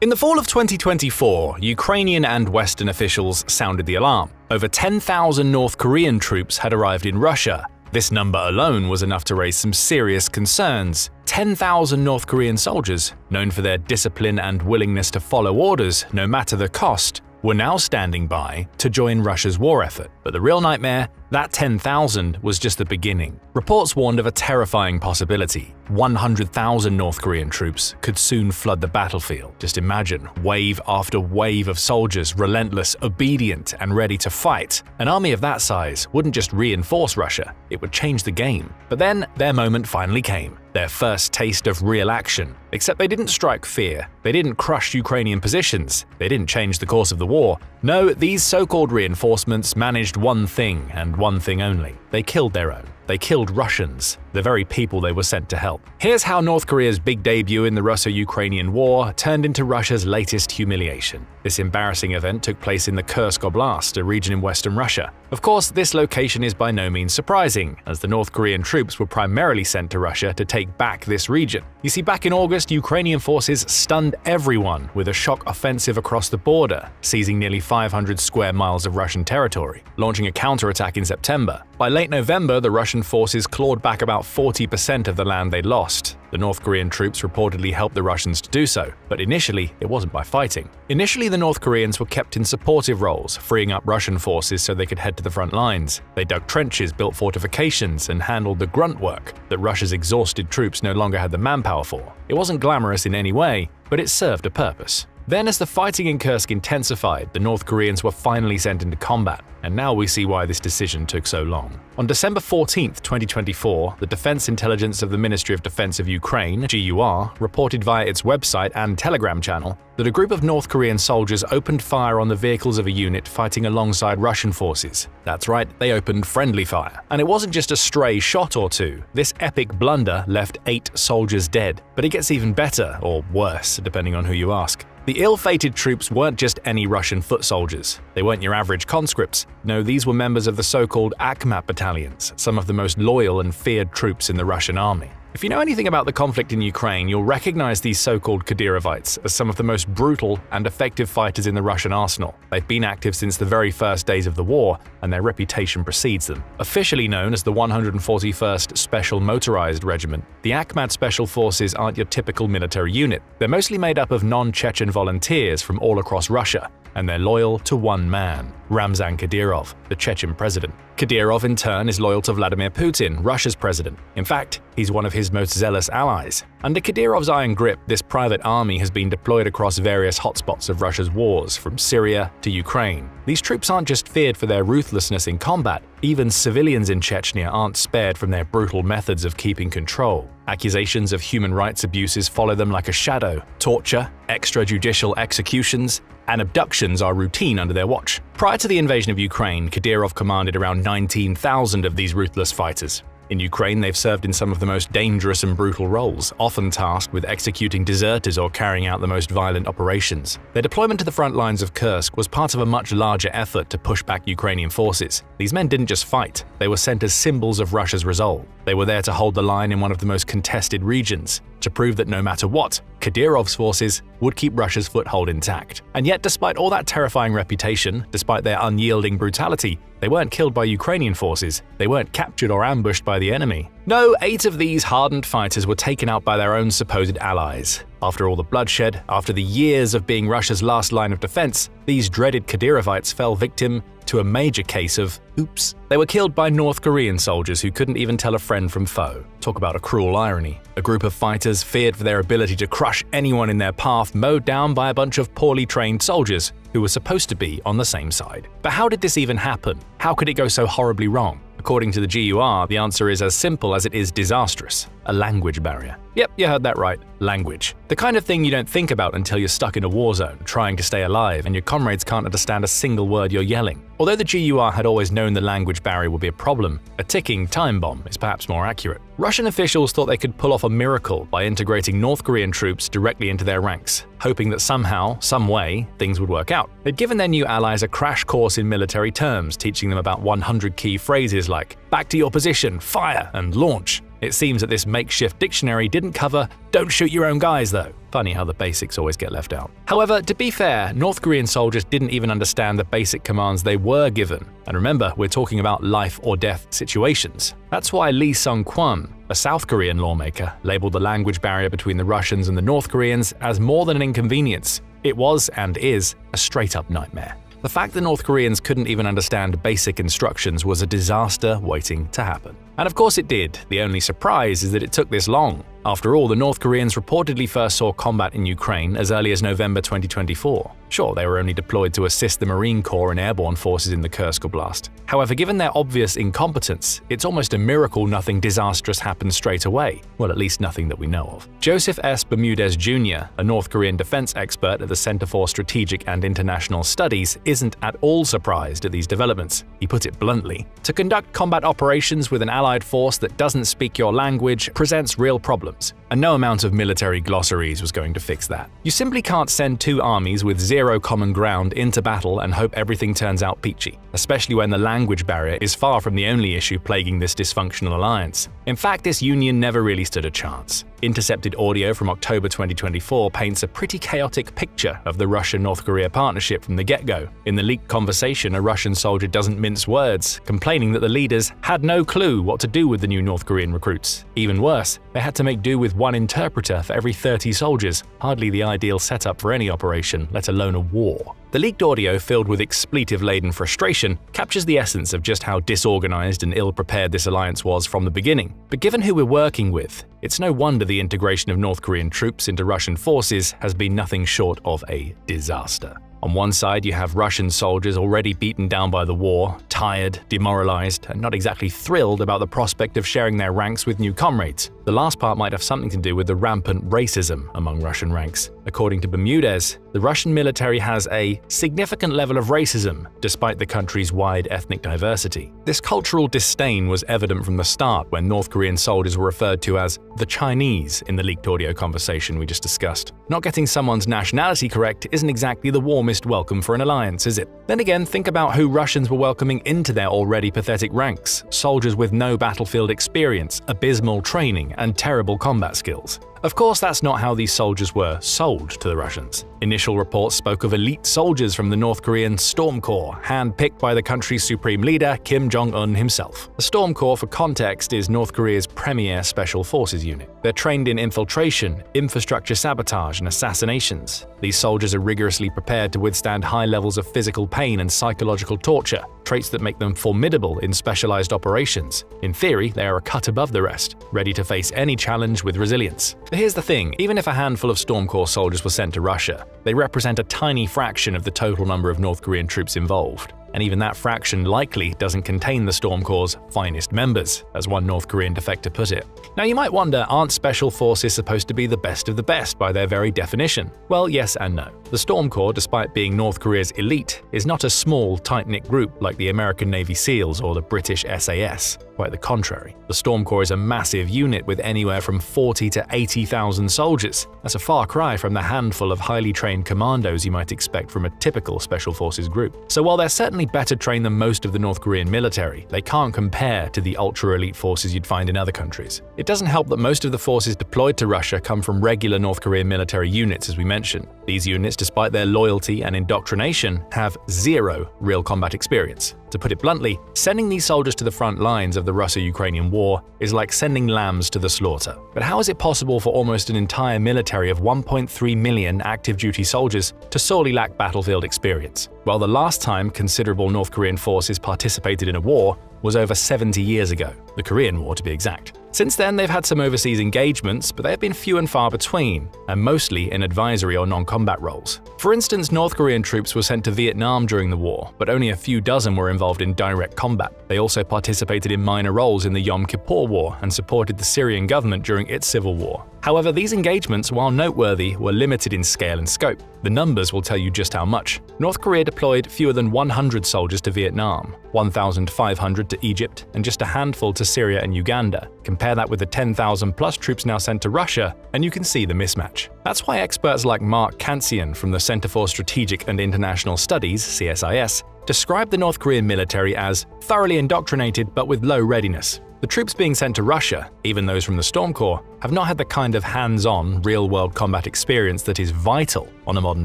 In the fall of 2024, Ukrainian and Western officials sounded the alarm. Over 10,000 North Korean troops had arrived in Russia. This number alone was enough to raise some serious concerns. 10,000 North Korean soldiers, known for their discipline and willingness to follow orders no matter the cost, were now standing by to join Russia's war effort. But the real nightmare? That 10,000 was just the beginning. Reports warned of a terrifying possibility. 100,000 North Korean troops could soon flood the battlefield. Just imagine wave after wave of soldiers, relentless, obedient, and ready to fight. An army of that size wouldn't just reinforce Russia, it would change the game. But then their moment finally came. Their first taste of real action. Except they didn't strike fear. They didn't crush Ukrainian positions. They didn't change the course of the war. No, these so-called reinforcements managed one thing and one thing only. They killed their own. They killed Russians, the very people they were sent to help. Here's how North Korea's big debut in the Russo-Ukrainian War turned into Russia's latest humiliation. This embarrassing event took place in the Kursk Oblast, a region in western Russia. Of course, this location is by no means surprising, as the North Korean troops were primarily sent to Russia to take back this region. You see, back in August, Ukrainian forces stunned everyone with a shock offensive across the border, seizing nearly 500 square miles of Russian territory, launching a counterattack in September. By late November, the Russian forces clawed back about 40% of the land they'd lost. The North Korean troops reportedly helped the Russians to do so, but initially it wasn't by fighting. Initially, the North Koreans were kept in supportive roles, freeing up Russian forces so they could head to the front lines. They dug trenches, built fortifications, and handled the grunt work that Russia's exhausted troops no longer had the manpower for. It wasn't glamorous in any way, but it served a purpose. Then, as the fighting in Kursk intensified, the North Koreans were finally sent into combat, and now we see why this decision took so long. On December 14, 2024, the Defense Intelligence of the Ministry of Defense of Ukraine, GUR, reported via its website and Telegram channel that a group of North Korean soldiers opened fire on the vehicles of a unit fighting alongside Russian forces. That's right, they opened friendly fire. And it wasn't just a stray shot or two. This epic blunder left 8 soldiers dead. But it gets even better, or worse, depending on who you ask. The ill-fated troops weren't just any Russian foot soldiers. They weren't your average conscripts. No, these were members of the so-called Akhmat battalions, some of the most loyal and feared troops in the Russian army. If you know anything about the conflict in Ukraine, you'll recognize these so-called Kadyrovites as some of the most brutal and effective fighters in the Russian arsenal. They've been active since the very first days of the war, and their reputation precedes them. Officially known as the 141st Special Motorized Regiment, the Akhmat Special Forces aren't your typical military unit. They're mostly made up of non-Chechen volunteers from all across Russia, and they're loyal to one man, Ramzan Kadyrov, the Chechen president. Kadyrov, in turn, is loyal to Vladimir Putin, Russia's president. In fact, he's one of his most zealous allies. Under Kadyrov's iron grip, this private army has been deployed across various hotspots of Russia's wars, from Syria to Ukraine. These troops aren't just feared for their ruthlessness in combat, even civilians in Chechnya aren't spared from their brutal methods of keeping control. Accusations of human rights abuses follow them like a shadow. Torture, extrajudicial executions, and abductions are routine under their watch. Prior to the invasion of Ukraine, Kadyrov commanded around 19,000 of these ruthless fighters. In Ukraine, they've served in some of the most dangerous and brutal roles, often tasked with executing deserters or carrying out the most violent operations. Their deployment to the front lines of Kursk was part of a much larger effort to push back Ukrainian forces. These men didn't just fight, they were sent as symbols of Russia's resolve. They were there to hold the line in one of the most contested regions, to prove that no matter what, Kadyrov's forces would keep Russia's foothold intact. And yet, despite all that terrifying reputation, despite their unyielding brutality, they weren't killed by Ukrainian forces, they weren't captured or ambushed by the enemy. No, 8 of these hardened fighters were taken out by their own supposed allies. After all the bloodshed, after the years of being Russia's last line of defense, these dreaded Kadyrovites fell victim to a major case of oops. They were killed by North Korean soldiers who couldn't even tell a friend from foe. Talk about a cruel irony. A group of fighters feared for their ability to crush anyone in their path, mowed down by a bunch of poorly trained soldiers who were supposed to be on the same side. But how did this even happen? How could it go so horribly wrong? According to the GUR, the answer is as simple as it is disastrous: a language barrier. Yep, you heard that right. Language. The kind of thing you don't think about until you're stuck in a war zone, trying to stay alive, and your comrades can't understand a single word you're yelling. Although the GUR had always known the language barrier would be a problem, a ticking time bomb is perhaps more accurate. Russian officials thought they could pull off a miracle by integrating North Korean troops directly into their ranks, hoping that somehow, some way, things would work out. They'd given their new allies a crash course in military terms, teaching them about 100 key phrases like "back to your position," "fire," and "launch." It seems that this makeshift dictionary didn't cover "don't shoot your own guys" though. Funny how the basics always get left out. However, to be fair, North Korean soldiers didn't even understand the basic commands they were given. And remember, we're talking about life or death situations. That's why Lee Sung-kwon, a South Korean lawmaker, labeled the language barrier between the Russians and the North Koreans as more than an inconvenience. It was and is a straight-up nightmare. The fact that North Koreans couldn't even understand basic instructions was a disaster waiting to happen. And of course it did. The only surprise is that it took this long. After all, the North Koreans reportedly first saw combat in Ukraine as early as November 2024. Sure, they were only deployed to assist the Marine Corps and airborne forces in the Kursk Oblast. However, given their obvious incompetence, it's almost a miracle nothing disastrous happened straight away. Well, at least nothing that we know of. Joseph S. Bermudez Jr., a North Korean defense expert at the Center for Strategic and International Studies, isn't at all surprised at these developments. He put it bluntly: to conduct combat operations with an allied force that doesn't speak your language presents real problems, and no amount of military glossaries was going to fix that. You simply can't send two armies with zero common ground into battle and hope everything turns out peachy, especially when the language barrier is far from the only issue plaguing this dysfunctional alliance. In fact, this union never really stood a chance. Intercepted audio from October 2024 paints a pretty chaotic picture of the Russia-North Korea partnership from the get-go. In the leaked conversation, a Russian soldier doesn't mince words, complaining that the leaders had no clue what to do with the new North Korean recruits. Even worse, they had to make do with one interpreter for every 30 soldiers, hardly the ideal setup for any operation, let alone a war. The leaked audio, filled with expletive-laden frustration, captures the essence of just how disorganized and ill-prepared this alliance was from the beginning. But given who we're working with, it's no wonder the integration of North Korean troops into Russian forces has been nothing short of a disaster. On one side, you have Russian soldiers already beaten down by the war, tired, demoralized, and not exactly thrilled about the prospect of sharing their ranks with new comrades. The last part might have something to do with the rampant racism among Russian ranks. According to Bermudez, the Russian military has a significant level of racism, despite the country's wide ethnic diversity. This cultural disdain was evident from the start when North Korean soldiers were referred to as the Chinese in the leaked audio conversation we just discussed. Not getting someone's nationality correct isn't exactly the warmest welcome for an alliance, is it? Then again, think about who Russians were welcoming into their already pathetic ranks: soldiers with no battlefield experience, abysmal training, and terrible combat skills. Of course, that's not how these soldiers were sold to the Russians. Initial reports spoke of elite soldiers from the North Korean Storm Corps, hand-picked by the country's supreme leader, Kim Jong-Un himself. The Storm Corps, for context, is North Korea's premier special forces unit. They're trained in infiltration, infrastructure sabotage, and assassinations. These soldiers are rigorously prepared to withstand high levels of physical pain and psychological torture, traits that make them formidable in specialized operations. In theory, they are a cut above the rest, ready to face any challenge with resilience. But here's the thing: even if a handful of Storm Corps soldiers were sent to Russia, they represent a tiny fraction of the total number of North Korean troops involved. And even that fraction likely doesn't contain the Storm Corps' finest members, as one North Korean defector put it. Now you might wonder, aren't special forces supposed to be the best of the best by their very definition? Well, yes and no. The Storm Corps, despite being North Korea's elite, is not a small, tight-knit group like the American Navy SEALs or the British SAS. Quite the contrary. The Storm Corps is a massive unit with anywhere from 40 to 80,000 soldiers. That's a far cry from the handful of highly trained commandos you might expect from a typical special forces group. So while they're certainly better trained than most of the North Korean military, they can't compare to the ultra-elite forces you'd find in other countries. It doesn't help that most of the forces deployed to Russia come from regular North Korean military units, as we mentioned. These units, despite their loyalty and indoctrination, have zero real combat experience. To put it bluntly, sending these soldiers to the front lines of the Russo-Ukrainian war is like sending lambs to the slaughter. But how is it possible for almost an entire military of 1.3 million active-duty soldiers to sorely lack battlefield experience? Well, the last time considerable North Korean forces participated in a war was over 70 years ago, the Korean War to be exact. Since then, they've had some overseas engagements, but they have been few and far between, and mostly in advisory or non-combat roles. For instance, North Korean troops were sent to Vietnam during the war, but only a few dozen were involved in direct combat. They also participated in minor roles in the Yom Kippur War and supported the Syrian government during its civil war. However, these engagements, while noteworthy, were limited in scale and scope. The numbers will tell you just how much. North Korea deployed fewer than 100 soldiers to Vietnam, 1,500 to Egypt, and just a handful to Syria and Uganda. Compare that with the 10,000 plus troops now sent to Russia, and you can see the mismatch. That's why experts like Mark Kansian from the Center for Strategic and International Studies, CSIS, describe the North Korean military as thoroughly indoctrinated but with low readiness. The troops being sent to Russia, even those from the Storm Corps, have not had the kind of hands-on, real-world combat experience that is vital on a modern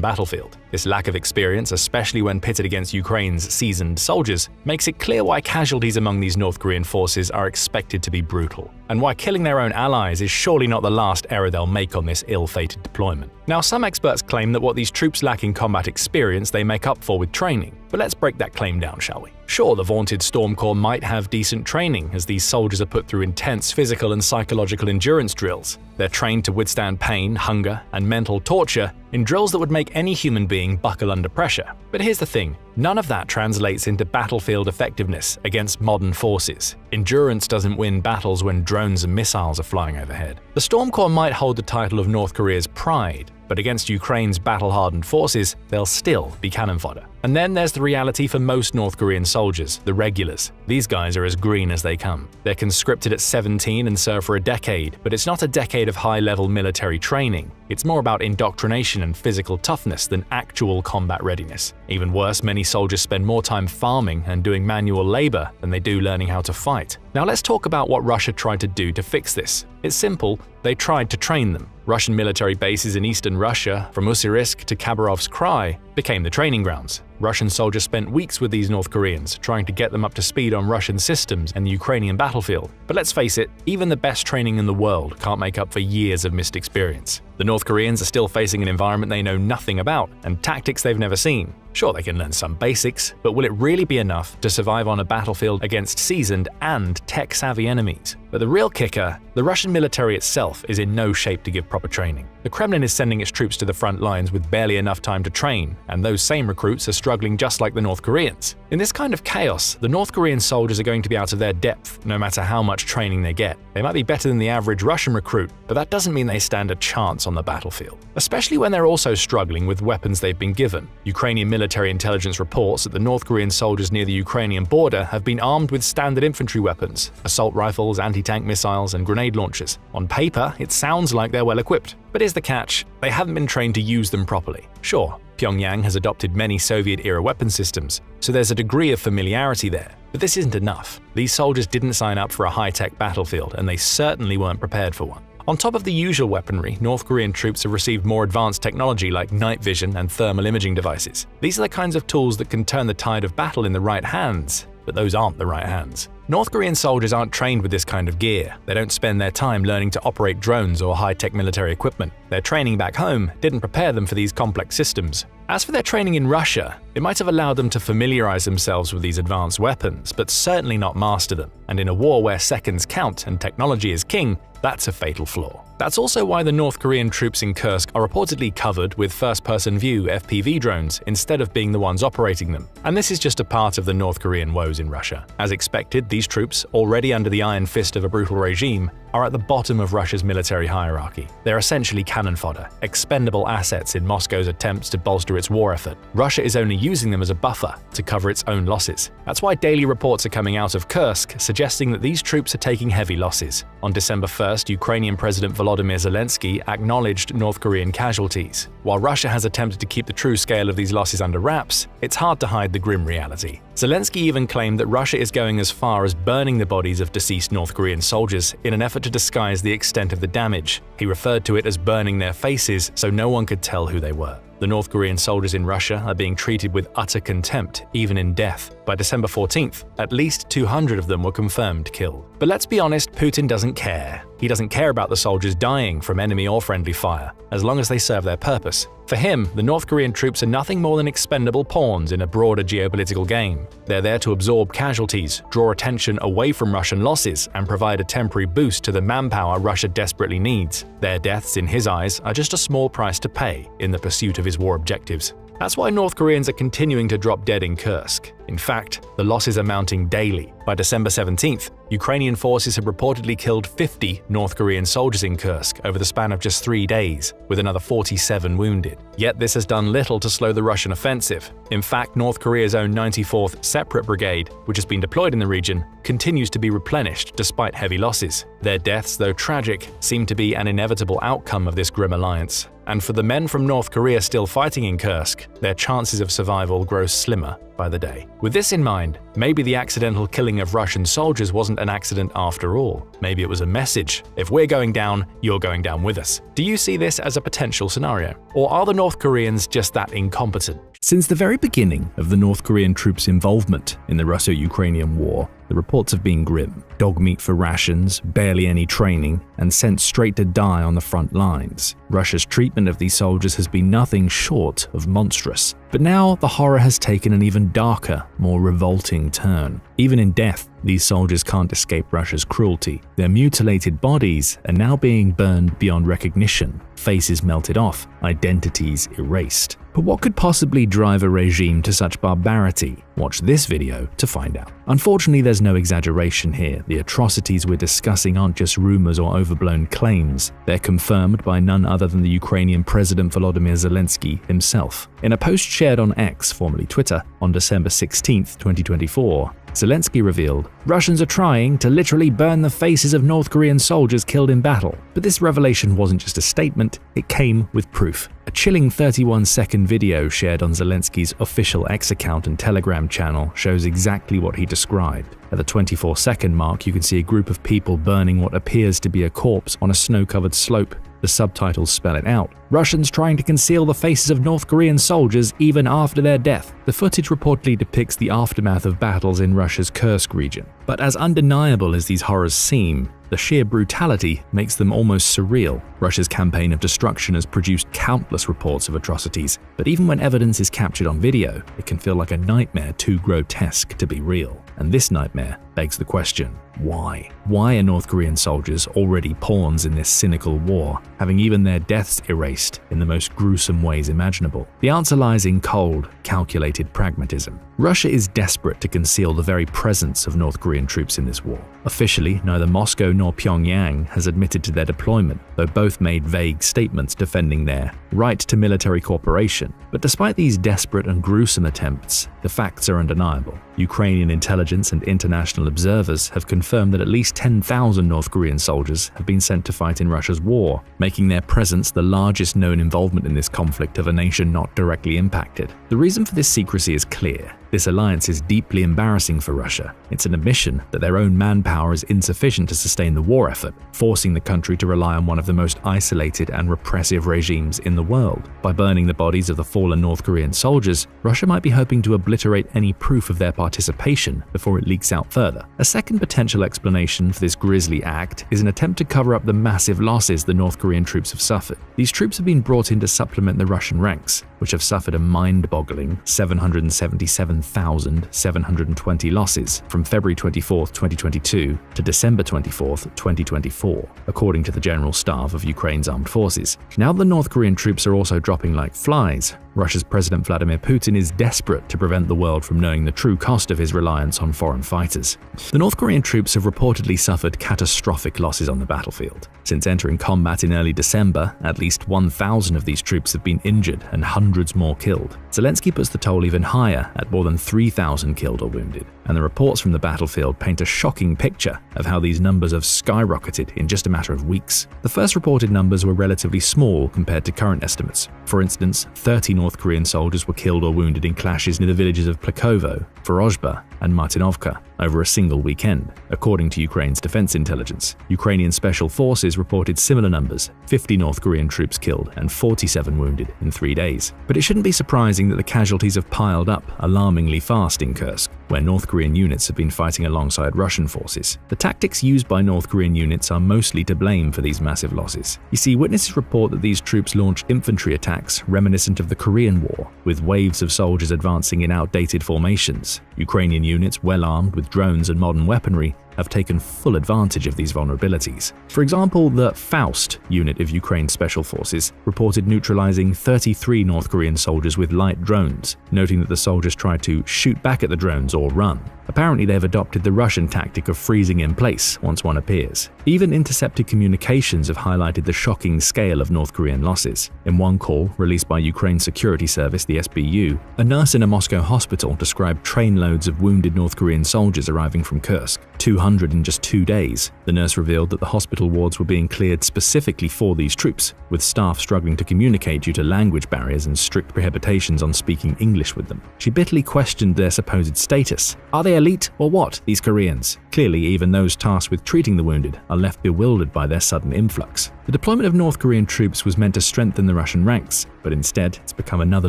battlefield. This lack of experience, especially when pitted against Ukraine's seasoned soldiers, makes it clear why casualties among these North Korean forces are expected to be brutal, and why killing their own allies is surely not the last error they'll make on this ill-fated deployment. Now, some experts claim that what these troops lack in combat experience they make up for with training, but let's break that claim down, shall we? Sure, the vaunted Storm Corps might have decent training as these soldiers are put through intense physical and psychological endurance drills. They're trained to withstand pain, hunger, and mental torture in drills that would make any human being buckle under pressure. But here's the thing, none of that translates into battlefield effectiveness against modern forces. Endurance doesn't win battles when drones and missiles are flying overhead. The Storm Corps might hold the title of North Korea's pride, but against Ukraine's battle-hardened forces, they'll still be cannon fodder. And then there's the reality for most North Korean soldiers, the regulars. These guys are as green as they come. They're conscripted at 17 and serve for a decade, but it's not a decade of high-level military training. It's more about indoctrination and physical toughness than actual combat readiness. Even worse, many soldiers spend more time farming and doing manual labor than they do learning how to fight. Now let's talk about what Russia tried to do to fix this. It's simple, they tried to train them. Russian military bases in eastern Russia, from Usyrysk to Khabarovsk Krai, became the training grounds. Russian soldiers spent weeks with these North Koreans, trying to get them up to speed on Russian systems and the Ukrainian battlefield. But let's face it, even the best training in the world can't make up for years of missed experience. The North Koreans are still facing an environment they know nothing about and tactics they've never seen. Sure, they can learn some basics, but will it really be enough to survive on a battlefield against seasoned and tech-savvy enemies? But the real kicker, the Russian military itself is in no shape to give proper training. The Kremlin is sending its troops to the front lines with barely enough time to train, and those same recruits are struggling just like the North Koreans. In this kind of chaos, the North Korean soldiers are going to be out of their depth no matter how much training they get. They might be better than the average Russian recruit, but that doesn't mean they stand a chance on the battlefield. Especially when they're also struggling with weapons they've been given. Ukrainian military intelligence reports that the North Korean soldiers near the Ukrainian border have been armed with standard infantry weapons, assault rifles, anti-tank missiles, and grenade launchers. On paper, it sounds like they're well equipped. But here's the catch, they haven't been trained to use them properly. Sure, Pyongyang has adopted many Soviet-era weapon systems, so there's a degree of familiarity there. But this isn't enough. These soldiers didn't sign up for a high-tech battlefield, and they certainly weren't prepared for one. On top of the usual weaponry, North Korean troops have received more advanced technology like night vision and thermal imaging devices. These are the kinds of tools that can turn the tide of battle in the right hands, but those aren't the right hands. North Korean soldiers aren't trained with this kind of gear. They don't spend their time learning to operate drones or high-tech military equipment. Their training back home didn't prepare them for these complex systems. As for their training in Russia, it might have allowed them to familiarize themselves with these advanced weapons, but certainly not master them. And in a war where seconds count and technology is king, that's a fatal flaw. That's also why the North Korean troops in Kursk are reportedly covered with first-person view FPV drones instead of being the ones operating them. And this is just a part of the North Korean woes in Russia. As expected, these troops, already under the iron fist of a brutal regime, are at the bottom of Russia's military hierarchy. They're essentially cannon fodder, expendable assets in Moscow's attempts to bolster its war effort. Russia is only using them as a buffer to cover its own losses. That's why daily reports are coming out of Kursk suggesting that these troops are taking heavy losses. On December 1st, Ukrainian President Volodymyr Zelensky acknowledged North Korean casualties. While Russia has attempted to keep the true scale of these losses under wraps, it's hard to hide the grim reality. Zelensky even claimed that Russia is going as far as burning the bodies of deceased North Korean soldiers in an effort to disguise the extent of the damage. He referred to it as burning their faces so no one could tell who they were. The North Korean soldiers in Russia are being treated with utter contempt, even in death. By December 14th, at least 200 of them were confirmed killed. But let's be honest, Putin doesn't care. He doesn't care about the soldiers dying from enemy or friendly fire, as long as they serve their purpose. For him, the North Korean troops are nothing more than expendable pawns in a broader geopolitical game. They're there to absorb casualties, draw attention away from Russian losses, and provide a temporary boost to the manpower Russia desperately needs. Their deaths, in his eyes, are just a small price to pay in the pursuit of his war objectives. That's why North Koreans are continuing to drop dead in Kursk. In fact, the losses are mounting daily. By December 17th, Ukrainian forces have reportedly killed 50 North Korean soldiers in Kursk over the span of just 3 days, with another 47 wounded. Yet this has done little to slow the Russian offensive. In fact, North Korea's own 94th Separate Brigade, which has been deployed in the region, continues to be replenished despite heavy losses. Their deaths, though tragic, seem to be an inevitable outcome of this grim alliance. And for the men from North Korea still fighting in Kursk, risk, their chances of survival grow slimmer by the day. With this in mind, maybe the accidental killing of Russian soldiers wasn't an accident after all. Maybe it was a message. If we're going down, you're going down with us. Do you see this as a potential scenario? Or are the North Koreans just that incompetent? Since the very beginning of the North Korean troops' involvement in the Russo-Ukrainian war, the reports have been grim. Dog meat for rations, barely any training, and sent straight to die on the front lines. Russia's treatment of these soldiers has been nothing short of monstrous. But now the horror has taken an even darker, more revolting turn. Even in death, these soldiers can't escape Russia's cruelty. Their mutilated bodies are now being burned beyond recognition, faces melted off, identities erased. But what could possibly drive a regime to such barbarity? Watch this video to find out. Unfortunately, there's no exaggeration here. The atrocities we're discussing aren't just rumors or overblown claims. They're confirmed by none other than the Ukrainian President Volodymyr Zelensky himself. In a post shared on X, formerly Twitter, on December 16, 2024, Zelensky revealed, "Russians are trying to literally burn the faces of North Korean soldiers killed in battle." But this revelation wasn't just a statement, it came with proof. A chilling 31-second video shared on Zelensky's official X account and Telegram channel shows exactly what he described. At the 24-second mark, you can see a group of people burning what appears to be a corpse on a snow-covered slope. The subtitles spell it out. Russians trying to conceal the faces of North Korean soldiers even after their death. The footage reportedly depicts the aftermath of battles in Russia's Kursk region. But as undeniable as these horrors seem, the sheer brutality makes them almost surreal. Russia's campaign of destruction has produced countless reports of atrocities, but even when evidence is captured on video, it can feel like a nightmare too grotesque to be real. And this nightmare begs the question, why? Why are North Korean soldiers already pawns in this cynical war, having even their deaths erased in the most gruesome ways imaginable? The answer lies in cold, calculated pragmatism. Russia is desperate to conceal the very presence of North Korean troops in this war. Officially, neither Moscow nor Pyongyang has admitted to their deployment, though both made vague statements defending their right to military cooperation. But despite these desperate and gruesome attempts, the facts are undeniable. Ukrainian intelligence and international observers have confirmed that at least 10,000 North Korean soldiers have been sent to fight in Russia's war, making their presence the largest known involvement in this conflict of a nation not directly impacted. The reason for this secrecy is clear. This alliance is deeply embarrassing for Russia. It's an admission that their own manpower is insufficient to sustain the war effort, forcing the country to rely on one of the most isolated and repressive regimes in the world. By burning the bodies of the fallen North Korean soldiers, Russia might be hoping to obliterate any proof of their participation before it leaks out further. A second potential explanation for this grisly act is an attempt to cover up the massive losses the North Korean troops have suffered. These troops have been brought in to supplement the Russian ranks, which have suffered a mind-boggling 777,720 losses from February 24, 2022 to December 24, 2024, according to the General Staff of Ukraine's armed forces. Now the North Korean troops are also dropping like flies, Russia's President Vladimir Putin is desperate to prevent the world from knowing the true cost of his reliance on foreign fighters. The North Korean troops have reportedly suffered catastrophic losses on the battlefield. Since entering combat in early December, at least 1,000 of these troops have been injured and hundreds more killed. Zelensky puts the toll even higher at more than 3,000 killed or wounded, and the reports from the battlefield paint a shocking picture of how these numbers have skyrocketed in just a matter of weeks. The first reported numbers were relatively small compared to current estimates. For instance, 30 North Korean soldiers were killed or wounded in clashes near the villages of Plekovo, Vorozhba, and Martinovka over a single weekend, according to Ukraine's defense intelligence. Ukrainian special forces reported similar numbers, 50 North Korean troops killed and 47 wounded in 3 days. But it shouldn't be surprising that the casualties have piled up alarmingly fast in Kursk, where North Korean units have been fighting alongside Russian forces. The tactics used by North Korean units are mostly to blame for these massive losses. You see, witnesses report that these troops launched infantry attacks reminiscent of the Korean War, with waves of soldiers advancing in outdated formations. Ukrainian units, well armed with drones and modern weaponry, have taken full advantage of these vulnerabilities. For example, the Faust unit of Ukraine's special forces reported neutralizing 33 North Korean soldiers with light drones, noting that the soldiers tried to shoot back at the drones or run. Apparently, they've adopted the Russian tactic of freezing in place once one appears. Even intercepted communications have highlighted the shocking scale of North Korean losses. In one call, released by Ukraine's security service, the SBU, a nurse in a Moscow hospital described trainloads of wounded North Korean soldiers arriving from Kursk. 200 200 in just 2 days. The nurse revealed that the hospital wards were being cleared specifically for these troops, with staff struggling to communicate due to language barriers and strict prohibitions on speaking English with them. She bitterly questioned their supposed status. Are they elite or what, these Koreans? Clearly, even those tasked with treating the wounded are left bewildered by their sudden influx. The deployment of North Korean troops was meant to strengthen the Russian ranks, but instead it's become another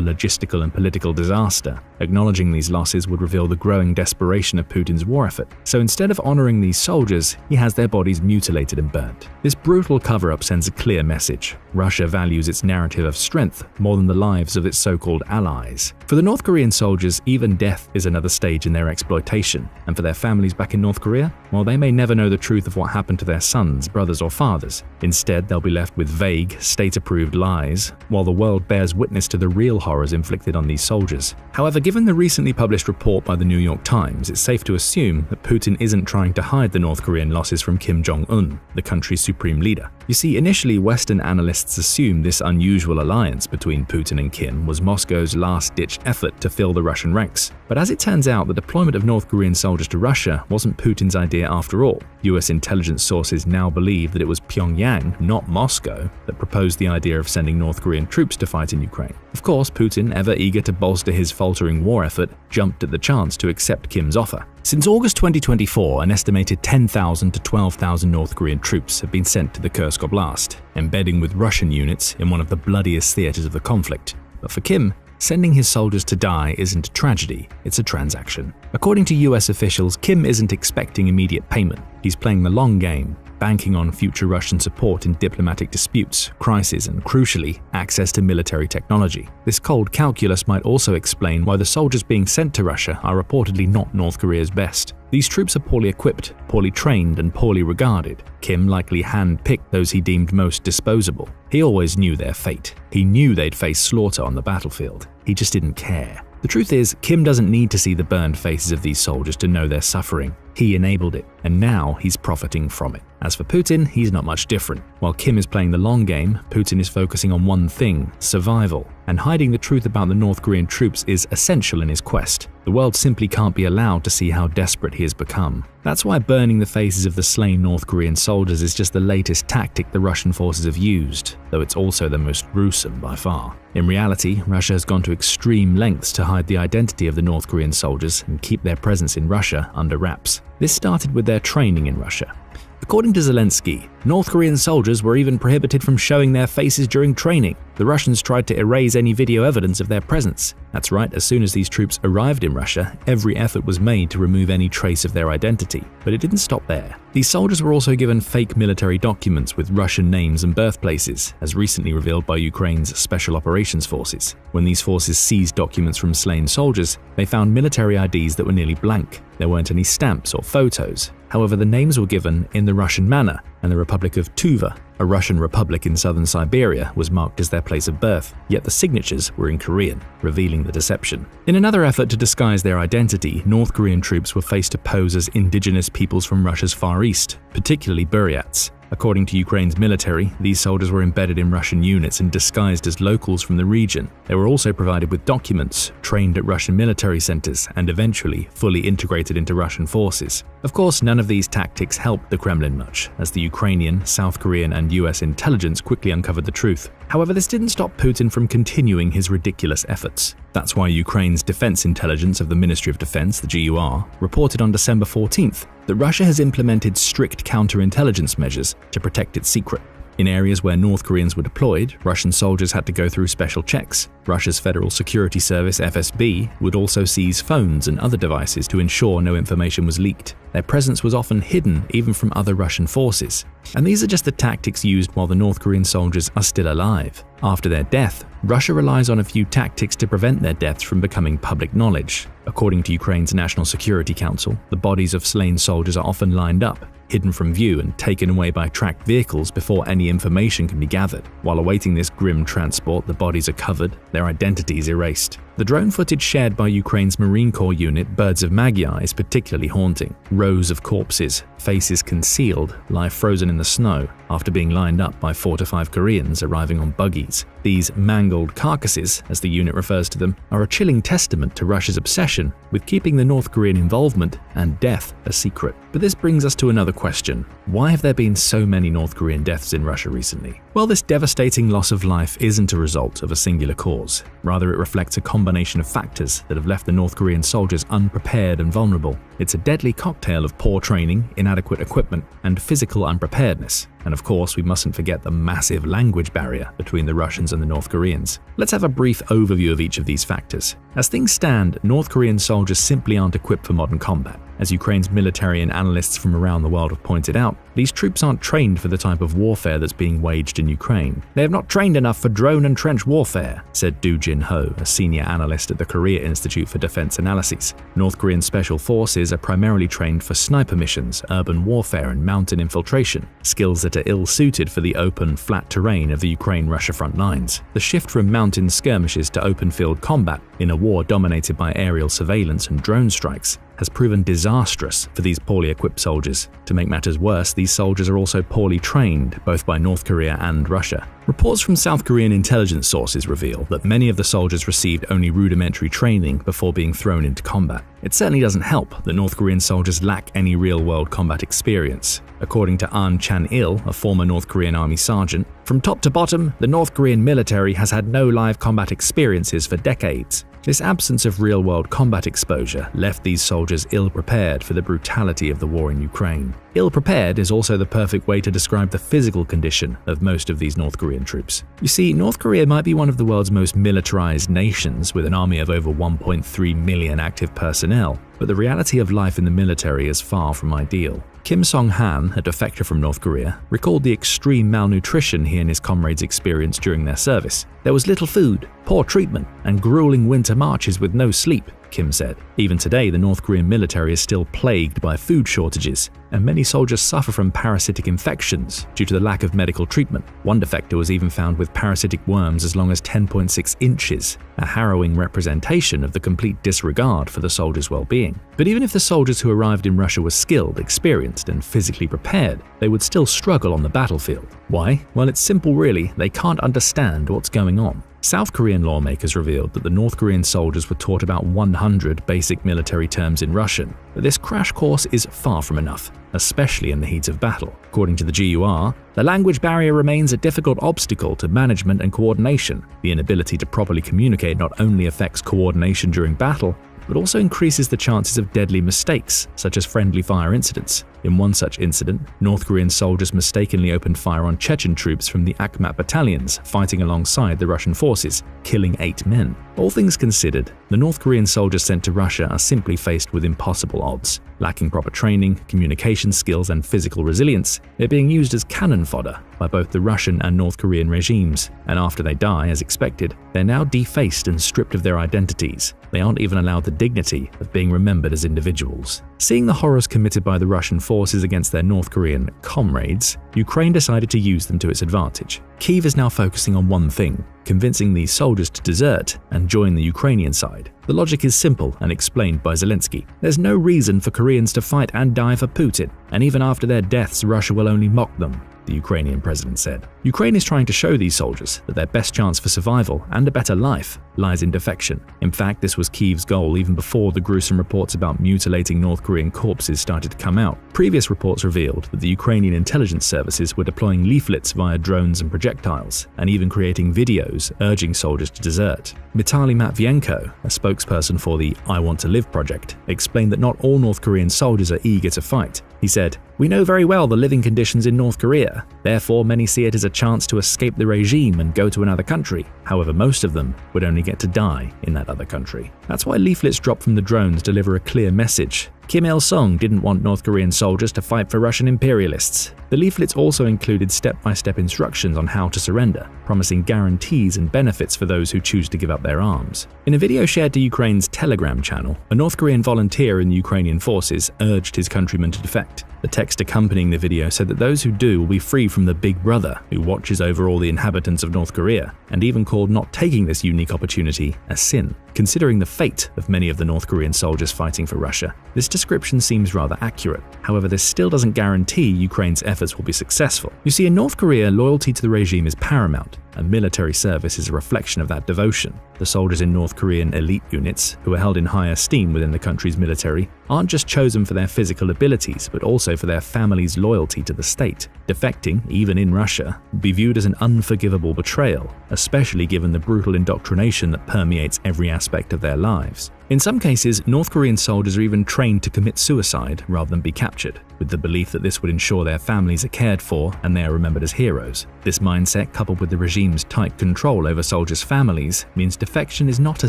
logistical and political disaster. Acknowledging these losses would reveal the growing desperation of Putin's war effort. So instead of honoring these soldiers, he has their bodies mutilated and burnt. This brutal cover-up sends a clear message. Russia values its narrative of strength more than the lives of its so-called allies. For the North Korean soldiers, even death is another stage in their exploitation. And for their families back in North Korea, well, they may never know the truth of what happened to their sons, brothers, or fathers. Instead, they'll be left with vague, state-approved lies, while the world bears witness to the real horrors inflicted on these soldiers. However, given the recently published report by the New York Times, it's safe to assume that Putin isn't trying to hide the North Korean losses from Kim Jong-Un, the country's supreme leader. You see, initially Western analysts assumed this unusual alliance between Putin and Kim was Moscow's last-ditch effort to fill the Russian ranks. But as it turns out, the deployment of North Korean soldiers to Russia wasn't Putin's idea after all. US intelligence sources now believe that it was Pyongyang, not Moscow, that proposed the idea of sending North Korean troops to fight in Ukraine. Of course, Putin, ever eager to bolster his faltering war effort, jumped at the chance to accept Kim's offer. Since August 2024, an estimated 10,000 to 12,000 North Korean troops have been sent to the Kursk Oblast, embedding with Russian units in one of the bloodiest theaters of the conflict. But for Kim, sending his soldiers to die isn't a tragedy, it's a transaction. According to US officials, Kim isn't expecting immediate payment. He's playing the long game, banking on future Russian support in diplomatic disputes, crises, and crucially, access to military technology. This cold calculus might also explain why the soldiers being sent to Russia are reportedly not North Korea's best. These troops are poorly equipped, poorly trained, and poorly regarded. Kim likely hand-picked those he deemed most disposable. He always knew their fate. He knew they'd face slaughter on the battlefield. He just didn't care. The truth is, Kim doesn't need to see the burned faces of these soldiers to know they're suffering. He enabled it, and now he's profiting from it. As for Putin, he's not much different. While Kim is playing the long game, Putin is focusing on one thing: survival. And hiding the truth about the North Korean troops is essential in his quest. The world simply can't be allowed to see how desperate he has become. That's why burning the faces of the slain North Korean soldiers is just the latest tactic the Russian forces have used, though it's also the most gruesome by far. In reality, Russia has gone to extreme lengths to hide the identity of the North Korean soldiers and keep their presence in Russia under wraps. This started with their training in Russia. According to Zelensky, North Korean soldiers were even prohibited from showing their faces during training. The Russians tried to erase any video evidence of their presence. That's right, as soon as these troops arrived in Russia, every effort was made to remove any trace of their identity. But it didn't stop there. These soldiers were also given fake military documents with Russian names and birthplaces, as recently revealed by Ukraine's Special Operations Forces. When these forces seized documents from slain soldiers, they found military IDs that were nearly blank. There weren't any stamps or photos. However, the names were given in the Russian manner, and the Republic of Tuva, a Russian republic in southern Siberia, was marked as their place of birth, yet the signatures were in Korean, revealing the deception. In another effort to disguise their identity, North Korean troops were faced to pose as indigenous peoples from Russia's Far East, particularly Buryats. According to Ukraine's military, these soldiers were embedded in Russian units and disguised as locals from the region. They were also provided with documents, trained at Russian military centers, and eventually fully integrated into Russian forces. Of course, none of these tactics helped the Kremlin much, as the Ukrainian, South Korean, and US intelligence quickly uncovered the truth. However, this didn't stop Putin from continuing his ridiculous efforts. That's why Ukraine's Defense Intelligence of the Ministry of Defense, the GUR, reported on December 14th that Russia has implemented strict counterintelligence measures to protect its secret. In areas where North Koreans were deployed, Russian soldiers had to go through special checks. Russia's Federal Security Service, FSB, would also seize phones and other devices to ensure no information was leaked. Their presence was often hidden even from other Russian forces. And these are just the tactics used while the North Korean soldiers are still alive. After their death, Russia relies on a few tactics to prevent their deaths from becoming public knowledge. According to Ukraine's National Security Council, the bodies of slain soldiers are often lined up, hidden from view and taken away by tracked vehicles before any information can be gathered. While awaiting this grim transport, the bodies are covered, their identities erased. The drone footage shared by Ukraine's Marine Corps unit Birds of Magyar is particularly haunting. Rows of corpses, faces concealed, lie frozen in the snow after being lined up by 4 to 5 Koreans arriving on buggies. These mangled carcasses, as the unit refers to them, are a chilling testament to Russia's obsession with keeping the North Korean involvement and death a secret. But this brings us to another question. Why have there been so many North Korean deaths in Russia recently? Well, this devastating loss of life isn't a result of a singular cause. Rather, it reflects a combination of factors that have left the North Korean soldiers unprepared and vulnerable. It's a deadly cocktail of poor training, inadequate equipment, and physical unpreparedness. And of course, we mustn't forget the massive language barrier between the Russians and the North Koreans. Let's have a brief overview of each of these factors. As things stand, North Korean soldiers simply aren't equipped for modern combat. As Ukraine's military and analysts from around the world have pointed out, these troops aren't trained for the type of warfare that's being waged in Ukraine. They have not trained enough for drone and trench warfare, said Do Jin-ho, a senior analyst at the Korea Institute for Defense Analyses. North Korean special forces are primarily trained for sniper missions, urban warfare, and mountain infiltration, skills that are ill-suited for the open, flat terrain of the Ukraine-Russia front lines. The shift from mountain skirmishes to open-field combat in a war dominated by aerial surveillance and drone strikes has proven disastrous for these poorly equipped soldiers. To make matters worse, these soldiers are also poorly trained, both by North Korea and Russia. Reports from South Korean intelligence sources reveal that many of the soldiers received only rudimentary training before being thrown into combat. It certainly doesn't help that North Korean soldiers lack any real-world combat experience. According to Ahn Chan-il, a former North Korean army sergeant, from top to bottom, the North Korean military has had no live combat experiences for decades. This absence of real-world combat exposure left these soldiers ill-prepared for the brutality of the war in Ukraine. Ill-prepared is also the perfect way to describe the physical condition of most of these North Korean troops. You see, North Korea might be one of the world's most militarized nations, with an army of over 1.3 million active personnel, but the reality of life in the military is far from ideal. Kim Song-han, a defector from North Korea, recalled the extreme malnutrition he and his comrades experienced during their service. There was little food, poor treatment, and grueling winter marches with no sleep, Kim said. Even today, the North Korean military is still plagued by food shortages, and many soldiers suffer from parasitic infections due to the lack of medical treatment. One defector was even found with parasitic worms as long as 10.6 inches, a harrowing representation of the complete disregard for the soldiers' well-being. But even if the soldiers who arrived in Russia were skilled, experienced, and physically prepared, they would still struggle on the battlefield. Why? Well, it's simple really. They can't understand what's going on. South Korean lawmakers revealed that the North Korean soldiers were taught about 100 basic military terms in Russian, but this crash course is far from enough, especially in the heat of battle. According to the GUR, the language barrier remains a difficult obstacle to management and coordination. The inability to properly communicate not only affects coordination during battle, but also increases the chances of deadly mistakes, such as friendly fire incidents. In one such incident, North Korean soldiers mistakenly opened fire on Chechen troops from the Akhmat battalions fighting alongside the Russian forces, killing 8 men. All things considered, the North Korean soldiers sent to Russia are simply faced with impossible odds. Lacking proper training, communication skills, and physical resilience, they're being used as cannon fodder by both the Russian and North Korean regimes, and after they die, as expected, they're now defaced and stripped of their identities. They aren't even allowed the dignity of being remembered as individuals. Seeing the horrors committed by the Russian forces against their North Korean comrades, Ukraine decided to use them to its advantage. Kyiv is now focusing on one thing: convincing these soldiers to desert and join the Ukrainian side. The logic is simple and explained by Zelensky. There's no reason for Koreans to fight and die for Putin, and even after their deaths, Russia will only mock them, the Ukrainian president said. Ukraine is trying to show these soldiers that their best chance for survival and a better life lies in defection. In fact, this was Kyiv's goal even before the gruesome reports about mutilating North Korean corpses started to come out. Previous reports revealed that the Ukrainian intelligence services were deploying leaflets via drones and projectiles, and even creating videos urging soldiers to desert. Vitaly Matvienko, a spokesperson for the I Want to Live project, explained that not all North Korean soldiers are eager to fight. He said, "We know very well the living conditions in North Korea. Therefore, many see it as a chance to escape the regime and go to another country. However, most of them would only get to die in that other country." That's why leaflets dropped from the drones deliver a clear message. Kim Il-sung didn't want North Korean soldiers to fight for Russian imperialists. The leaflets also included step-by-step instructions on how to surrender, promising guarantees and benefits for those who choose to give up their arms. In a video shared to Ukraine's Telegram channel, a North Korean volunteer in the Ukrainian forces urged his countrymen to defect. The text accompanying the video said that those who do will be free from the Big Brother, who watches over all the inhabitants of North Korea, and even called not taking this unique opportunity a sin. Considering the fate of many of the North Korean soldiers fighting for Russia, this description seems rather accurate. However, this still doesn't guarantee Ukraine's efforts will be successful. You see, in North Korea, loyalty to the regime is paramount, and military service is a reflection of that devotion. The soldiers in North Korean elite units, who are held in high esteem within the country's military, aren't just chosen for their physical abilities, but also for their family's loyalty to the state. Defecting, even in Russia, would be viewed as an unforgivable betrayal, especially given the brutal indoctrination that permeates every aspect of their lives. In some cases, North Korean soldiers are even trained to commit suicide rather than be captured, with the belief that this would ensure their families are cared for and they are remembered as heroes. This mindset, coupled with the regime's tight control over soldiers' families, means defection is not a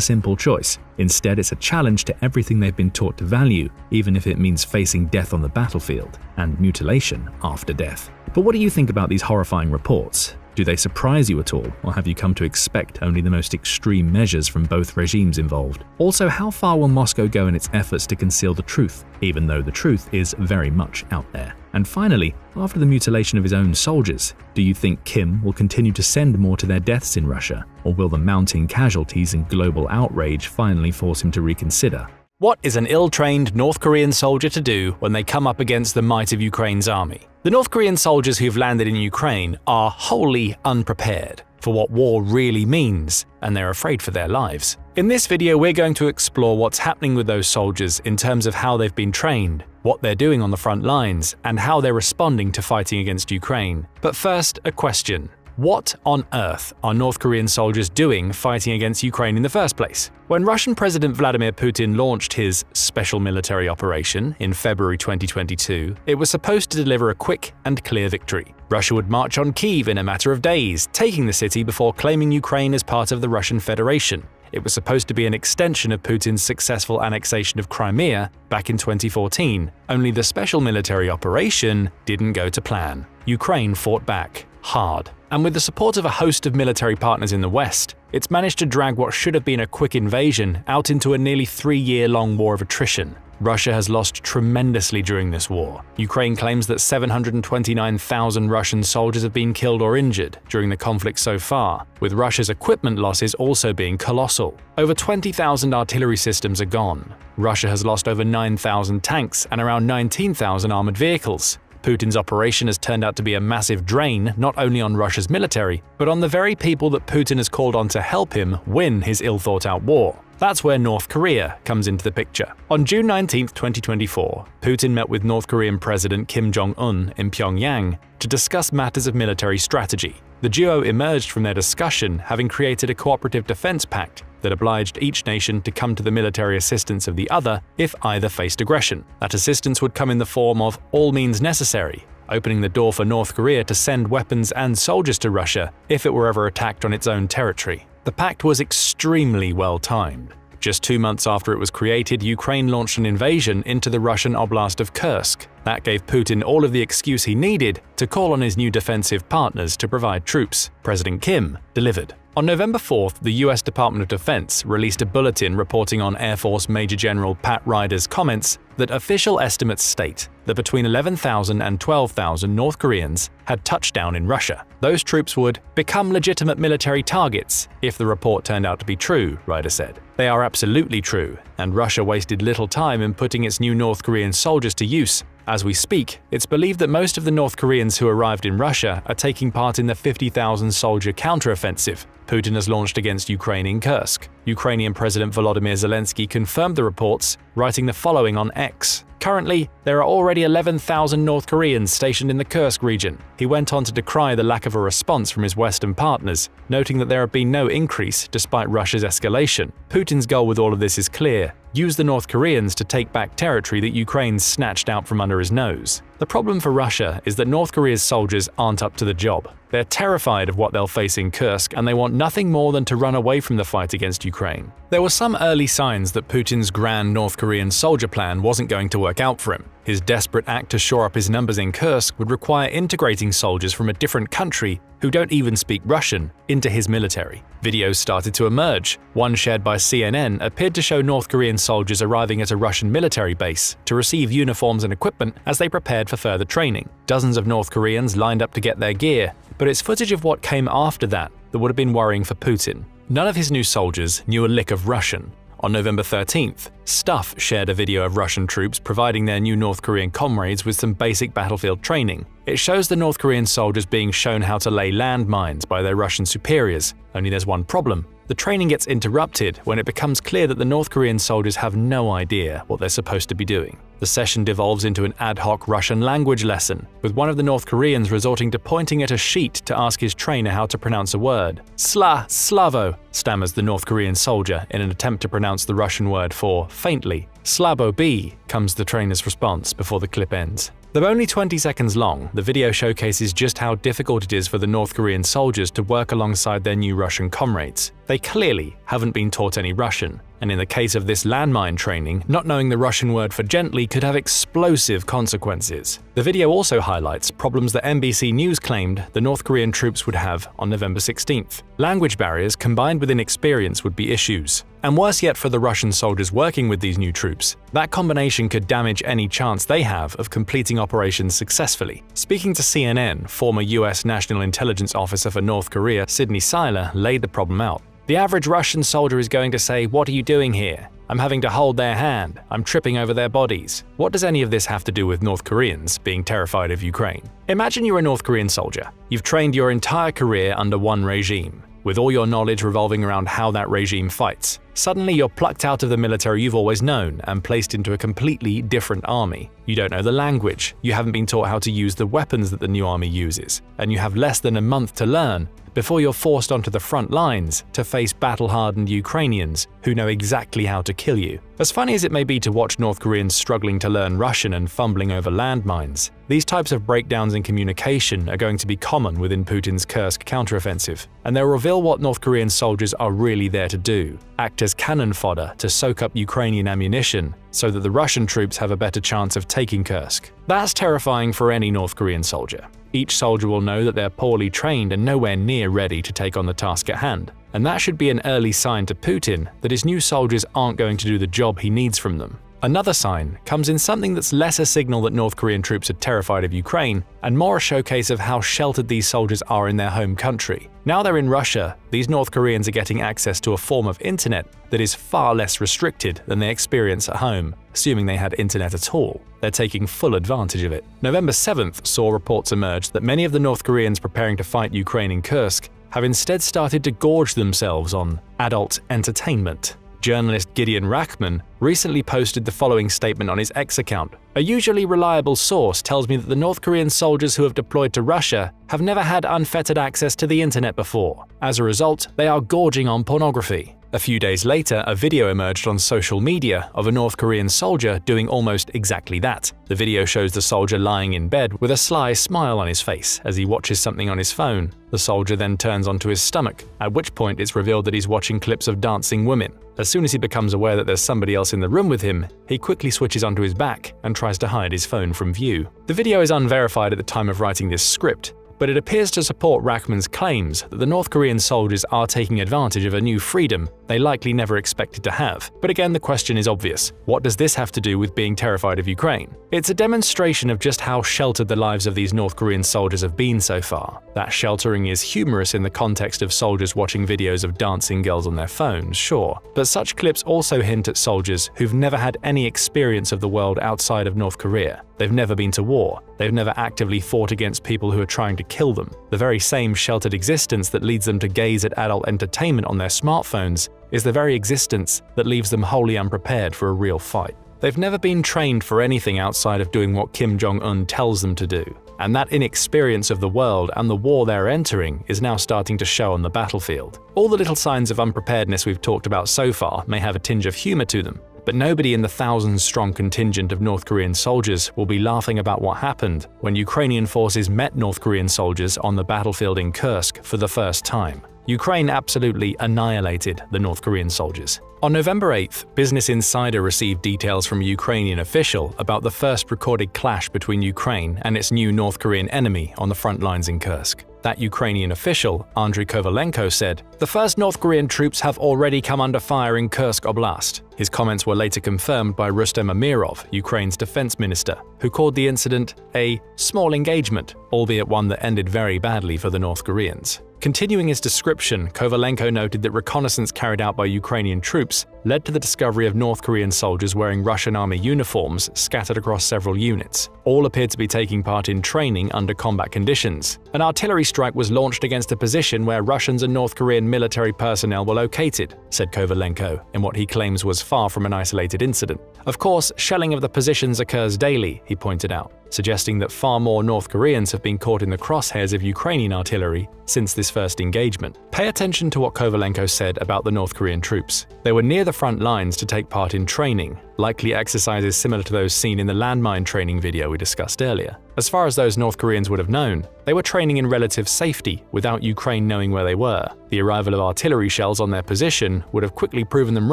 simple choice. Instead, it's a challenge to everything they've been taught to value, even if it means facing death on the battlefield and mutilation after death. But what do you think about these horrifying reports? Do they surprise you at all, or have you come to expect only the most extreme measures from both regimes involved? Also, how far will Moscow go in its efforts to conceal the truth, even though the truth is very much out there? And finally, after the mutilation of his own soldiers, do you think Kim will continue to send more to their deaths in Russia, or will the mounting casualties and global outrage finally force him to reconsider? What is an ill-trained North Korean soldier to do when they come up against the might of Ukraine's army? The North Korean soldiers who've landed in Ukraine are wholly unprepared for what war really means, and they're afraid for their lives. In this video, we're going to explore what's happening with those soldiers in terms of how they've been trained, what they're doing on the front lines, and how they're responding to fighting against Ukraine. But first, a question. What on earth are North Korean soldiers doing fighting against Ukraine in the first place? When Russian President Vladimir Putin launched his special military operation in February 2022, it was supposed to deliver a quick and clear victory. Russia would march on Kyiv in a matter of days, taking the city before claiming Ukraine as part of the Russian Federation. It was supposed to be an extension of Putin's successful annexation of Crimea back in 2014, only the special military operation didn't go to plan. Ukraine fought back hard. And with the support of a host of military partners in the West, it's managed to drag what should have been a quick invasion out into a nearly 3-year-long war of attrition. Russia has lost tremendously during this war. Ukraine claims that 729,000 Russian soldiers have been killed or injured during the conflict so far, with Russia's equipment losses also being colossal. Over 20,000 artillery systems are gone. Russia has lost over 9,000 tanks and around 19,000 armored vehicles. Putin's operation has turned out to be a massive drain not only on Russia's military, but on the very people that Putin has called on to help him win his ill-thought-out war. That's where North Korea comes into the picture. On June 19, 2024, Putin met with North Korean President Kim Jong-Un in Pyongyang to discuss matters of military strategy. The duo emerged from their discussion having created a cooperative defense pact that obliged each nation to come to the military assistance of the other if either faced aggression. That assistance would come in the form of all means necessary, opening the door for North Korea to send weapons and soldiers to Russia if it were ever attacked on its own territory. The pact was extremely well timed. Just 2 months after it was created, Ukraine launched an invasion into the Russian oblast of Kursk. That gave Putin all of the excuse he needed to call on his new defensive partners to provide troops. President Kim delivered. On November 4th, the US Department of Defense released a bulletin reporting on Air Force Major General Pat Ryder's comments that official estimates state that between 11,000 and 12,000 North Koreans had touched down in Russia. Those troops would become legitimate military targets if the report turned out to be true, Ryder said. They are absolutely true, and Russia wasted little time in putting its new North Korean soldiers to use. As we speak, it's believed that most of the North Koreans who arrived in Russia are taking part in the 50,000-soldier counteroffensive Putin has launched against Ukraine in Kursk. Ukrainian President Volodymyr Zelensky confirmed the reports, writing the following on X. Currently, there are already 11,000 North Koreans stationed in the Kursk region. He went on to decry the lack of a response from his Western partners, noting that there have been no increase despite Russia's escalation. Putin's goal with all of this is clear: use the North Koreans to take back territory that Ukraine snatched out from under his nose. The problem for Russia is that North Korea's soldiers aren't up to the job. They're terrified of what they'll face in Kursk, and they want nothing more than to run away from the fight against Ukraine. There were some early signs that Putin's grand North Korean soldier plan wasn't going to work out for him. His desperate act to shore up his numbers in Kursk would require integrating soldiers from a different country who don't even speak Russian into his military. Videos started to emerge. One shared by CNN appeared to show North Korean soldiers arriving at a Russian military base to receive uniforms and equipment as they prepared for further training. Dozens of North Koreans lined up to get their gear, but it's footage of what came after that would have been worrying for Putin. None of his new soldiers knew a lick of Russian. On November 13th, Stuff shared a video of Russian troops providing their new North Korean comrades with some basic battlefield training. It shows the North Korean soldiers being shown how to lay landmines by their Russian superiors. Only there's one problem. The training gets interrupted when it becomes clear that the North Korean soldiers have no idea what they're supposed to be doing. The session devolves into an ad hoc Russian language lesson, with one of the North Koreans resorting to pointing at a sheet to ask his trainer how to pronounce a word. Slavo, stammers the North Korean soldier in an attempt to pronounce the Russian word for faintly. Slabo B, comes the trainer's response before the clip ends. Though only 20 seconds long, the video showcases just how difficult it is for the North Korean soldiers to work alongside their new Russian comrades. They clearly haven't been taught any Russian, and in the case of this landmine training, not knowing the Russian word for gently could have explosive consequences. The video also highlights problems that NBC News claimed the North Korean troops would have on November 16th. Language barriers combined with inexperience would be issues. And worse yet for the Russian soldiers working with these new troops, that combination could damage any chance they have of completing operations successfully. Speaking to CNN, former US National Intelligence Officer for North Korea, Sidney Seiler, laid the problem out. The average Russian soldier is going to say, "What are you doing here? I'm having to hold their hand. I'm tripping over their bodies." What does any of this have to do with North Koreans being terrified of Ukraine? Imagine you're a North Korean soldier. You've trained your entire career under one regime, with all your knowledge revolving around how that regime fights. Suddenly you're plucked out of the military you've always known and placed into a completely different army. You don't know the language, you haven't been taught how to use the weapons that the new army uses, and you have less than a month to learn before you're forced onto the front lines to face battle-hardened Ukrainians who know exactly how to kill you. As funny as it may be to watch North Koreans struggling to learn Russian and fumbling over landmines, these types of breakdowns in communication are going to be common within Putin's Kursk counteroffensive, and they'll reveal what North Korean soldiers are really there to do: act as cannon fodder to soak up Ukrainian ammunition so that the Russian troops have a better chance of taking Kursk. That's terrifying for any North Korean soldier. Each soldier will know that they're poorly trained and nowhere near ready to take on the task at hand. And that should be an early sign to Putin that his new soldiers aren't going to do the job he needs from them. Another sign comes in something that's less a signal that North Korean troops are terrified of Ukraine and more a showcase of how sheltered these soldiers are in their home country. Now they're in Russia, these North Koreans are getting access to a form of internet that is far less restricted than they experience at home, assuming they had internet at all. They're taking full advantage of it. November 7th saw reports emerge that many of the North Koreans preparing to fight Ukraine in Kursk have instead started to gorge themselves on adult entertainment. Journalist Gideon Rachman recently posted the following statement on his X account. "A usually reliable source tells me that the North Korean soldiers who have deployed to Russia have never had unfettered access to the internet before. As a result, they are gorging on pornography." A few days later, a video emerged on social media of a North Korean soldier doing almost exactly that. The video shows the soldier lying in bed with a sly smile on his face as he watches something on his phone. The soldier then turns onto his stomach, at which point it's revealed that he's watching clips of dancing women. As soon as he becomes aware that there's somebody else in the room with him, he quickly switches onto his back and tries to hide his phone from view. The video is unverified at the time of writing this script, but it appears to support Rachman's claims that the North Korean soldiers are taking advantage of a new freedom they likely never expected to have. But again, the question is obvious. What does this have to do with being terrified of Ukraine? It's a demonstration of just how sheltered the lives of these North Korean soldiers have been so far. That sheltering is humorous in the context of soldiers watching videos of dancing girls on their phones, sure. But such clips also hint at soldiers who've never had any experience of the world outside of North Korea. They've never been to war. They've never actively fought against people who are trying to kill them. The very same sheltered existence that leads them to gaze at adult entertainment on their smartphones is the very existence that leaves them wholly unprepared for a real fight. They've never been trained for anything outside of doing what Kim Jong-Un tells them to do. And that inexperience of the world and the war they're entering is now starting to show on the battlefield. All the little signs of unpreparedness we've talked about so far may have a tinge of humor to them, but nobody in the thousands-strong contingent of North Korean soldiers will be laughing about what happened when Ukrainian forces met North Korean soldiers on the battlefield in Kursk for the first time. Ukraine absolutely annihilated the North Korean soldiers. On November 8th, Business Insider received details from a Ukrainian official about the first recorded clash between Ukraine and its new North Korean enemy on the front lines in Kursk. That Ukrainian official, Andriy Kovalenko, said, "The first North Korean troops have already come under fire in Kursk Oblast." His comments were later confirmed by Rustem Amirov, Ukraine's defense minister, who called the incident a small engagement, albeit one that ended very badly for the North Koreans. Continuing his description, Kovalenko noted that reconnaissance carried out by Ukrainian troops led to the discovery of North Korean soldiers wearing Russian army uniforms scattered across several units. All appeared to be taking part in training under combat conditions. An artillery strike was launched against a position where Russians and North Korean military personnel were located, said Kovalenko, in what he claims was far from an isolated incident. Of course, shelling of the positions occurs daily, he pointed out, suggesting that far more North Koreans have been caught in the crosshairs of Ukrainian artillery since this first engagement. Pay attention to what Kovalenko said about the North Korean troops. They were near the front lines to take part in training, likely exercises similar to those seen in the landmine training video we discussed earlier. As far as those North Koreans would have known, they were training in relative safety without Ukraine knowing where they were. The arrival of artillery shells on their position would have quickly proven them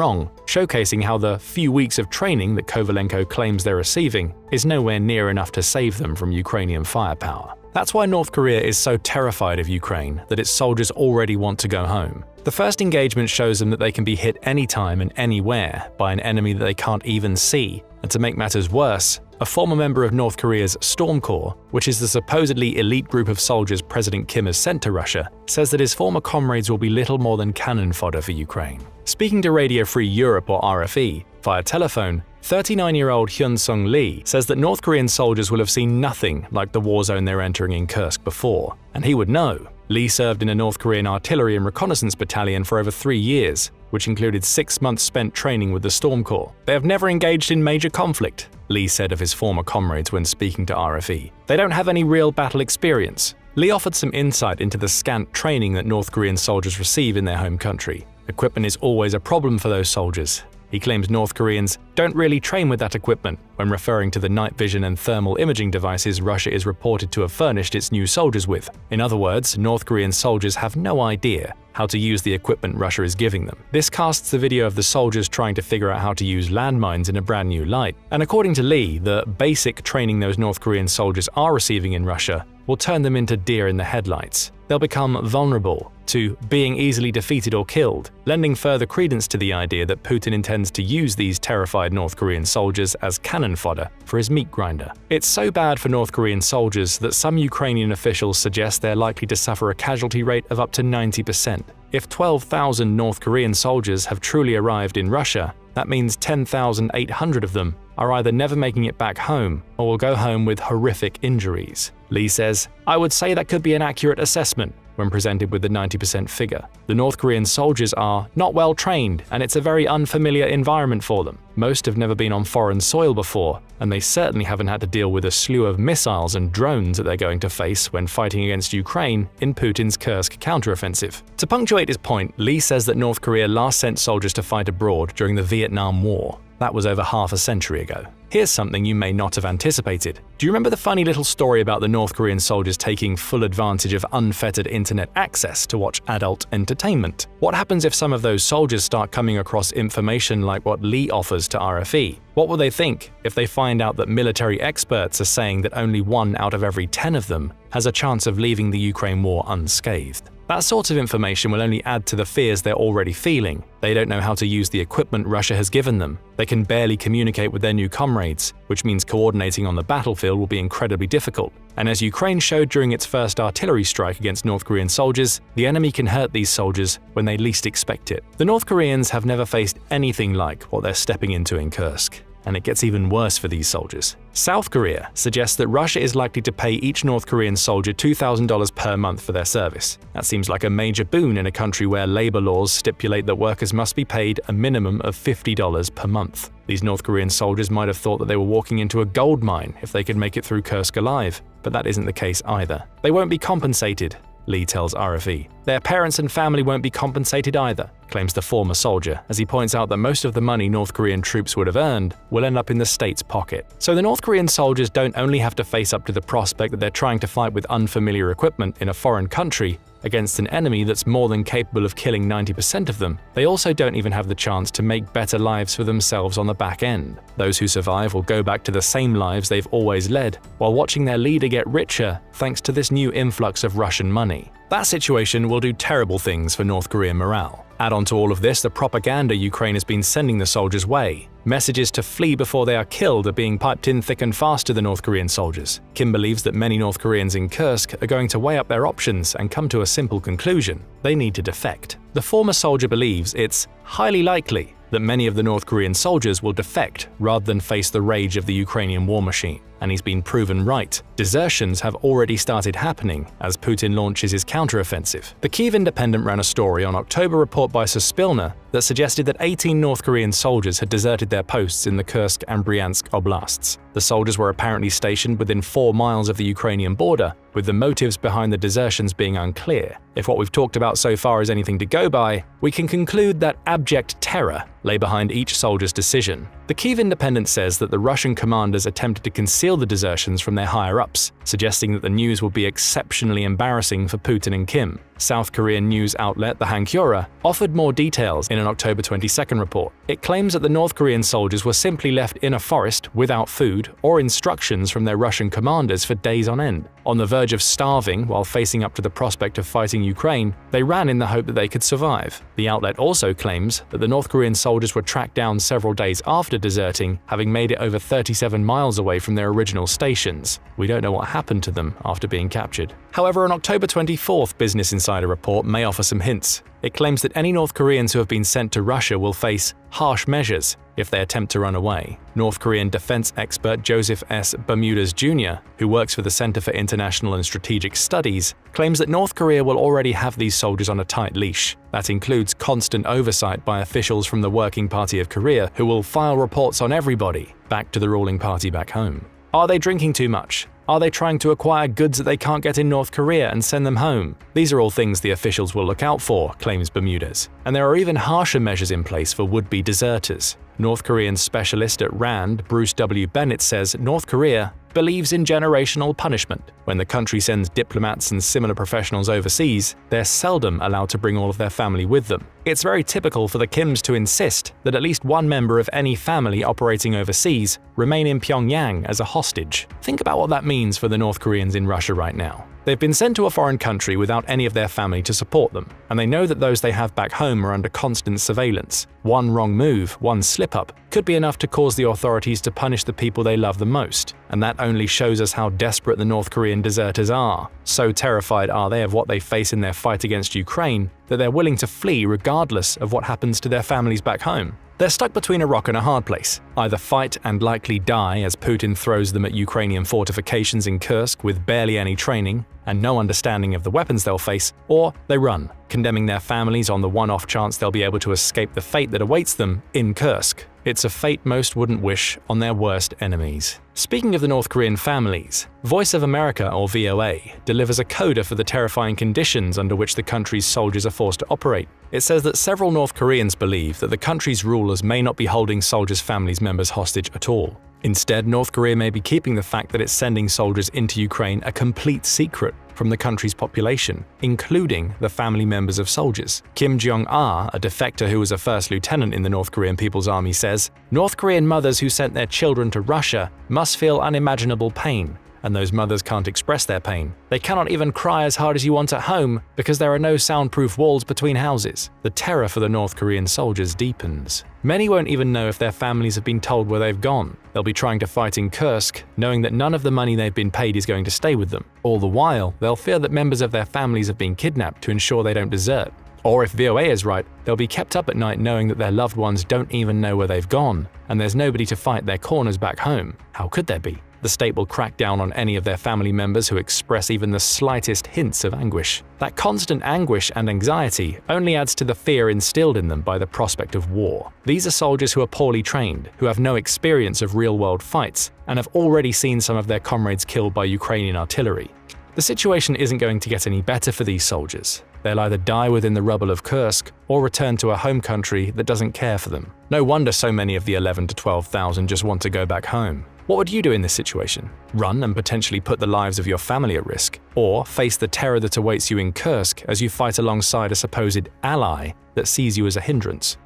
wrong, showcasing how the few weeks of training that Kovalenko claims they're receiving is nowhere near enough to save them from Ukrainian firepower. That's why North Korea is so terrified of Ukraine that its soldiers already want to go home. The first engagement shows them that they can be hit anytime and anywhere by an enemy that they can't even see, and to make matters worse, a former member of North Korea's Storm Corps, which is the supposedly elite group of soldiers President Kim has sent to Russia, says that his former comrades will be little more than cannon fodder for Ukraine. Speaking to Radio Free Europe or RFE, via telephone, 39-year-old Hyun-Sung Lee says that North Korean soldiers will have seen nothing like the war zone they're entering in Kursk before, and he would know. Lee served in a North Korean artillery and reconnaissance battalion for over 3 years, which included 6 months spent training with the Storm Corps. They have never engaged in major conflict, Lee said of his former comrades when speaking to RFE. They don't have any real battle experience. Lee offered some insight into the scant training that North Korean soldiers receive in their home country. Equipment is always a problem for those soldiers. He claims North Koreans don't really train with that equipment when referring to the night vision and thermal imaging devices Russia is reported to have furnished its new soldiers with. In other words, North Korean soldiers have no idea how to use the equipment Russia is giving them. This casts the video of the soldiers trying to figure out how to use landmines in a brand new light. And according to Lee, the basic training those North Korean soldiers are receiving in Russia will turn them into deer in the headlights. They'll become vulnerable to being easily defeated or killed, lending further credence to the idea that Putin intends to use these terrified North Korean soldiers as cannon fodder for his meat grinder. It's so bad for North Korean soldiers that some Ukrainian officials suggest they're likely to suffer a casualty rate of up to 90%. If 12,000 North Korean soldiers have truly arrived in Russia, that means 10,800 of them are either never making it back home or will go home with horrific injuries. Lee says, "I would say that could be an accurate assessment when presented with the 90% figure. The North Korean soldiers are not well trained, and it's a very unfamiliar environment for them. Most have never been on foreign soil before, and they certainly haven't had to deal with a slew of missiles and drones that they're going to face when fighting against Ukraine in Putin's Kursk counteroffensive." To punctuate his point, Lee says that North Korea last sent soldiers to fight abroad during the Vietnam War. That was over half a century ago. Here's something you may not have anticipated. Do you remember the funny little story about the North Korean soldiers taking full advantage of unfettered internet access to watch adult entertainment? What happens if some of those soldiers start coming across information like what Lee offers to RFE? What will they think if they find out that military experts are saying that only 1 out of every 10 of them has a chance of leaving the Ukraine war unscathed? That sort of information will only add to the fears they're already feeling. They don't know how to use the equipment Russia has given them. They can barely communicate with their new comrades, which means coordinating on the battlefield will be incredibly difficult. And as Ukraine showed during its first artillery strike against North Korean soldiers, the enemy can hurt these soldiers when they least expect it. The North Koreans have never faced anything like what they're stepping into in Kursk. And it gets even worse for these soldiers. South Korea suggests that Russia is likely to pay each North Korean soldier $2,000 per month for their service. That seems like a major boon in a country where labor laws stipulate that workers must be paid a minimum of $50 per month. These North Korean soldiers might have thought that they were walking into a gold mine if they could make it through Kursk alive, but that isn't the case either. They won't be compensated, Lee tells RFE. Their parents and family won't be compensated either, claims the former soldier, as he points out that most of the money North Korean troops would have earned will end up in the state's pocket. So the North Korean soldiers don't only have to face up to the prospect that they're trying to fight with unfamiliar equipment in a foreign country, against an enemy that's more than capable of killing 90% of them, they also don't even have the chance to make better lives for themselves on the back end. Those who survive will go back to the same lives they've always led, while watching their leader get richer thanks to this new influx of Russian money. That situation will do terrible things for North Korean morale. Add on to all of this the propaganda Ukraine has been sending the soldiers' way. Messages to flee before they are killed are being piped in thick and fast to the North Korean soldiers. Kim believes that many North Koreans in Kursk are going to weigh up their options and come to a simple conclusion: they need to defect. The former soldier believes it's highly likely that many of the North Korean soldiers will defect rather than face the rage of the Ukrainian war machine. And he's been proven right. Desertions have already started happening as Putin launches his counteroffensive. The Kyiv Independent ran a story on October report by Suspilna that suggested that 18 North Korean soldiers had deserted their posts in the Kursk and Bryansk oblasts. The soldiers were apparently stationed within 4 miles of the Ukrainian border, with the motives behind the desertions being unclear. If what we've talked about so far is anything to go by, we can conclude that abject terror lay behind each soldier's decision. The Kyiv Independent says that the Russian commanders attempted to conceal the desertions from their higher-ups, suggesting that the news will be exceptionally embarrassing for Putin and Kim. South Korean news outlet the Hankyoreh offered more details in an October 22nd report. It claims that the North Korean soldiers were simply left in a forest without food or instructions from their Russian commanders for days on end. On the verge of starving while facing up to the prospect of fighting Ukraine, they ran in the hope that they could survive. The outlet also claims that the North Korean soldiers were tracked down several days after deserting, having made it over 37 miles away from their original stations. We don't know what happened to them after being captured. However, an October 24th Business Insider report may offer some hints. It claims that any North Koreans who have been sent to Russia will face harsh measures if they attempt to run away. North Korean defense expert Joseph S. Bermudez Jr., who works for the Center for International and Strategic Studies, claims that North Korea will already have these soldiers on a tight leash. That includes constant oversight by officials from the Working Party of Korea who will file reports on everybody back to the ruling party back home. Are they drinking too much? Are they trying to acquire goods that they can't get in North Korea and send them home? These are all things the officials will look out for, claims Bermudez. And there are even harsher measures in place for would-be deserters. North Korean specialist at RAND, Bruce W. Bennett, says North Korea believes in generational punishment. When the country sends diplomats and similar professionals overseas, they're seldom allowed to bring all of their family with them. It's very typical for the Kims to insist that at least one member of any family operating overseas remain in Pyongyang as a hostage. Think about what that means for the North Koreans in Russia right now. They've been sent to a foreign country without any of their family to support them, and they know that those they have back home are under constant surveillance. One wrong move, one slip-up, could be enough to cause the authorities to punish the people they love the most. And that only shows us how desperate the North Korean deserters are. So terrified are they of what they face in their fight against Ukraine that they're willing to flee regardless of what happens to their families back home. They're stuck between a rock and a hard place. Either fight and likely die as Putin throws them at Ukrainian fortifications in Kursk with barely any training and no understanding of the weapons they'll face, or they run, condemning their families on the one-off chance they'll be able to escape the fate that awaits them in Kursk. It's a fate most wouldn't wish on their worst enemies. Speaking of the North Korean families, Voice of America, or VOA, delivers a coda for the terrifying conditions under which the country's soldiers are forced to operate. It says that several North Koreans believe that the country's rulers may not be holding soldiers' families members hostage at all. Instead, North Korea may be keeping the fact that it's sending soldiers into Ukraine a complete secret from the country's population, including the family members of soldiers. Kim Jong-Un, a defector who was a first lieutenant in the North Korean People's Army, says, "North Korean mothers who sent their children to Russia must feel unimaginable pain, and those mothers can't express their pain. They cannot even cry as hard as you want at home because there are no soundproof walls between houses." The terror for the North Korean soldiers deepens. Many won't even know if their families have been told where they've gone. They'll be trying to fight in Kursk, knowing that none of the money they've been paid is going to stay with them. All the while, they'll fear that members of their families have been kidnapped to ensure they don't desert. Or if VOA is right, they'll be kept up at night knowing that their loved ones don't even know where they've gone, and there's nobody to fight their corners back home. How could there be? The state will crack down on any of their family members who express even the slightest hints of anguish. That constant anguish and anxiety only adds to the fear instilled in them by the prospect of war. These are soldiers who are poorly trained, who have no experience of real-world fights, and have already seen some of their comrades killed by Ukrainian artillery. The situation isn't going to get any better for these soldiers. They'll either die within the rubble of Kursk or return to a home country that doesn't care for them. No wonder so many of the 11,000 to 12,000 just want to go back home. What would you do in this situation? Run and potentially put the lives of your family at risk? Or face the terror that awaits you in Kursk as you fight alongside a supposed ally that sees you as a hindrance?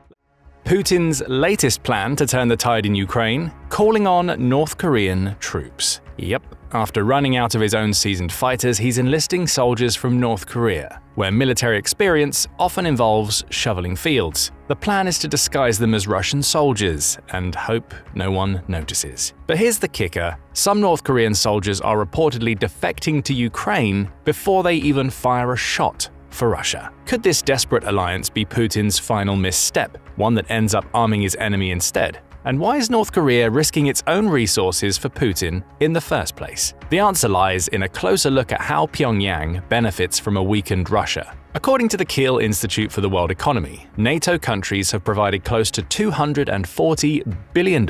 Putin's latest plan to turn the tide in Ukraine? Calling on North Korean troops. Yep, after running out of his own seasoned fighters, he's enlisting soldiers from North Korea, where military experience often involves shoveling fields. The plan is to disguise them as Russian soldiers and hope no one notices. But here's the kicker: some North Korean soldiers are reportedly defecting to Ukraine before they even fire a shot for Russia. Could this desperate alliance be Putin's final misstep, one that ends up arming his enemy instead? And why is North Korea risking its own resources for Putin in the first place? The answer lies in a closer look at how Pyongyang benefits from a weakened Russia. According to the Kiel Institute for the World Economy, NATO countries have provided close to $240 billion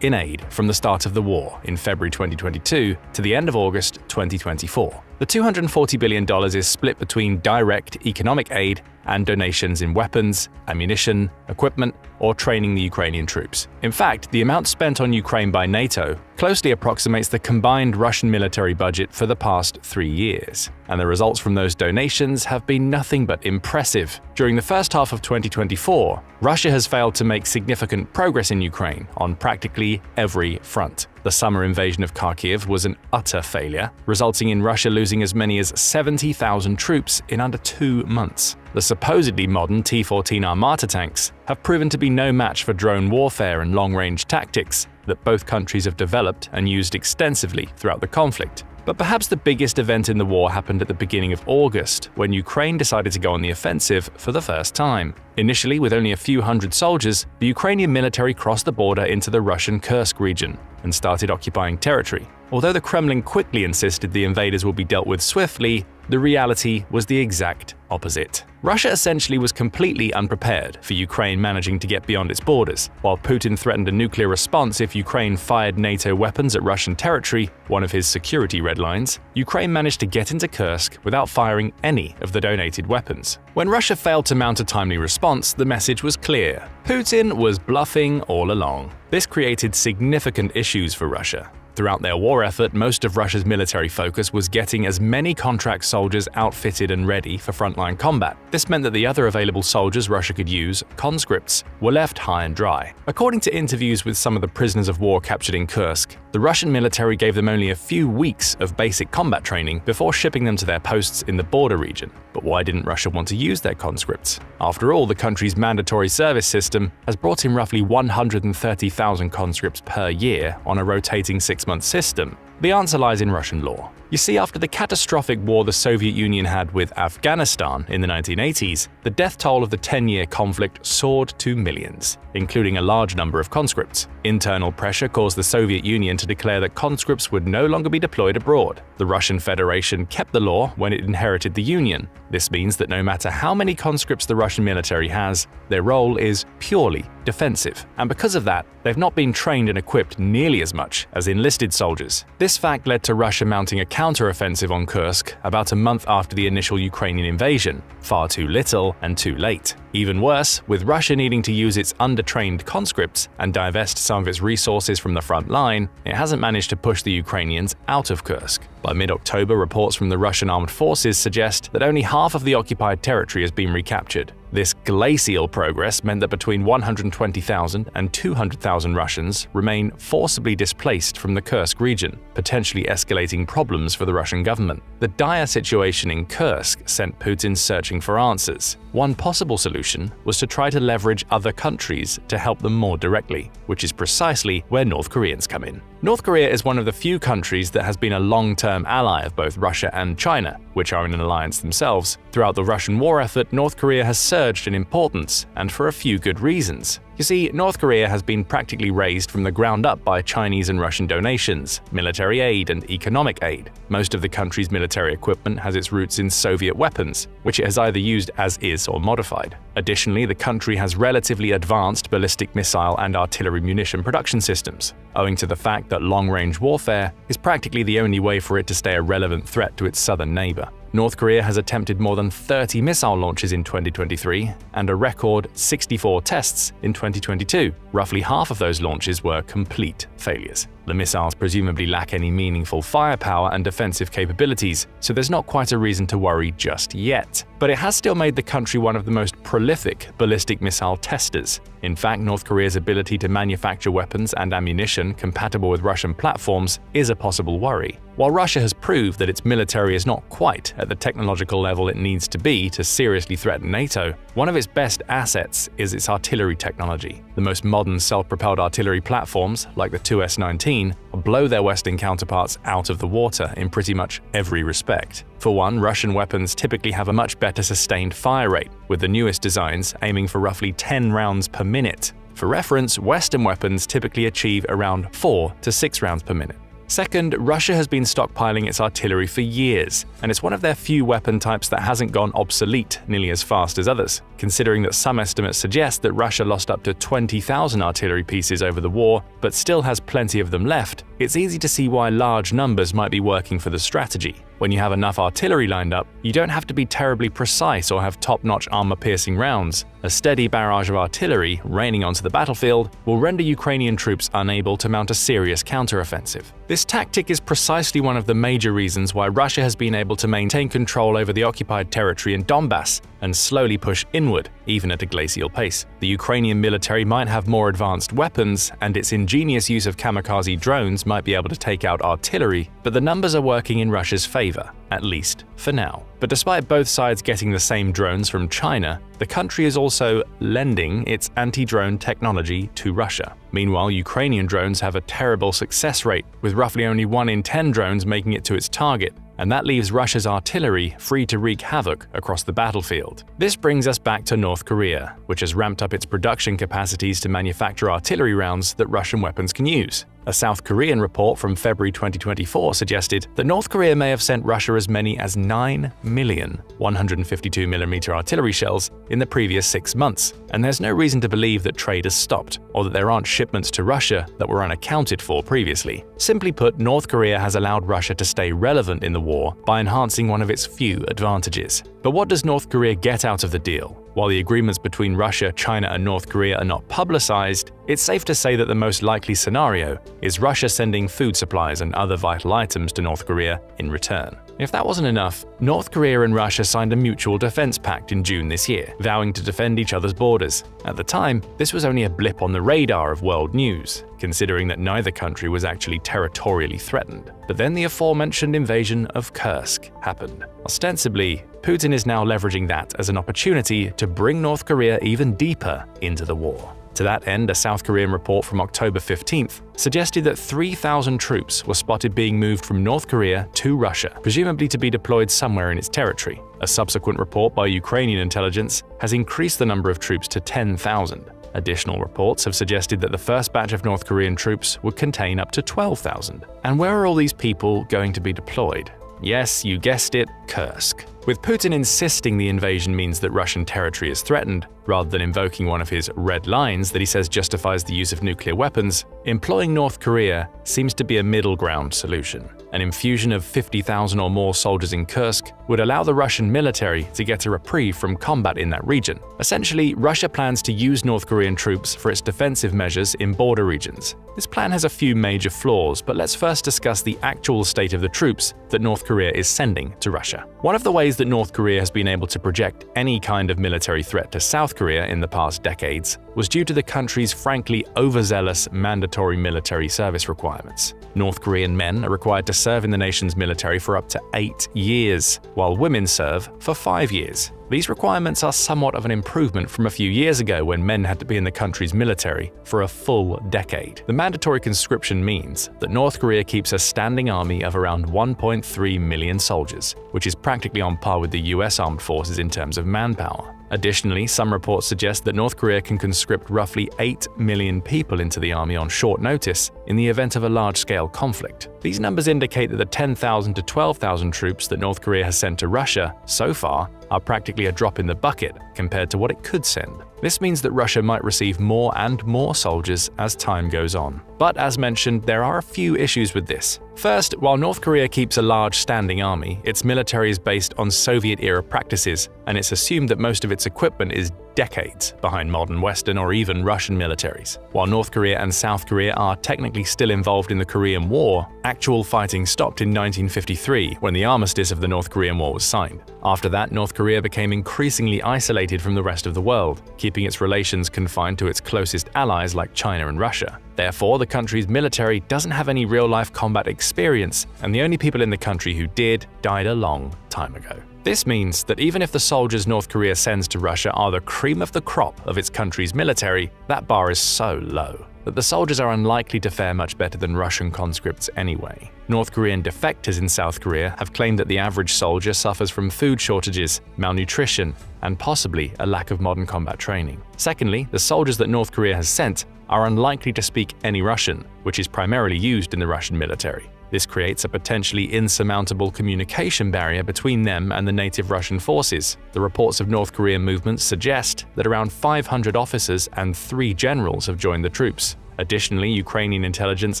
in aid from the start of the war in February 2022 to the end of August 2024. The $240 billion is split between direct economic aid and donations in weapons, ammunition, equipment, or training the Ukrainian troops. In fact, the amount spent on Ukraine by NATO closely approximates the combined Russian military budget for the past 3 years. And the results from those donations have been nothing but impressive. During the first half of 2024, Russia has failed to make significant progress in Ukraine on practically every front. The summer invasion of Kharkiv was an utter failure, resulting in Russia losing as many as 70,000 troops in under 2 months. The supposedly modern T-14 Armata tanks have proven to be no match for drone warfare and long-range tactics that both countries have developed and used extensively throughout the conflict. But perhaps the biggest event in the war happened at the beginning of August, when Ukraine decided to go on the offensive for the first time. Initially, with only a few hundred soldiers, the Ukrainian military crossed the border into the Russian Kursk region and started occupying territory. Although the Kremlin quickly insisted the invaders will be dealt with swiftly, the reality was the exact opposite. Russia essentially was completely unprepared for Ukraine managing to get beyond its borders. While Putin threatened a nuclear response if Ukraine fired NATO weapons at Russian territory, one of his security red lines, Ukraine managed to get into Kursk without firing any of the donated weapons. When Russia failed to mount a timely response, the message was clear: Putin was bluffing all along. This created significant issues for Russia. Throughout their war effort, most of Russia's military focus was getting as many contract soldiers outfitted and ready for frontline combat. This meant that the other available soldiers Russia could use, conscripts, were left high and dry. According to interviews with some of the prisoners of war captured in Kursk, the Russian military gave them only a few weeks of basic combat training before shipping them to their posts in the border region. But why didn't Russia want to use their conscripts? After all, the country's mandatory service system has brought in roughly 130,000 conscripts per year on a rotating 6-month system. The answer lies in Russian law. You see, after the catastrophic war the Soviet Union had with Afghanistan in the 1980s, the death toll of the 10-year conflict soared to millions, including a large number of conscripts. Internal pressure caused the Soviet Union to declare that conscripts would no longer be deployed abroad. The Russian Federation kept the law when it inherited the Union. This means that no matter how many conscripts the Russian military has, their role is purely defensive. And because of that, they've not been trained and equipped nearly as much as enlisted soldiers. This fact led to Russia mounting a counter-offensive on Kursk about a month after the initial Ukrainian invasion. Far too little and too late. Even worse, with Russia needing to use its undertrained conscripts and divest some of its resources from the front line, it hasn't managed to push the Ukrainians out of Kursk. By mid-October, reports from the Russian armed forces suggest that only half of the occupied territory has been recaptured. This glacial progress meant that between 120,000 and 200,000 Russians remain forcibly displaced from the Kursk region, potentially escalating problems for the Russian government. The dire situation in Kursk sent Putin searching for answers. One possible solution was to try to leverage other countries to help them more directly, which is precisely where North Koreans come in. North Korea is one of the few countries that has been a long-term ally of both Russia and China, which are in an alliance themselves. Throughout the Russian war effort, North Korea has surged in importance, and for a few good reasons. You see, North Korea has been practically raised from the ground up by Chinese and Russian donations, military aid, and economic aid. Most of the country's military equipment has its roots in Soviet weapons, which it has either used as is or modified. Additionally, the country has relatively advanced ballistic missile and artillery munition production systems, owing to the fact that long-range warfare is practically the only way for it to stay a relevant threat to its southern neighbor. North Korea has attempted more than 30 missile launches in 2023 and a record 64 tests in 2022. Roughly half of those launches were complete failures. The missiles presumably lack any meaningful firepower and defensive capabilities, so there's not quite a reason to worry just yet. But it has still made the country one of the most prolific ballistic missile testers. In fact, North Korea's ability to manufacture weapons and ammunition compatible with Russian platforms is a possible worry. While Russia has proved that its military is not quite at the technological level it needs to be to seriously threaten NATO, one of its best assets is its artillery technology. The most modern self-propelled artillery platforms, like the Tu-S-19, blow their Western counterparts out of the water in pretty much every respect. For one, Russian weapons typically have a much better sustained fire rate, with the newest designs aiming for roughly 10 rounds per minute. For reference, Western weapons typically achieve around 4 to 6 rounds per minute. Second, Russia has been stockpiling its artillery for years, and it's one of their few weapon types that hasn't gone obsolete nearly as fast as others. Considering that some estimates suggest that Russia lost up to 20,000 artillery pieces over the war, but still has plenty of them left, it's easy to see why large numbers might be working for the strategy. When you have enough artillery lined up, you don't have to be terribly precise or have top-notch armor-piercing rounds. A steady barrage of artillery raining onto the battlefield will render Ukrainian troops unable to mount a serious counteroffensive. This tactic is precisely one of the major reasons why Russia has been able to maintain control over the occupied territory in Donbass and slowly push inward, even at a glacial pace. The Ukrainian military might have more advanced weapons, and its ingenious use of kamikaze drones might be able to take out artillery, but the numbers are working in Russia's favor, at least for now. But despite both sides getting the same drones from China, the country is also lending its anti-drone technology to Russia. Meanwhile, Ukrainian drones have a terrible success rate, with roughly only 1 in 10 drones making it to its target, and that leaves Russia's artillery free to wreak havoc across the battlefield. This brings us back to North Korea, which has ramped up its production capacities to manufacture artillery rounds that Russian weapons can use. A South Korean report from February 2024 suggested that North Korea may have sent Russia as many as 9 million 152mm artillery shells in the previous 6 months, and there's no reason to believe that trade has stopped, or that there aren't shipments to Russia that were unaccounted for previously. Simply put, North Korea has allowed Russia to stay relevant in the war by enhancing one of its few advantages. But what does North Korea get out of the deal? While the agreements between Russia, China, and North Korea are not publicized, it's safe to say that the most likely scenario is Russia sending food supplies and other vital items to North Korea in return. If that wasn't enough, North Korea and Russia signed a mutual defense pact in June this year, vowing to defend each other's borders. At the time, this was only a blip on the radar of world news, considering that neither country was actually territorially threatened. But then the aforementioned invasion of Kursk happened. Ostensibly, Putin is now leveraging that as an opportunity to bring North Korea even deeper into the war. To that end, a South Korean report from October 15th suggested that 3,000 troops were spotted being moved from North Korea to Russia, presumably to be deployed somewhere in its territory. A subsequent report by Ukrainian intelligence has increased the number of troops to 10,000. Additional reports have suggested that the first batch of North Korean troops would contain up to 12,000. And where are all these people going to be deployed? Yes, you guessed it, Kursk. With Putin insisting the invasion means that Russian territory is threatened, rather than invoking one of his red lines that he says justifies the use of nuclear weapons, employing North Korea seems to be a middle ground solution. An infusion of 50,000 or more soldiers in Kursk would allow the Russian military to get a reprieve from combat in that region. Essentially, Russia plans to use North Korean troops for its defensive measures in border regions. This plan has a few major flaws, but let's first discuss the actual state of the troops that North Korea is sending to Russia. One of the ways that North Korea has been able to project any kind of military threat to South Korea in the past decades was due to the country's frankly overzealous mandatory military service requirements. North Korean men are required to serve in the nation's military for up to 8 years, while women serve for 5 years. These requirements are somewhat of an improvement from a few years ago when men had to be in the country's military for a full decade. The mandatory conscription means that North Korea keeps a standing army of around 1.3 million soldiers, which is practically on par with the US armed forces in terms of manpower. Additionally, some reports suggest that North Korea can conscript roughly 8 million people into the army on short notice in the event of a large-scale conflict. These numbers indicate that the 10,000 to 12,000 troops that North Korea has sent to Russia so far are practically a drop in the bucket compared to what it could send. This means that Russia might receive more and more soldiers as time goes on. But as mentioned, there are a few issues with this. First, while North Korea keeps a large standing army, its military is based on Soviet-era practices, and it's assumed that most of its equipment is decades behind modern Western or even Russian militaries. While North Korea and South Korea are technically still involved in the Korean War, actual fighting stopped in 1953 when the armistice of the North Korean War was signed. After that, North Korea became increasingly isolated from the rest of the world, keeping its relations confined to its closest allies like China and Russia. Therefore, the country's military doesn't have any real-life combat experience, and the only people in the country who did died a long time ago. This means that even if the soldiers North Korea sends to Russia are the cream of the crop of its country's military, that bar is so low that the soldiers are unlikely to fare much better than Russian conscripts anyway. North Korean defectors in South Korea have claimed that the average soldier suffers from food shortages, malnutrition, and possibly a lack of modern combat training. Secondly, the soldiers that North Korea has sent are unlikely to speak any Russian, which is primarily used in the Russian military. This creates a potentially insurmountable communication barrier between them and the native Russian forces. The reports of North Korean movements suggest that around 500 officers and 3 generals have joined the troops. Additionally, Ukrainian intelligence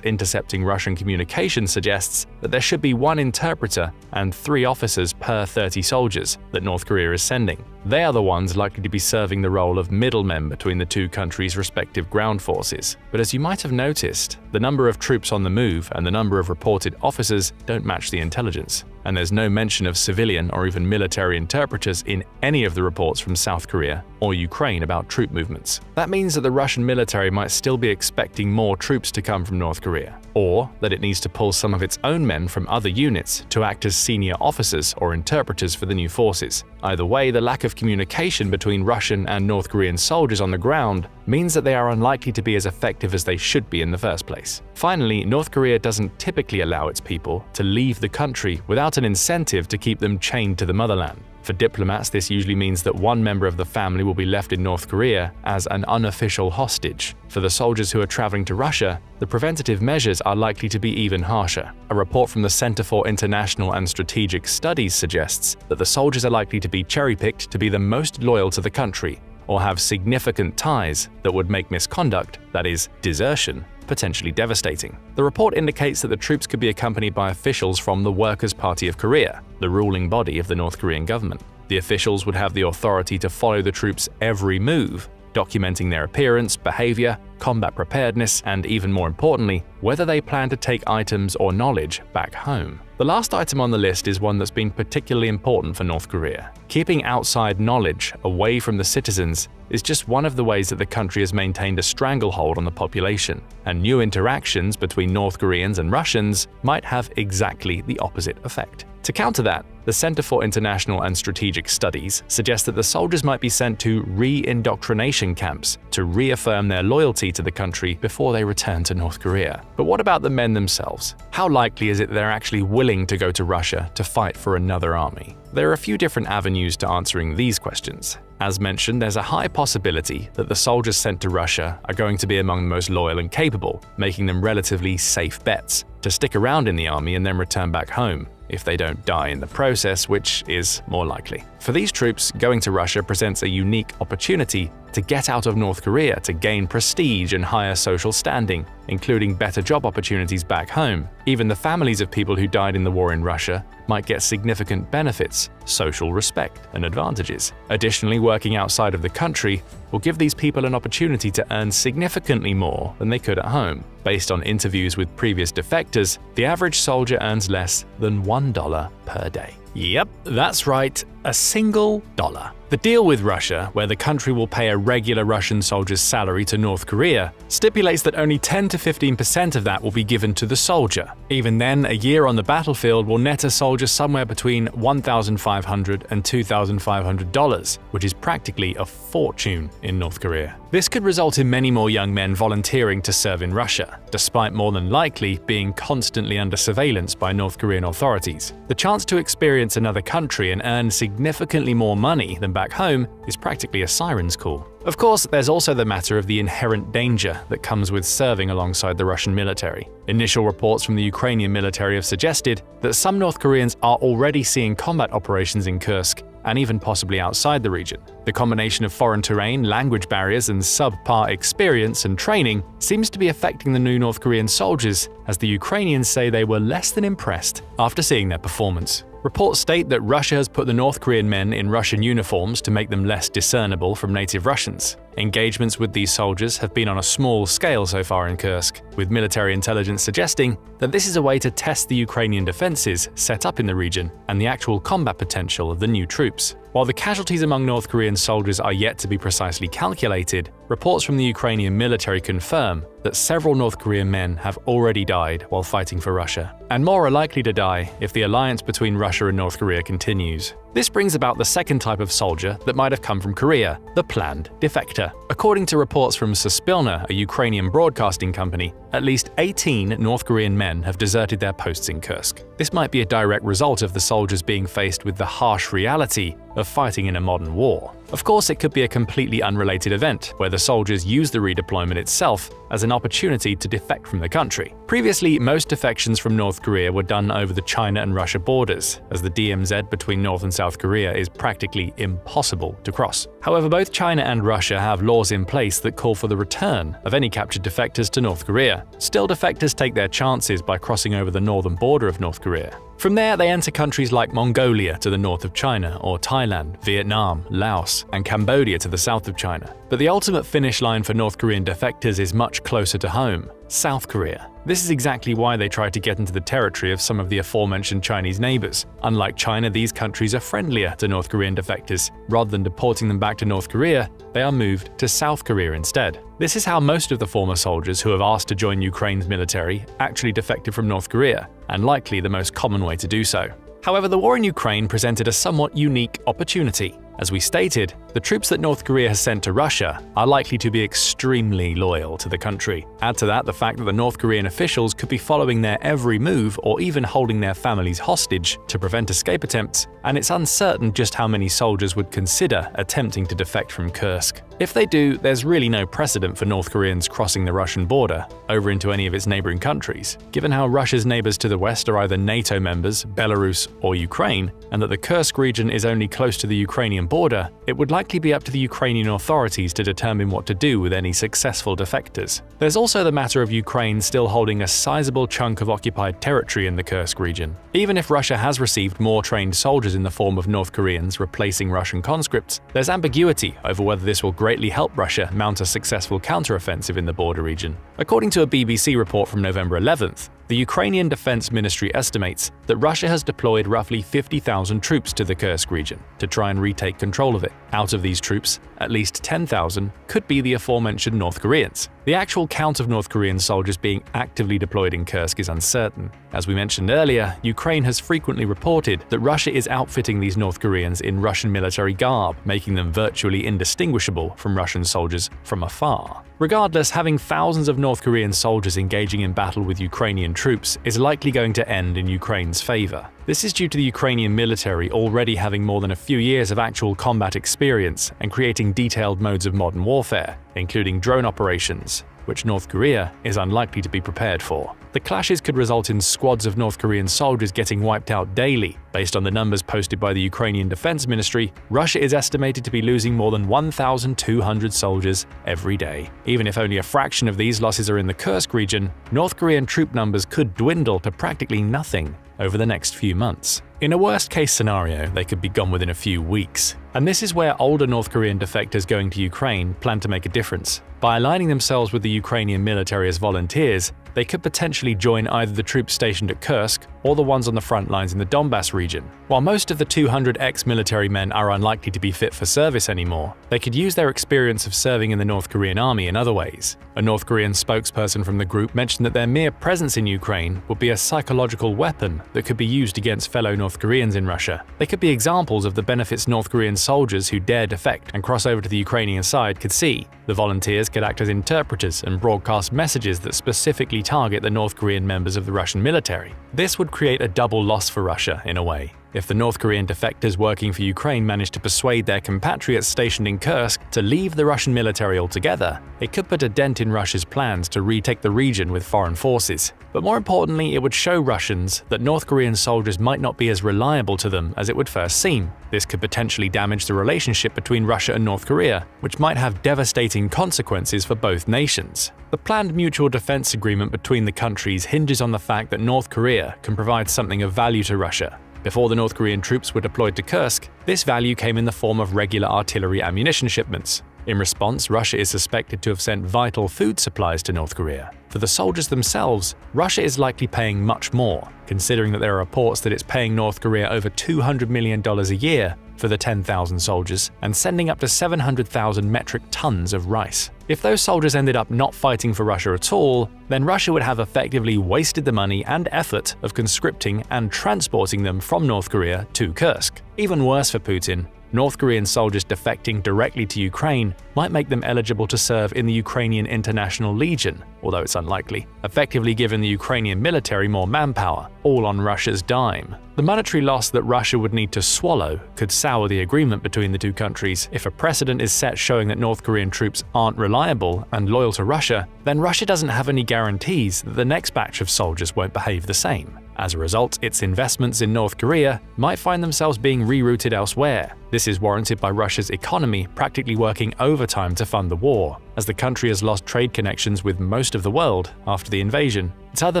intercepting Russian communication suggests that there should be 1 interpreter and 3 officers per 30 soldiers that North Korea is sending. They are the ones likely to be serving the role of middlemen between the 2 countries' respective ground forces. But as you might have noticed, the number of troops on the move and the number of reported officers don't match the intelligence. And there's no mention of civilian or even military interpreters in any of the reports from South Korea or Ukraine about troop movements. That means that the Russian military might still be expecting more troops to come from North Korea, or that it needs to pull some of its own men from other units to act as senior officers or interpreters for the new forces. Either way, the lack of communication between Russian and North Korean soldiers on the ground means that they are unlikely to be as effective as they should be in the first place. Finally, North Korea doesn't typically allow its people to leave the country without an incentive to keep them chained to the motherland. For diplomats, this usually means that one member of the family will be left in North Korea as an unofficial hostage. For the soldiers who are traveling to Russia, the preventative measures are likely to be even harsher. A report from the Center for International and Strategic Studies suggests that the soldiers are likely to be cherry-picked to be the most loyal to the country, or have significant ties that would make misconduct, that is, desertion, potentially devastating. The report indicates that the troops could be accompanied by officials from the Workers' Party of Korea, the ruling body of the North Korean government. The officials would have the authority to follow the troops' every move, documenting their appearance, behavior, combat preparedness, and even more importantly, whether they plan to take items or knowledge back home. The last item on the list is one that's been particularly important for North Korea. Keeping outside knowledge away from the citizens is just one of the ways that the country has maintained a stranglehold on the population, and new interactions between North Koreans and Russians might have exactly the opposite effect. To counter that, the Center for International and Strategic Studies suggests that the soldiers might be sent to re-indoctrination camps to reaffirm their loyalty to the country before they return to North Korea. But what about the men themselves? How likely is it they're actually willing to go to Russia to fight for another army? There are a few different avenues to answering these questions. As mentioned, there's a high possibility that the soldiers sent to Russia are going to be among the most loyal and capable, making them relatively safe bets to stick around in the army and then return back home, if they don't die in the process, which is more likely. For these troops, going to Russia presents a unique opportunity to get out of North Korea to gain prestige and higher social standing, including better job opportunities back home. Even the families of people who died in the war in Russia might get significant benefits, social respect, and advantages. Additionally, working outside of the country will give these people an opportunity to earn significantly more than they could at home. Based on interviews with previous defectors, the average soldier earns less than $1 per day. Yep, that's right, a single dollar. The deal with Russia, where the country will pay a regular Russian soldier's salary to North Korea, stipulates that only 10 to 15% of that will be given to the soldier. Even then, a year on the battlefield will net a soldier somewhere between $1,500 and $2,500, which is practically a fortune in North Korea. This could result in many more young men volunteering to serve in Russia, despite more than likely being constantly under surveillance by North Korean authorities. The chance to experience another country and earn significantly more money than back home is practically a siren's call. Of course, there's also the matter of the inherent danger that comes with serving alongside the Russian military. Initial reports from the Ukrainian military have suggested that some North Koreans are already seeing combat operations in Kursk and even possibly outside the region. The combination of foreign terrain, language barriers, and subpar experience and training seems to be affecting the new North Korean soldiers, as the Ukrainians say they were less than impressed after seeing their performance. Reports state that Russia has put the North Korean men in Russian uniforms to make them less discernible from native Russians. Engagements with these soldiers have been on a small scale so far in Kursk, with military intelligence suggesting that this is a way to test the Ukrainian defenses set up in the region and the actual combat potential of the new troops. While the casualties among North Korean soldiers are yet to be precisely calculated, reports from the Ukrainian military confirm that several North Korean men have already died while fighting for Russia, and more are likely to die if the alliance between Russia and North Korea continues. This brings about the second type of soldier that might have come from Korea, the planned defector. According to reports from Suspilna, a Ukrainian broadcasting company, at least 18 North Korean men have deserted their posts in Kursk. This might be a direct result of the soldiers being faced with the harsh reality of fighting in a modern war. Of course, it could be a completely unrelated event, where the soldiers use the redeployment itself as an opportunity to defect from the country. Previously, most defections from North Korea were done over the China and Russia borders, as the DMZ between North and South Korea is practically impossible to cross. However, both China and Russia have laws in place that call for the return of any captured defectors to North Korea. Still, defectors take their chances by crossing over the northern border of North Korea. From there, they enter countries like Mongolia to the north of China, or Thailand, Vietnam, Laos, and Cambodia to the south of China. But the ultimate finish line for North Korean defectors is much closer to home: South Korea. This is exactly why they try to get into the territory of some of the aforementioned Chinese neighbors. Unlike China, these countries are friendlier to North Korean defectors. Rather than deporting them back to North Korea, they are moved to South Korea instead. This is how most of the former soldiers who have asked to join Ukraine's military actually defected from North Korea, and likely the most common way to do so. However, the war in Ukraine presented a somewhat unique opportunity. As we stated, the troops that North Korea has sent to Russia are likely to be extremely loyal to the country. Add to that the fact that the North Korean officials could be following their every move or even holding their families hostage to prevent escape attempts, and it's uncertain just how many soldiers would consider attempting to defect from Kursk. If they do, there's really no precedent for North Koreans crossing the Russian border over into any of its neighboring countries. Given how Russia's neighbors to the west are either NATO members, Belarus, or Ukraine, and that the Kursk region is only close to the Ukrainian border, it would likely be up to the Ukrainian authorities to determine what to do with any successful defectors. There's also the matter of Ukraine still holding a sizable chunk of occupied territory in the Kursk region. Even if Russia has received more trained soldiers in the form of North Koreans replacing Russian conscripts, there's ambiguity over whether this will greatly help Russia mount a successful counteroffensive in the border region. According to a BBC report from November 11th, the Ukrainian Defense Ministry estimates that Russia has deployed roughly 50,000 troops to the Kursk region to try and retake control of it. Out of these troops, at least 10,000 could be the aforementioned North Koreans. The actual count of North Korean soldiers being actively deployed in Kursk is uncertain. As we mentioned earlier, Ukraine has frequently reported that Russia is outfitting these North Koreans in Russian military garb, making them virtually indistinguishable from Russian soldiers from afar. Regardless, having thousands of North Korean soldiers engaging in battle with Ukrainian troops is likely going to end in Ukraine's favor. This is due to the Ukrainian military already having more than a few years of actual combat experience and creating detailed modes of modern warfare, including drone operations, which North Korea is unlikely to be prepared for. The clashes could result in squads of North Korean soldiers getting wiped out daily. Based on the numbers posted by the Ukrainian Defense Ministry, Russia is estimated to be losing more than 1,200 soldiers every day. Even if only a fraction of these losses are in the Kursk region, North Korean troop numbers could dwindle to practically nothing over the next few months. In a worst-case scenario, they could be gone within a few weeks. And this is where older North Korean defectors going to Ukraine plan to make a difference. By aligning themselves with the Ukrainian military as volunteers, they could potentially join either the troops stationed at Kursk or the ones on the front lines in the Donbass region. While most of the 200 ex-military men are unlikely to be fit for service anymore, they could use their experience of serving in the North Korean army in other ways. A North Korean spokesperson from the group mentioned that their mere presence in Ukraine would be a psychological weapon that could be used against fellow North Koreans in Russia. They could be examples of the benefits North Korean soldiers who dare defect and cross over to the Ukrainian side could see. The volunteers could act as interpreters and broadcast messages that specifically target the North Korean members of the Russian military. This would create a double loss for Russia, in a way. If the North Korean defectors working for Ukraine manage to persuade their compatriots stationed in Kursk to leave the Russian military altogether, it could put a dent in Russia's plans to retake the region with foreign forces. But more importantly, it would show Russians that North Korean soldiers might not be as reliable to them as it would first seem. This could potentially damage the relationship between Russia and North Korea, which might have devastating consequences for both nations. The planned mutual defense agreement between the countries hinges on the fact that North Korea can provide something of value to Russia. Before the North Korean troops were deployed to Kursk, this value came in the form of regular artillery ammunition shipments. In response, Russia is suspected to have sent vital food supplies to North Korea. For the soldiers themselves, Russia is likely paying much more, considering that there are reports that it's paying North Korea over $200 million a year for the 10,000 soldiers and sending up to 700,000 metric tons of rice. If those soldiers ended up not fighting for Russia at all, then Russia would have effectively wasted the money and effort of conscripting and transporting them from North Korea to Kursk. Even worse for Putin, North Korean soldiers defecting directly to Ukraine might make them eligible to serve in the Ukrainian International Legion, although it's unlikely, effectively giving the Ukrainian military more manpower, all on Russia's dime. The monetary loss that Russia would need to swallow could sour the agreement between the two countries. If a precedent is set showing that North Korean troops aren't reliable and loyal to Russia, then Russia doesn't have any guarantees that the next batch of soldiers won't behave the same. As a result, its investments in North Korea might find themselves being rerouted elsewhere. This is warranted by Russia's economy practically working overtime to fund the war, as the country has lost trade connections with most of the world after the invasion. Its other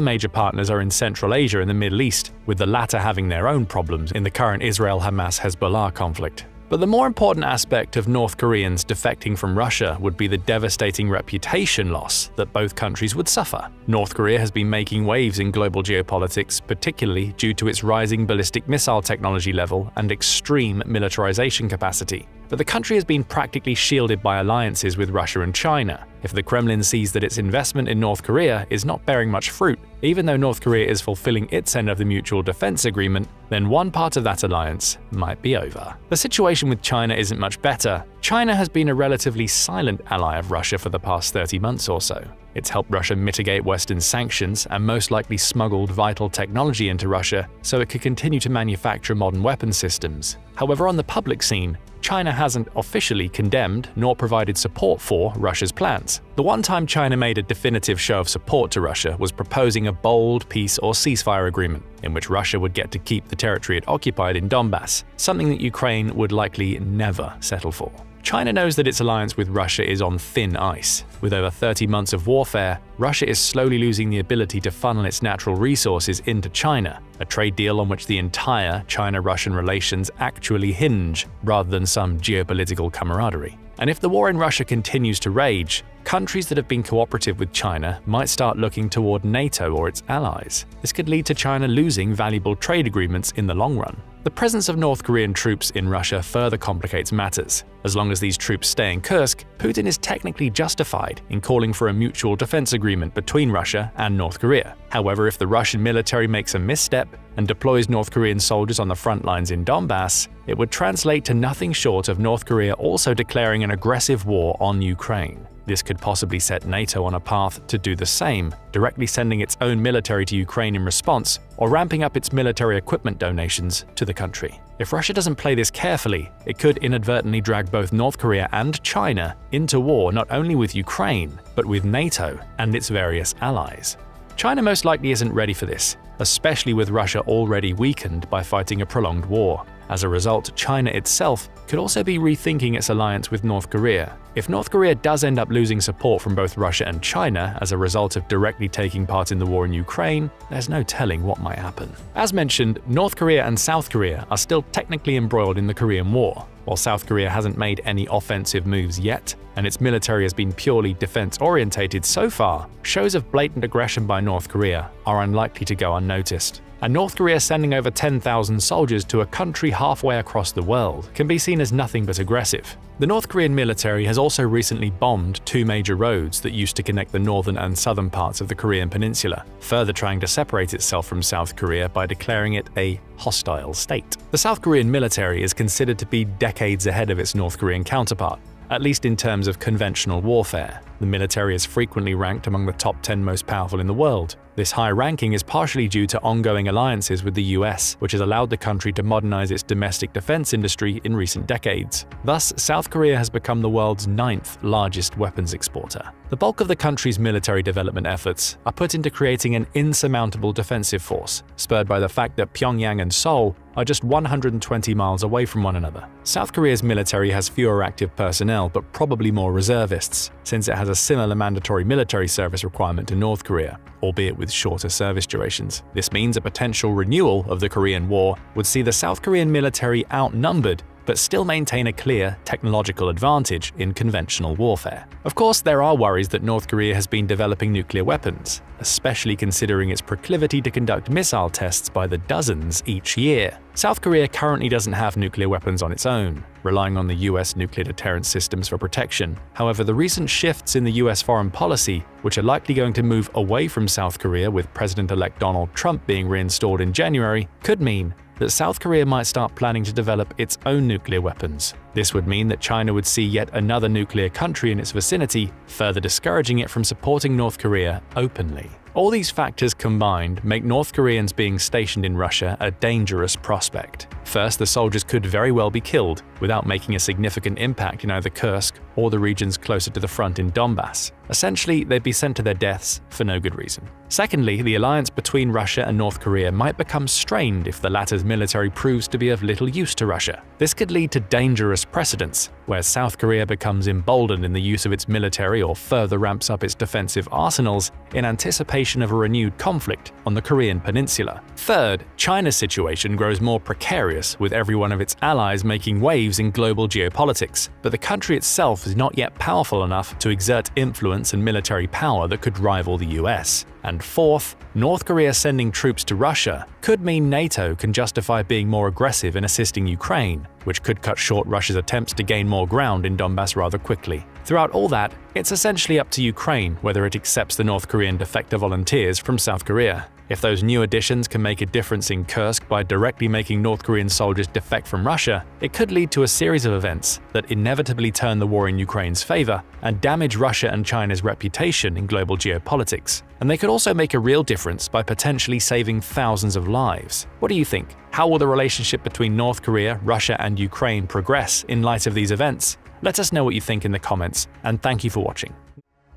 major partners are in Central Asia and the Middle East, with the latter having their own problems in the current Israel-Hamas-Hezbollah conflict. But the more important aspect of North Koreans defecting from Russia would be the devastating reputation loss that both countries would suffer. North Korea has been making waves in global geopolitics, particularly due to its rising ballistic missile technology level and extreme militarization capacity. But the country has been practically shielded by alliances with Russia and China. If the Kremlin sees that its investment in North Korea is not bearing much fruit, even though North Korea is fulfilling its end of the mutual defense agreement, then one part of that alliance might be over. The situation with China isn't much better. China has been a relatively silent ally of Russia for the past 30 months or so. It's helped Russia mitigate Western sanctions and most likely smuggled vital technology into Russia so it could continue to manufacture modern weapon systems. However, on the public scene, China hasn't officially condemned nor provided support for Russia's plans. The one time China made a definitive show of support to Russia was proposing a bold peace or ceasefire agreement, in which Russia would get to keep the territory it occupied in Donbass, something that Ukraine would likely never settle for. China knows that its alliance with Russia is on thin ice. With over 30 months of warfare, Russia is slowly losing the ability to funnel its natural resources into China, a trade deal on which the entire China-Russian relations actually hinge, rather than some geopolitical camaraderie. And if the war in Russia continues to rage, countries that have been cooperative with China might start looking toward NATO or its allies. This could lead to China losing valuable trade agreements in the long run. The presence of North Korean troops in Russia further complicates matters. As long as these troops stay in Kursk, Putin is technically justified in calling for a mutual defense agreement between Russia and North Korea. However, if the Russian military makes a misstep and deploys North Korean soldiers on the front lines in Donbass, it would translate to nothing short of North Korea also declaring an aggressive war on Ukraine. This could possibly set NATO on a path to do the same, directly sending its own military to Ukraine in response, or ramping up its military equipment donations to the country. If Russia doesn't play this carefully, it could inadvertently drag both North Korea and China into war not only with Ukraine, but with NATO and its various allies. China most likely isn't ready for this, especially with Russia already weakened by fighting a prolonged war. As a result, China itself could also be rethinking its alliance with North Korea. If North Korea does end up losing support from both Russia and China as a result of directly taking part in the war in Ukraine, there's no telling what might happen. As mentioned, North Korea and South Korea are still technically embroiled in the Korean War. While South Korea hasn't made any offensive moves yet, and its military has been purely defense-orientated so far, shows of blatant aggression by North Korea are unlikely to go unnoticed. And North Korea sending over 10,000 soldiers to a country halfway across the world can be seen as nothing but aggressive. The North Korean military has also recently bombed two major roads that used to connect the northern and southern parts of the Korean peninsula, further trying to separate itself from South Korea by declaring it a hostile state. The South Korean military is considered to be decades ahead of its North Korean counterpart, at least in terms of conventional warfare. The military is frequently ranked among the top 10 most powerful in the world. This high ranking is partially due to ongoing alliances with the US, which has allowed the country to modernize its domestic defense industry in recent decades. Thus, South Korea has become the world's 9th largest weapons exporter. The bulk of the country's military development efforts are put into creating an insurmountable defensive force, spurred by the fact that Pyongyang and Seoul are just 120 miles away from one another. South Korea's military has fewer active personnel but probably more reservists, since it has has a similar mandatory military service requirement to North Korea, albeit with shorter service durations. This means a potential renewal of the Korean War would see the South Korean military outnumbered but still maintain a clear technological advantage in conventional warfare. Of course, there are worries that North Korea has been developing nuclear weapons, especially considering its proclivity to conduct missile tests by the dozens each year. South Korea currently doesn't have nuclear weapons on its own, relying on the US nuclear deterrence systems for protection. However, the recent shifts in the US foreign policy, which are likely going to move away from South Korea with President-elect Donald Trump being reinstalled in January, could mean that South Korea might start planning to develop its own nuclear weapons. This would mean that China would see yet another nuclear country in its vicinity, further discouraging it from supporting North Korea openly. All these factors combined make North Koreans being stationed in Russia a dangerous prospect. First, the soldiers could very well be killed without making a significant impact in either Kursk or the regions closer to the front in Donbass. Essentially, they'd be sent to their deaths for no good reason. Secondly, the alliance between Russia and North Korea might become strained if the latter's military proves to be of little use to Russia. This could lead to dangerous precedents, where South Korea becomes emboldened in the use of its military or further ramps up its defensive arsenals in anticipation of a renewed conflict on the Korean peninsula. Third, China's situation grows more precarious, with every one of its allies making waves in global geopolitics, but the country itself is not yet powerful enough to exert influence and military power that could rival the US. And fourth, North Korea sending troops to Russia could mean NATO can justify being more aggressive in assisting Ukraine, which could cut short Russia's attempts to gain more ground in Donbass rather quickly. Throughout all that, it's essentially up to Ukraine whether it accepts the North Korean defector volunteers from South Korea. If those new additions can make a difference in Kursk by directly making North Korean soldiers defect from Russia, it could lead to a series of events that inevitably turn the war in Ukraine's favor and damage Russia and China's reputation in global geopolitics. And they could also make a real difference by potentially saving thousands of lives. What do you think? How will the relationship between North Korea, Russia, and Ukraine progress in light of these events? Let us know what you think in the comments, and thank you for watching.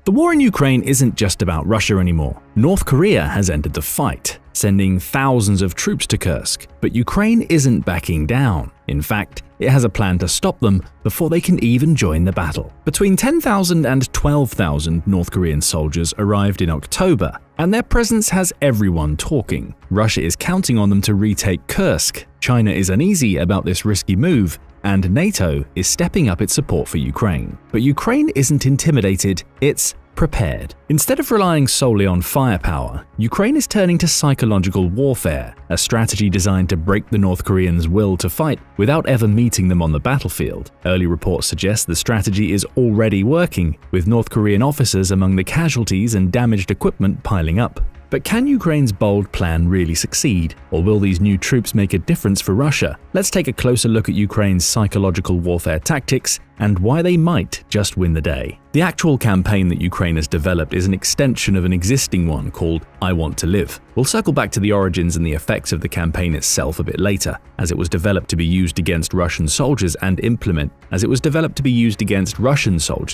The war in Ukraine isn't just about Russia anymore. North Korea has entered the fight, sending thousands of troops to Kursk, but Ukraine isn't backing down. In fact, it has a plan to stop them before they can even join the battle. Between 10,000 and 12,000 North Korean soldiers arrived in October, and their presence has everyone talking. Russia is counting on them to retake Kursk. China is uneasy about this risky move, and NATO is stepping up its support for Ukraine. But Ukraine isn't intimidated, it's prepared. Instead of relying solely on firepower, Ukraine is turning to psychological warfare, a strategy designed to break the North Koreans' will to fight without ever meeting them on the battlefield. Early reports suggest the strategy is already working, with North Korean officers among the casualties and damaged equipment piling up. But can Ukraine's bold plan really succeed, or will these new troops make a difference for Russia? Let's take a closer look at Ukraine's psychological warfare tactics and why they might just win the day. The actual campaign that Ukraine has developed is an extension of an existing one called I Want to Live. We'll circle back to the origins and the effects of the campaign itself a bit later, as it was developed to be used against Russian soldiers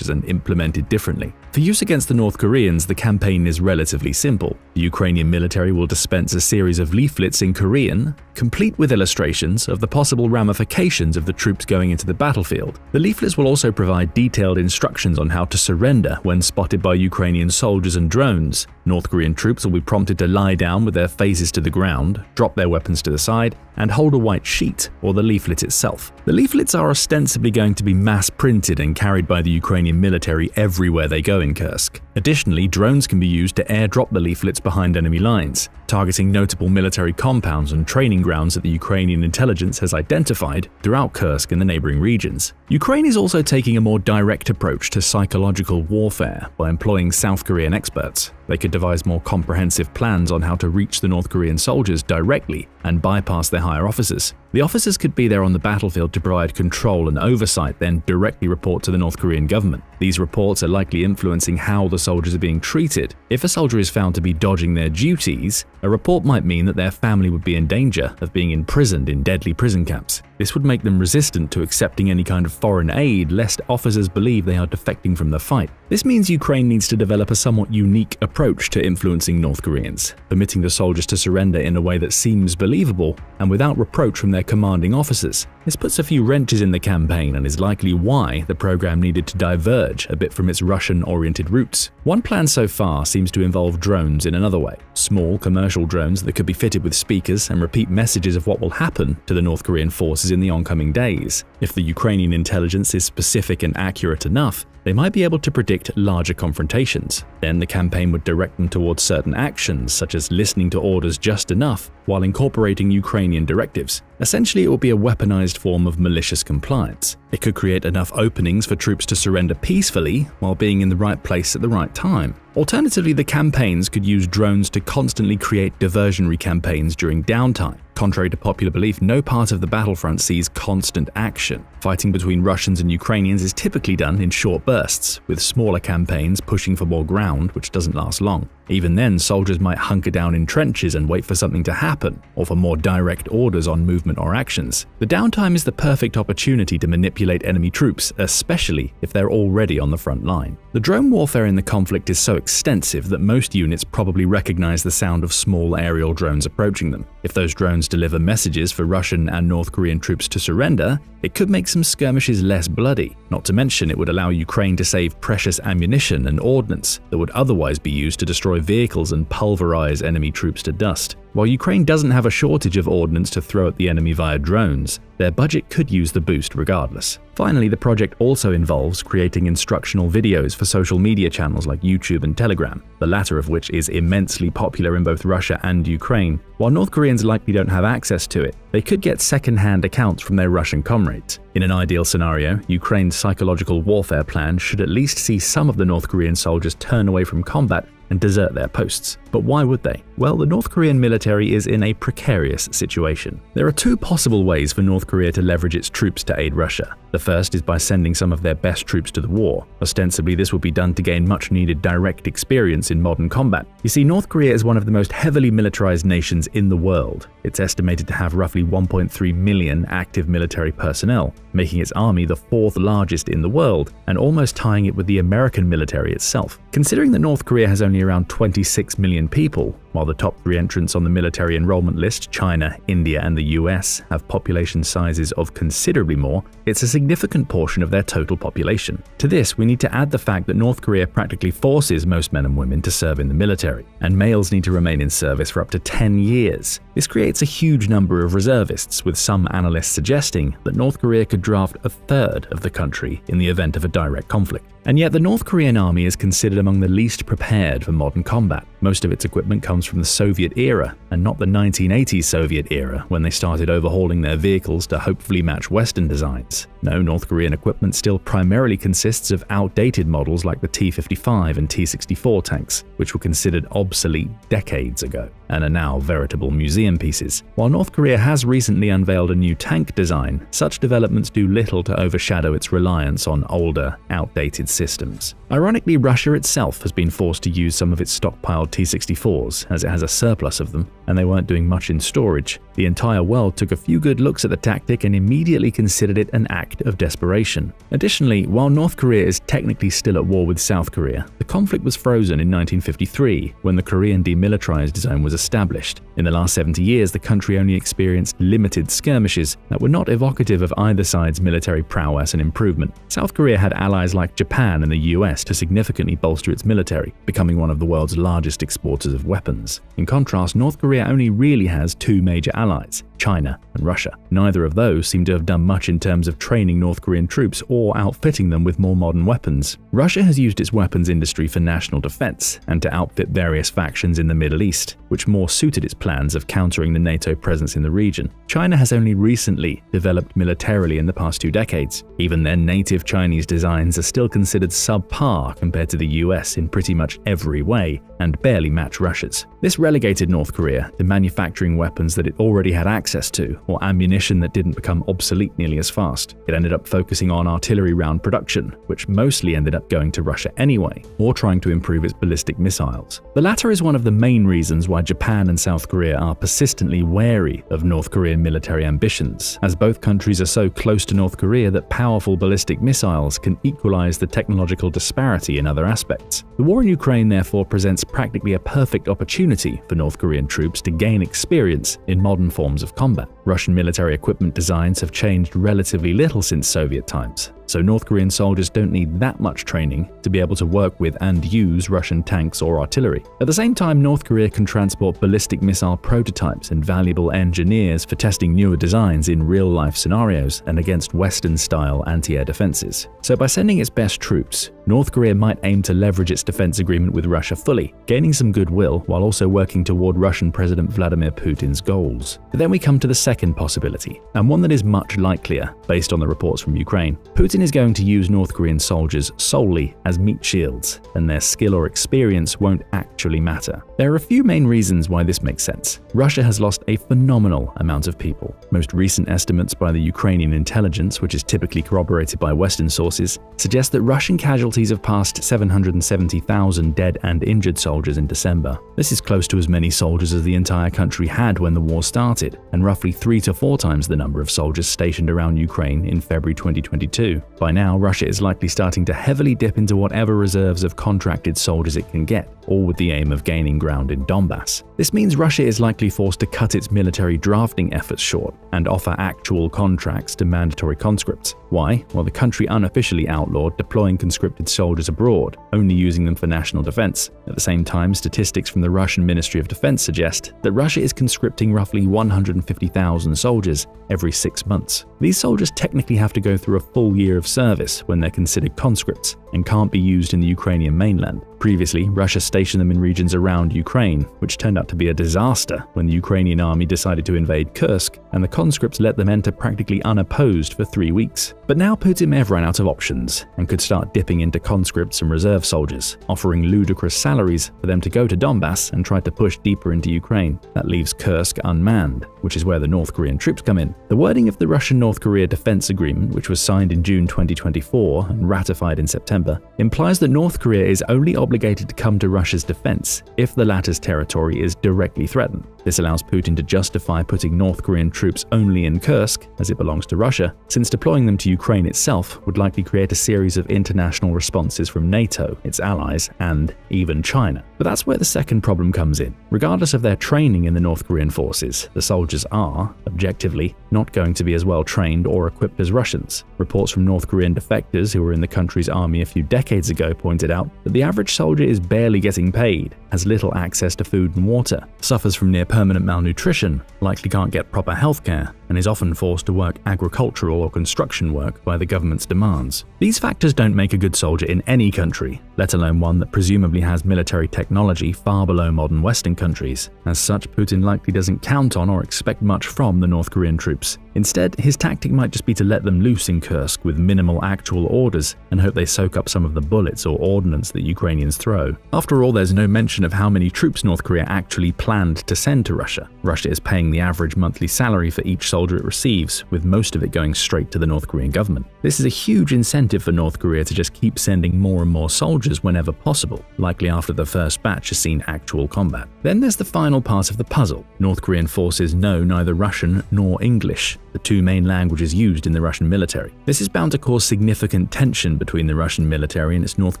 and implemented differently. For use against the North Koreans, the campaign is relatively simple. The Ukrainian military will dispense a series of leaflets in Korean, complete with illustrations of the possible ramifications of the troops going into the battlefield. The leaflets will also provide detailed instructions on how to surrender when spotted by Ukrainian soldiers and drones. North Korean troops will be prompted to lie down with their faces to the ground, drop their weapons to the side, and hold a white sheet, or the leaflet itself. The leaflets are ostensibly going to be mass-printed and carried by the Ukrainian military everywhere they go in Kursk. Additionally, drones can be used to airdrop the leaflets behind enemy lines, targeting notable military compounds and training grounds that the Ukrainian intelligence has identified throughout Kursk and the neighboring regions. Ukraine is also taking a more direct approach to psychological warfare by employing South Korean experts. They could devise more comprehensive plans on how to reach the North Korean soldiers directly and bypass their higher officers. The officers could be there on the battlefield to provide control and oversight, then directly report to the North Korean government. These reports are likely influencing how the soldiers are being treated. If a soldier is found to be dodging their duties, a report might mean that their family would be in danger of being imprisoned in deadly prison camps. This would make them resistant to accepting any kind of foreign aid, lest officers believe they are defecting from the fight. This means Ukraine needs to develop a somewhat unique approach to influencing North Koreans, permitting the soldiers to surrender in a way that seems believable and without reproach from their commanding officers. This puts a few wrenches in the campaign and is likely why the program needed to diverge a bit from its Russian-oriented roots. One plan so far seems to involve drones in another way. Small commercial drones that could be fitted with speakers and repeat messages of what will happen to the North Korean forces in the oncoming days. If the Ukrainian intelligence is specific and accurate enough, they might be able to predict larger confrontations. Then the campaign would direct them towards certain actions, such as listening to orders just enough while incorporating Ukrainian directives. Essentially, it will be a weaponized form of malicious compliance. It could create enough openings for troops to surrender peacefully while being in the right place at the right time. Alternatively, the campaigns could use drones to constantly create diversionary campaigns during downtime. Contrary to popular belief, no part of the battlefront sees constant action. Fighting between Russians and Ukrainians is typically done in short bursts, with smaller campaigns pushing for more ground, which doesn't last long. Even then, soldiers might hunker down in trenches and wait for something to happen, or for more direct orders on movement or actions. The downtime is the perfect opportunity to manipulate enemy troops, especially if they're already on the front line. The drone warfare in the conflict is so extensive that most units probably recognize the sound of small aerial drones approaching them. If those drones deliver messages for Russian and North Korean troops to surrender, it could make some skirmishes less bloody. Not to mention, it would allow Ukraine to save precious ammunition and ordnance that would otherwise be used to destroy vehicles and pulverize enemy troops to dust. While Ukraine doesn't have a shortage of ordnance to throw at the enemy via drones, their budget could use the boost regardless. Finally, the project also involves creating instructional videos for social media channels like YouTube and Telegram, the latter of which is immensely popular in both Russia and Ukraine. While North Koreans likely don't have access to it, they could get second-hand accounts from their Russian comrades. In an ideal scenario, Ukraine's psychological warfare plan should at least see some of the North Korean soldiers turn away from combat and desert their posts. But why would they? Well, the North Korean military is in a precarious situation. There are two possible ways for North Korea to leverage its troops to aid Russia. The first is by sending some of their best troops to the war. Ostensibly, this would be done to gain much-needed direct experience in modern combat. You see, North Korea is one of the most heavily militarized nations in the world. It's estimated to have roughly 1.3 million active military personnel, making its army the fourth largest in the world, and almost tying it with the American military itself. Considering that North Korea has only around 26 million people, while the top three entrants on the military enrollment list, China, India, and the US, have population sizes of considerably more, it's a significant portion of their total population. To this, we need to add the fact that North Korea practically forces most men and women to serve in the military, and males need to remain in service for up to 10 years. This creates a huge number of reservists, with some analysts suggesting that North Korea could draft a third of the country in the event of a direct conflict. And yet the North Korean army is considered among the least prepared for modern combat. Most of its equipment comes from the Soviet era, and not the 1980s Soviet era when they started overhauling their vehicles to hopefully match Western designs. No, North Korean equipment still primarily consists of outdated models like the T-55 and T-64 tanks, which were considered obsolete decades ago and are now veritable museum pieces. While North Korea has recently unveiled a new tank design, such developments do little to overshadow its reliance on older, outdated systems. Ironically, Russia itself has been forced to use some of its stockpiled T-64s, as it has a surplus of them, and they weren't doing much in storage. The entire world took a few good looks at the tactic and immediately considered it an act of desperation. Additionally, while North Korea is technically still at war with South Korea, the conflict was frozen in 1953 when the Korean Demilitarized Zone was established. In the last 70 years, the country only experienced limited skirmishes that were not evocative of either side's military prowess and improvement. South Korea had allies like Japan and the US to significantly bolster its military, becoming one of the world's largest exporters of weapons. In contrast, North Korea only really has two major allies, China and Russia. Neither of those seem to have done much in terms of training North Korean troops or outfitting them with more modern weapons. Russia has used its weapons industry for national defense and to outfit various factions in the Middle East, which more suited its plans of countering the NATO presence in the region. China has only recently developed militarily in the past 2 decades. Even then, native Chinese designs are still considered subpar compared to the US in pretty much every way, and barely match Russia's. This relegated North Korea to manufacturing weapons that it already had access to, or ammunition that didn't become obsolete nearly as fast. It ended up focusing on artillery round production, which mostly ended up going to Russia anyway, or trying to improve its ballistic missiles. The latter is one of the main reasons why Japan and South Korea are persistently wary of North Korean military ambitions, as both countries are so close to North Korea that powerful ballistic missiles can equalize the technological disparity in other aspects. The war in Ukraine therefore presents practically a perfect opportunity for North Korean troops to gain experience in modern forms of combat. Russian military equipment designs have changed relatively little since Soviet times, so North Korean soldiers don't need that much training to be able to work with and use Russian tanks or artillery. At the same time, North Korea can transport ballistic missile prototypes and valuable engineers for testing newer designs in real-life scenarios and against Western-style anti-air defenses. So by sending its best troops, North Korea might aim to leverage its defense agreement with Russia fully, gaining some goodwill while also working toward Russian President Vladimir Putin's goals. But then we come to the second possibility, and one that is much likelier based on the reports from Ukraine. Putin is going to use North Korean soldiers solely as meat shields, and their skill or experience won't actually matter. There are a few main reasons why this makes sense. Russia has lost a phenomenal amount of people. Most recent estimates by the Ukrainian intelligence, which is typically corroborated by Western sources, suggest that Russian casualties have passed 770,000 dead and injured soldiers in December. This is close to as many soldiers as the entire country had when the war started, and roughly 3 to 4 times the number of soldiers stationed around Ukraine in February 2022. By now, Russia is likely starting to heavily dip into whatever reserves of contracted soldiers it can get, all with the aim of gaining ground in Donbass. This means Russia is likely forced to cut its military drafting efforts short and offer actual contracts to mandatory conscripts. Why? Well, the country unofficially outlawed deploying conscripted soldiers abroad, only using them for national defense. At the same time, statistics from the Russian Ministry of Defense suggest that Russia is conscripting roughly 150,000 soldiers every 6 months. These soldiers technically have to go through a full year of service when they're considered conscripts and can't be used in the Ukrainian mainland. Previously, Russia stationed them in regions around Ukraine, which turned out to be a disaster when the Ukrainian army decided to invade Kursk, and the conscripts let them enter practically unopposed for 3 weeks. But now Putin may have run out of options and could start dipping into conscripts and reserve soldiers, offering ludicrous salaries for them to go to Donbass and try to push deeper into Ukraine. That leaves Kursk unmanned, which is where the North Korean troops come in. The wording of the Russian-North Korea defense agreement, which was signed in June 2024 and ratified in September, implies that North Korea is only obligated to come to Russia's defense if the latter's territory is directly threatened. This allows Putin to justify putting North Korean troops only in Kursk, as it belongs to Russia, since deploying them to Ukraine itself would likely create a series of international responses from NATO, its allies, and even China. But that's where the second problem comes in. Regardless of their training in the North Korean forces, the soldiers are, objectively, not going to be as well trained or equipped as Russians. Reports from North Korean defectors who were in the country's army a few decades ago pointed out that the average soldier is barely getting paid, has little access to food and water, suffers from near permanent malnutrition, likely can't get proper healthcare, and is often forced to work agricultural or construction work by the government's demands. These factors don't make a good soldier in any country, let alone one that presumably has military technology far below modern Western countries. As such, Putin likely doesn't count on or expect much from the North Korean troops. Instead, his tactic might just be to let them loose in Kursk with minimal actual orders and hope they soak up some of the bullets or ordnance that Ukrainians throw. After all, there's no mention of how many troops North Korea actually planned to send to Russia. Russia is paying the average monthly salary for each soldier it receives, with most of it going straight to the North Korean government. This is a huge incentive for North Korea to just keep sending more and more soldiers whenever possible, likely after the first batch has seen actual combat. Then there's the final part of the puzzle. North Korean forces know neither Russian nor English, the two main languages used in the Russian military. This is bound to cause significant tension between the Russian military and its North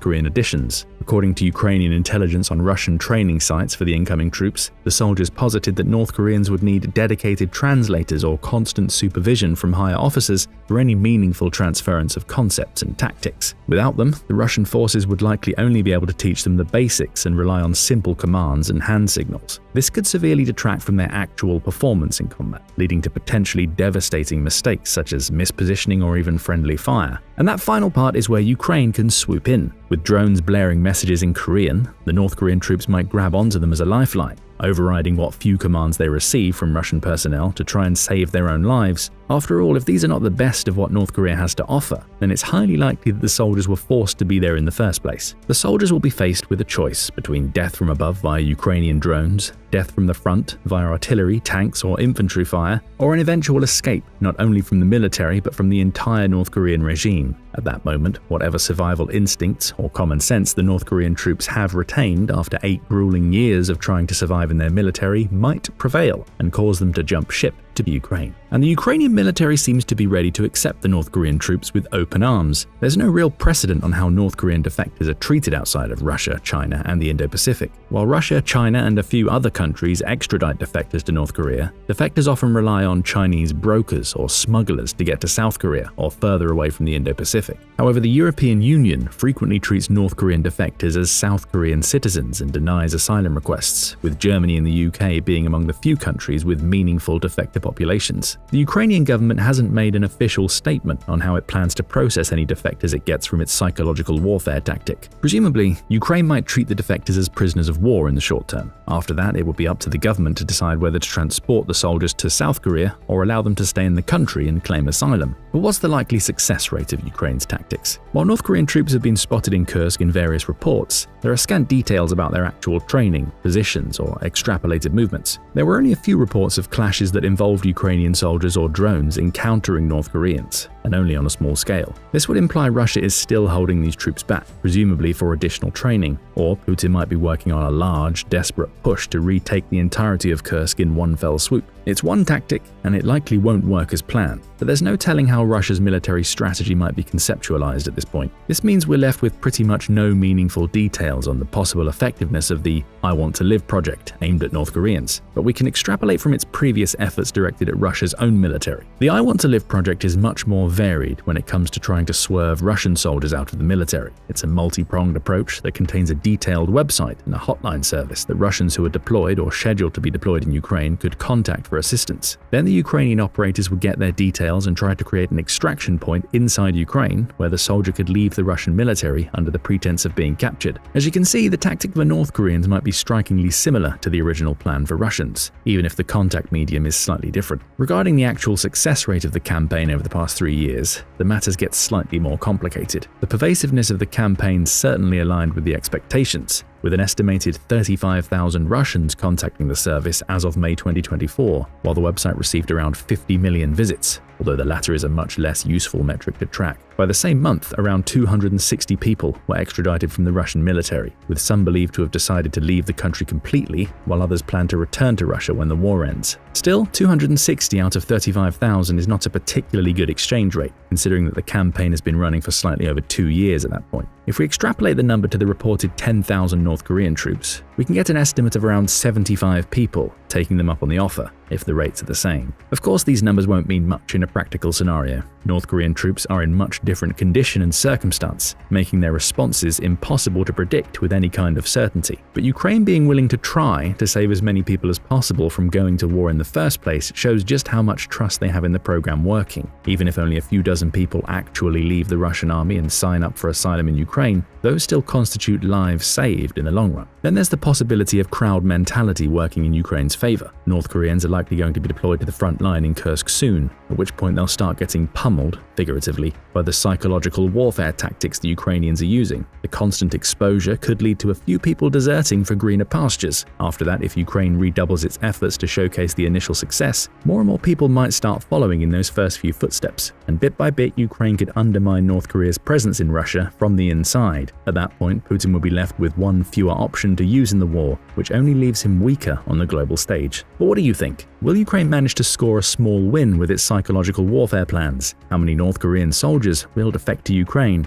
Korean additions. According to Ukrainian intelligence on Russian training sites for the incoming troops, the soldiers posited that North Koreans would need dedicated translators or constant supervision from higher officers for any meaningful transference of concepts and tactics. Without them, the Russian forces would likely only be able to teach them the basics and rely on simple commands and hand signals. This could severely detract from their actual performance in combat, leading to potentially devastating mistakes such as mispositioning or even friendly fire. And that final part is where Ukraine can swoop in. With drones blaring messages in Korean, the North Korean troops might grab onto them as a lifeline, overriding what few commands they receive from Russian personnel to try and save their own lives. After all, if these are not the best of what North Korea has to offer, then it's highly likely that the soldiers were forced to be there in the first place. The soldiers will be faced with a choice between death from above via Ukrainian drones, death from the front via artillery, tanks, or infantry fire, or an eventual escape not only from the military but from the entire North Korean regime. At that moment, whatever survival instincts or common sense the North Korean troops have retained after 8 grueling years of trying to survive in their military might prevail and cause them to jump ship. to be Ukraine. And the Ukrainian military seems to be ready to accept the North Korean troops with open arms. There's no real precedent on how North Korean defectors are treated outside of Russia, China, and the Indo-Pacific. While Russia, China, and a few other countries extradite defectors to North Korea, defectors often rely on Chinese brokers or smugglers to get to South Korea or further away from the Indo-Pacific. However, the European Union frequently treats North Korean defectors as South Korean citizens and denies asylum requests, with Germany and the UK being among the few countries with meaningful defector populations. The Ukrainian government hasn't made an official statement on how it plans to process any defectors it gets from its psychological warfare tactic. Presumably, Ukraine might treat the defectors as prisoners of war in the short term. After that, it would be up to the government to decide whether to transport the soldiers to South Korea or allow them to stay in the country and claim asylum. But what's the likely success rate of Ukraine's tactics? While North Korean troops have been spotted in Kursk in various reports, there are scant details about their actual training, positions, or extrapolated movements. There were only a few reports of clashes that involved Ukrainian soldiers or drones encountering North Koreans, and only on a small scale. This would imply Russia is still holding these troops back, presumably for additional training, or Putin might be working on a large, desperate push to retake the entirety of Kursk in one fell swoop. It's one tactic, and it likely won't work as planned, but there's no telling how Russia's military strategy might be conceptualized at this point. This means we're left with pretty much no meaningful details on the possible effectiveness of the I Want to Live project aimed at North Koreans, but we can extrapolate from its previous efforts directed at Russia's own military. The I Want to Live project is much more varied when it comes to trying to swerve Russian soldiers out of the military. It's a multi-pronged approach that contains a detailed website and a hotline service that Russians who are deployed or scheduled to be deployed in Ukraine could contact for assistance. Then the Ukrainian operators would get their details and try to create an extraction point inside Ukraine where the soldier could leave the Russian military under the pretense of being captured. As you can see, the tactic for North Koreans might be strikingly similar to the original plan for Russians, even if the contact medium is slightly different. Regarding the actual success rate of the campaign over the past 3 years, the matters get slightly more complicated. The pervasiveness of the campaign certainly aligned with the expectations, with an estimated 35,000 Russians contacting the service as of May 2024, while the website received around 50 million visits, although the latter is a much less useful metric to track. By the same month, around 260 people were extradited from the Russian military, with some believed to have decided to leave the country completely, while others plan to return to Russia when the war ends. Still, 260 out of 35,000 is not a particularly good exchange rate, considering that the campaign has been running for slightly over 2 years at that point. If we extrapolate the number to the reported 10,000 North Korean troops, we can get an estimate of around 75 people taking them up on the offer, if the rates are the same. Of course, these numbers won't mean much in a practical scenario. North Korean troops are in much different condition and circumstance, making their responses impossible to predict with any kind of certainty. But Ukraine being willing to try to save as many people as possible from going to war in the first place shows just how much trust they have in the program working. Even if only a few dozen people actually leave the Russian army and sign up for asylum in Ukraine, those still constitute lives saved in the long run. Then there's the possibility of crowd mentality working in Ukraine's favor. North Koreans are likely going to be deployed to the front line in Kursk soon, at which point they'll start getting pummeled, figuratively, by the psychological warfare tactics the Ukrainians are using. The constant exposure could lead to a few people deserting for greener pastures. After that, if Ukraine redoubles its efforts to showcase the initial success, more and more people might start following in those first few footsteps, and bit by bit Ukraine could undermine North Korea's presence in Russia from the inside. At that point, Putin will be left with one fewer option to use in the war, which only leaves him weaker on the global stage. But what do you think? Will Ukraine manage to score a small win with its psychological warfare plans? How many North Korean soldiers will defect to Ukraine?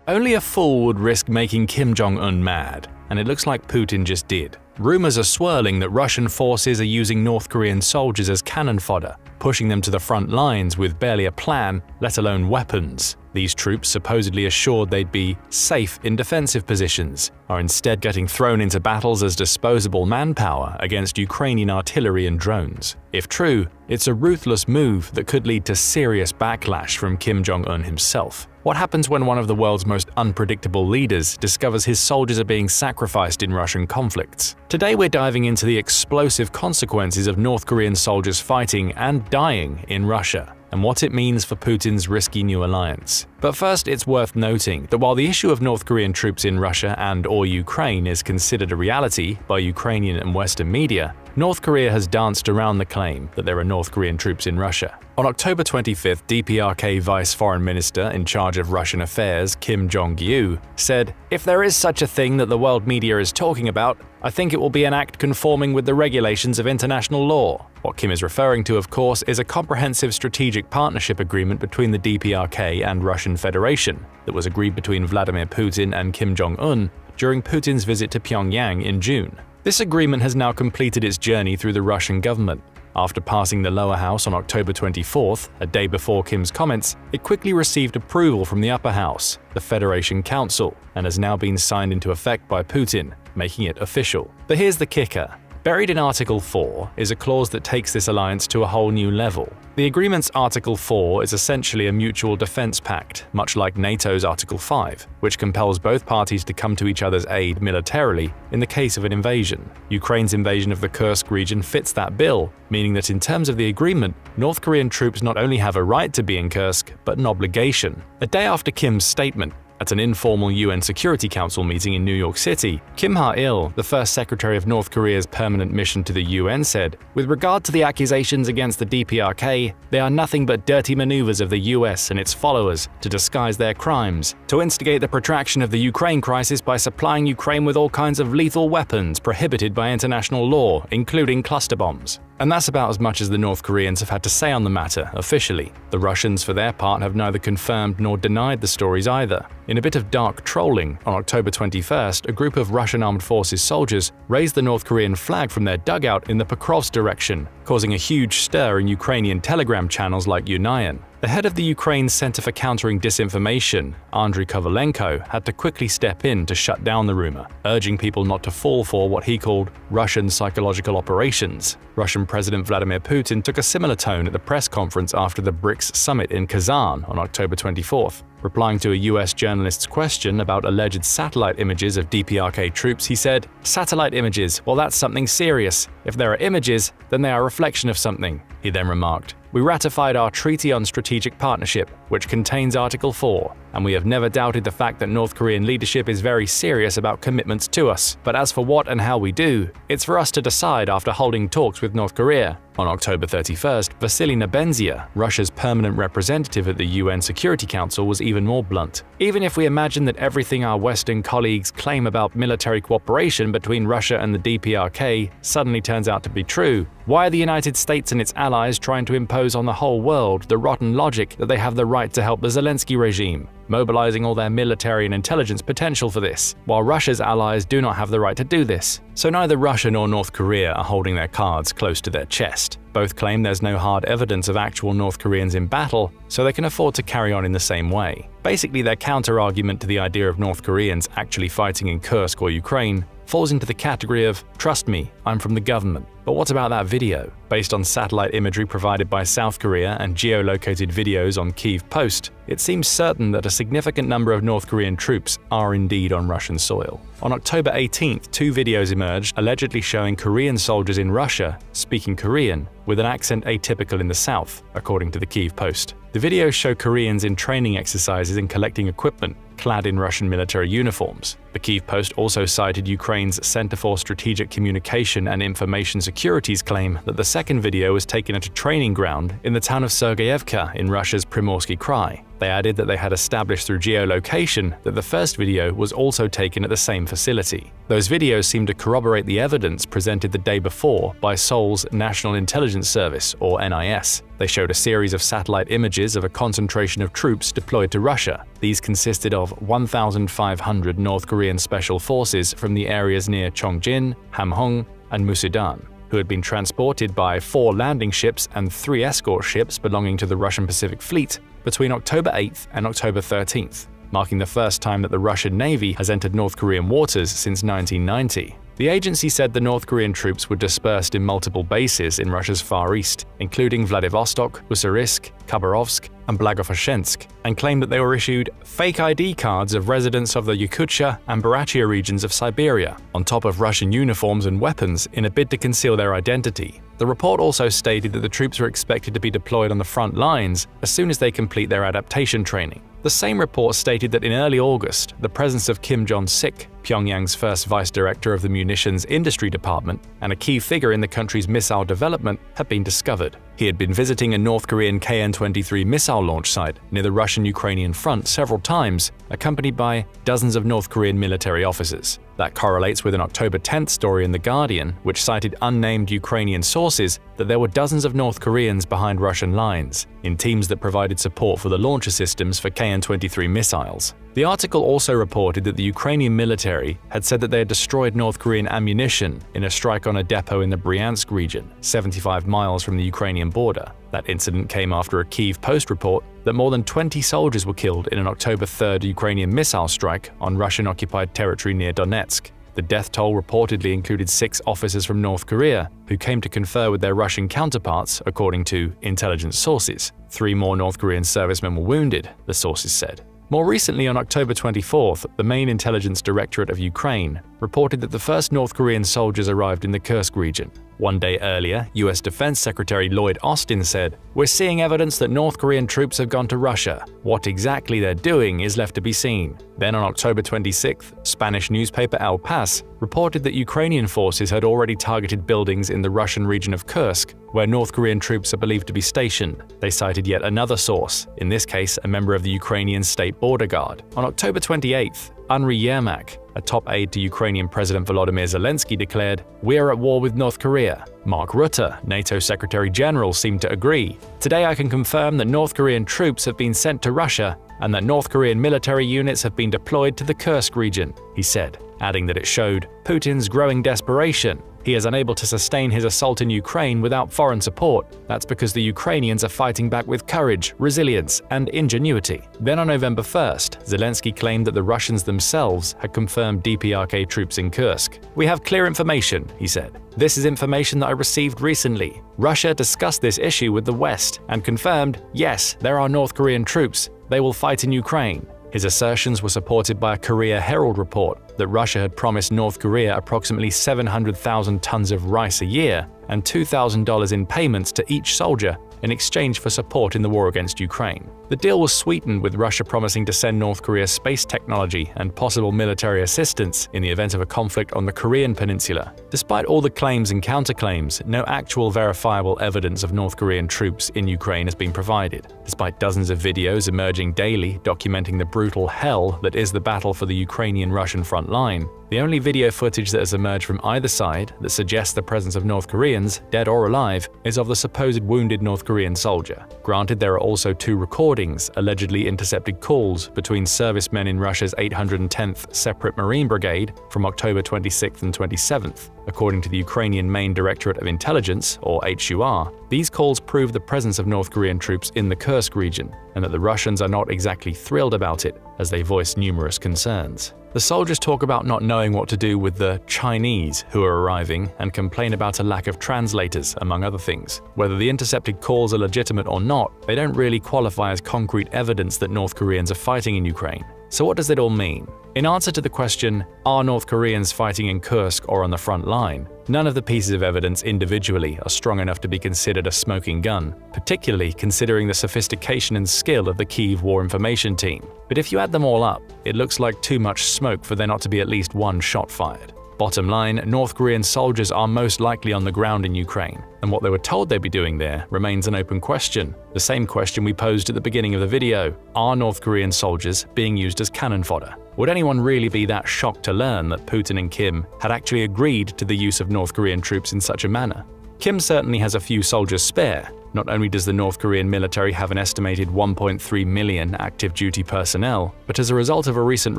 Only a fool would risk making Kim Jong-Un mad, and it looks like Putin just did. Rumors are swirling that Russian forces are using North Korean soldiers as cannon fodder, pushing them to the front lines with barely a plan, let alone weapons. These troops, supposedly assured they'd be safe in defensive positions, are instead getting thrown into battles as disposable manpower against Ukrainian artillery and drones. If true, it's a ruthless move that could lead to serious backlash from Kim Jong-un himself. What happens when one of the world's most unpredictable leaders discovers his soldiers are being sacrificed in Russian conflicts? Today we're diving into the explosive consequences of North Korean soldiers fighting and dying in Russia, and what it means for Putin's risky new alliance. But first, it's worth noting that while the issue of North Korean troops in Russia and/or Ukraine is considered a reality by Ukrainian and Western media, North Korea has danced around the claim that there are North Korean troops in Russia. On October 25th, DPRK Vice Foreign Minister in charge of Russian affairs, Kim Jong-Un, said, "If there is such a thing that the world media is talking about, I think it will be an act conforming with the regulations of international law." What Kim is referring to, of course, is a comprehensive strategic partnership agreement between the DPRK and Russian Federation that was agreed between Vladimir Putin and Kim Jong-un during Putin's visit to Pyongyang in June. This agreement has now completed its journey through the Russian government. After passing the lower house on October 24th, a day before Kim's comments, it quickly received approval from the upper house, the Federation Council, and has now been signed into effect by Putin, making it official. But here's the kicker. Buried in Article 4 is a clause that takes this alliance to a whole new level. The agreement's Article 4 is essentially a mutual defense pact, much like NATO's Article 5, which compels both parties to come to each other's aid militarily in the case of an invasion. Ukraine's invasion of the Kursk region fits that bill, meaning that in terms of the agreement, North Korean troops not only have a right to be in Kursk, but an obligation. A day after Kim's statement, at an informal UN Security Council meeting in New York City, Kim Ha-il, the first secretary of North Korea's permanent mission to the UN, said, "With regard to the accusations against the DPRK, they are nothing but dirty maneuvers of the US and its followers to disguise their crimes, to instigate the protraction of the Ukraine crisis by supplying Ukraine with all kinds of lethal weapons prohibited by international law, including cluster bombs." And that's about as much as the North Koreans have had to say on the matter, officially. The Russians, for their part, have neither confirmed nor denied the stories either. In a bit of dark trolling, on October 21st, a group of Russian Armed Forces soldiers raised the North Korean flag from their dugout in the Pokrovsk direction, causing a huge stir in Ukrainian telegram channels like Ukrainian. The head of the Ukraine Center for Countering Disinformation, Andriy Kovalenko, had to quickly step in to shut down the rumor, urging people not to fall for what he called Russian psychological operations. Russian President Vladimir Putin took a similar tone at the press conference after the BRICS summit in Kazan on October 24th. Replying to a US journalist's question about alleged satellite images of DPRK troops, he said, "Satellite images, well, that's something serious. If there are images, then they are a reflection of something." He then remarked, "We ratified our Treaty on Strategic Partnership, which contains Article 4, and we have never doubted the fact that North Korean leadership is very serious about commitments to us. But as for what and how we do, it's for us to decide after holding talks with North Korea." On October 31st, Vasily Nebenzia, Russia's permanent representative at the UN Security Council, was even more blunt. "Even if we imagine that everything our Western colleagues claim about military cooperation between Russia and the DPRK suddenly turns out to be true, why are the United States and its allies trying to impose on the whole world the rotten logic that they have the right to help the Zelensky regime, mobilizing all their military and intelligence potential for this, while Russia's allies do not have the right to do this?" So neither Russia nor North Korea are holding their cards close to their chest. Both claim there's no hard evidence of actual North Koreans in battle, so they can afford to carry on in the same way. Basically, their counter-argument to the idea of North Koreans actually fighting in Kursk or Ukraine falls into the category of, "Trust me, I'm from the government." But what about that video? Based on satellite imagery provided by South Korea and geolocated videos on Kyiv Post, it seems certain that a significant number of North Korean troops are indeed on Russian soil. On October 18th, 2 videos emerged allegedly showing Korean soldiers in Russia speaking Korean with an accent atypical in the south, according to the Kyiv Post. The videos show Koreans in training exercises and collecting equipment, clad in Russian military uniforms. The Kyiv Post also cited Ukraine's Center for Strategic Communication and Information Security's claim that the second video was taken at a training ground in the town of Sergeyevka in Russia's Primorsky Krai. They added that they had established through geolocation that the first video was also taken at the same facility. Those videos seem to corroborate the evidence presented the day before by Seoul's National Intelligence Service, or NIS. They showed a series of satellite images of a concentration of troops deployed to Russia. These consisted of 1,500 North Korean special forces from the areas near Chongjin, Hamhung, and Musudan, who had been transported by 4 landing ships and 3 escort ships belonging to the Russian Pacific Fleet between October 8th and October 13th, marking the first time that the Russian Navy has entered North Korean waters since 1990. The agency said the North Korean troops were dispersed in multiple bases in Russia's Far East, including Vladivostok, Ussurisk, Khabarovsk, and Blagoveshchensk, and claimed that they were issued fake ID cards of residents of the Yakutia and Buryatia regions of Siberia, on top of Russian uniforms and weapons in a bid to conceal their identity. The report also stated that the troops were expected to be deployed on the front lines as soon as they complete their adaptation training. The The same report stated that in early August, the presence of Kim Jong-sik, Pyongyang's first vice director of the munitions industry department and a key figure in the country's missile development, had been discovered. He had been visiting a North Korean KN-23 missile launch site near the Russian-Ukrainian front several times, accompanied by dozens of North Korean military officers. That correlates with an October 10th story in The Guardian, which cited unnamed Ukrainian sources that there were dozens of North Koreans behind Russian lines, in teams that provided support for the launcher systems for KN-23 missiles. The article also reported that the Ukrainian military had said that they had destroyed North Korean ammunition in a strike on a depot in the Bryansk region, 75 miles from the Ukrainian border. That incident came after a Kyiv Post report that more than 20 soldiers were killed in an October 3rd Ukrainian missile strike on Russian-occupied territory near Donetsk. The death toll reportedly included 6 officers from North Korea who came to confer with their Russian counterparts, according to intelligence sources. 3 more North Korean servicemen were wounded, the sources said. More recently, on October 24th, the main intelligence directorate of Ukraine reported that the first North Korean soldiers arrived in the Kursk region. One day earlier, US Defense Secretary Lloyd Austin said, "We're seeing evidence that North Korean troops have gone to Russia. What exactly they're doing is left to be seen." Then on October 26th, Spanish newspaper El Pas reported that Ukrainian forces had already targeted buildings in the Russian region of Kursk, where North Korean troops are believed to be stationed. They cited yet another source, in this case a member of the Ukrainian State Border Guard. On October 28th, Andriy Yermak, a top aide to Ukrainian President Volodymyr Zelensky, declared, "We are at war with North Korea." Mark Rutte, NATO Secretary General, seemed to agree. "Today I can confirm that North Korean troops have been sent to Russia and that North Korean military units have been deployed to the Kursk region," he said, adding that it showed Putin's growing desperation. He is unable to sustain his assault in Ukraine without foreign support. That's because the Ukrainians are fighting back with courage, resilience, and ingenuity. Then on November 1st, Zelensky claimed that the Russians themselves had confirmed DPRK troops in Kursk. "We have clear information," he said. "This is information that I received recently. Russia discussed this issue with the West and confirmed, yes, there are North Korean troops. They will fight in Ukraine." His assertions were supported by a Korea Herald report that Russia had promised North Korea approximately 700,000 tons of rice a year and $2,000 in payments to each soldier in exchange for support in the war against Ukraine. The deal was sweetened with Russia promising to send North Korea space technology and possible military assistance in the event of a conflict on the Korean peninsula. Despite all the claims and counterclaims, no actual verifiable evidence of North Korean troops in Ukraine has been provided. Despite dozens of videos emerging daily documenting the brutal hell that is the battle for the Ukrainian-Russian front line, the only video footage that has emerged from either side that suggests the presence of North Koreans, dead or alive, is of the supposed wounded North Korean soldier. Granted, there are also 2 recordings, allegedly intercepted calls between servicemen in Russia's 810th Separate Marine Brigade from October 26th and 27th. According to the Ukrainian Main Directorate of Intelligence, or HUR, these calls prove the presence of North Korean troops in the Kursk region, and that the Russians are not exactly thrilled about it, as they voice numerous concerns. The soldiers talk about not knowing what to do with the Chinese who are arriving and complain about a lack of translators, among other things. Whether the intercepted calls are legitimate or not, they don't really qualify as concrete evidence that North Koreans are fighting in Ukraine. So what does it all mean? In answer to the question, are North Koreans fighting in Kursk or on the front line, none of the pieces of evidence individually are strong enough to be considered a smoking gun, particularly considering the sophistication and skill of the Kyiv War Information Team. But if you add them all up, it looks like too much smoke for there not to be at least one shot fired. Bottom line, North Korean soldiers are most likely on the ground in Ukraine, and what they were told they'd be doing there remains an open question. The same question we posed at the beginning of the video: are North Korean soldiers being used as cannon fodder? Would anyone really be that shocked to learn that Putin and Kim had actually agreed to the use of North Korean troops in such a manner? Kim certainly has a few soldiers spare. Not only does the North Korean military have an estimated 1.3 million active duty personnel, but as a result of a recent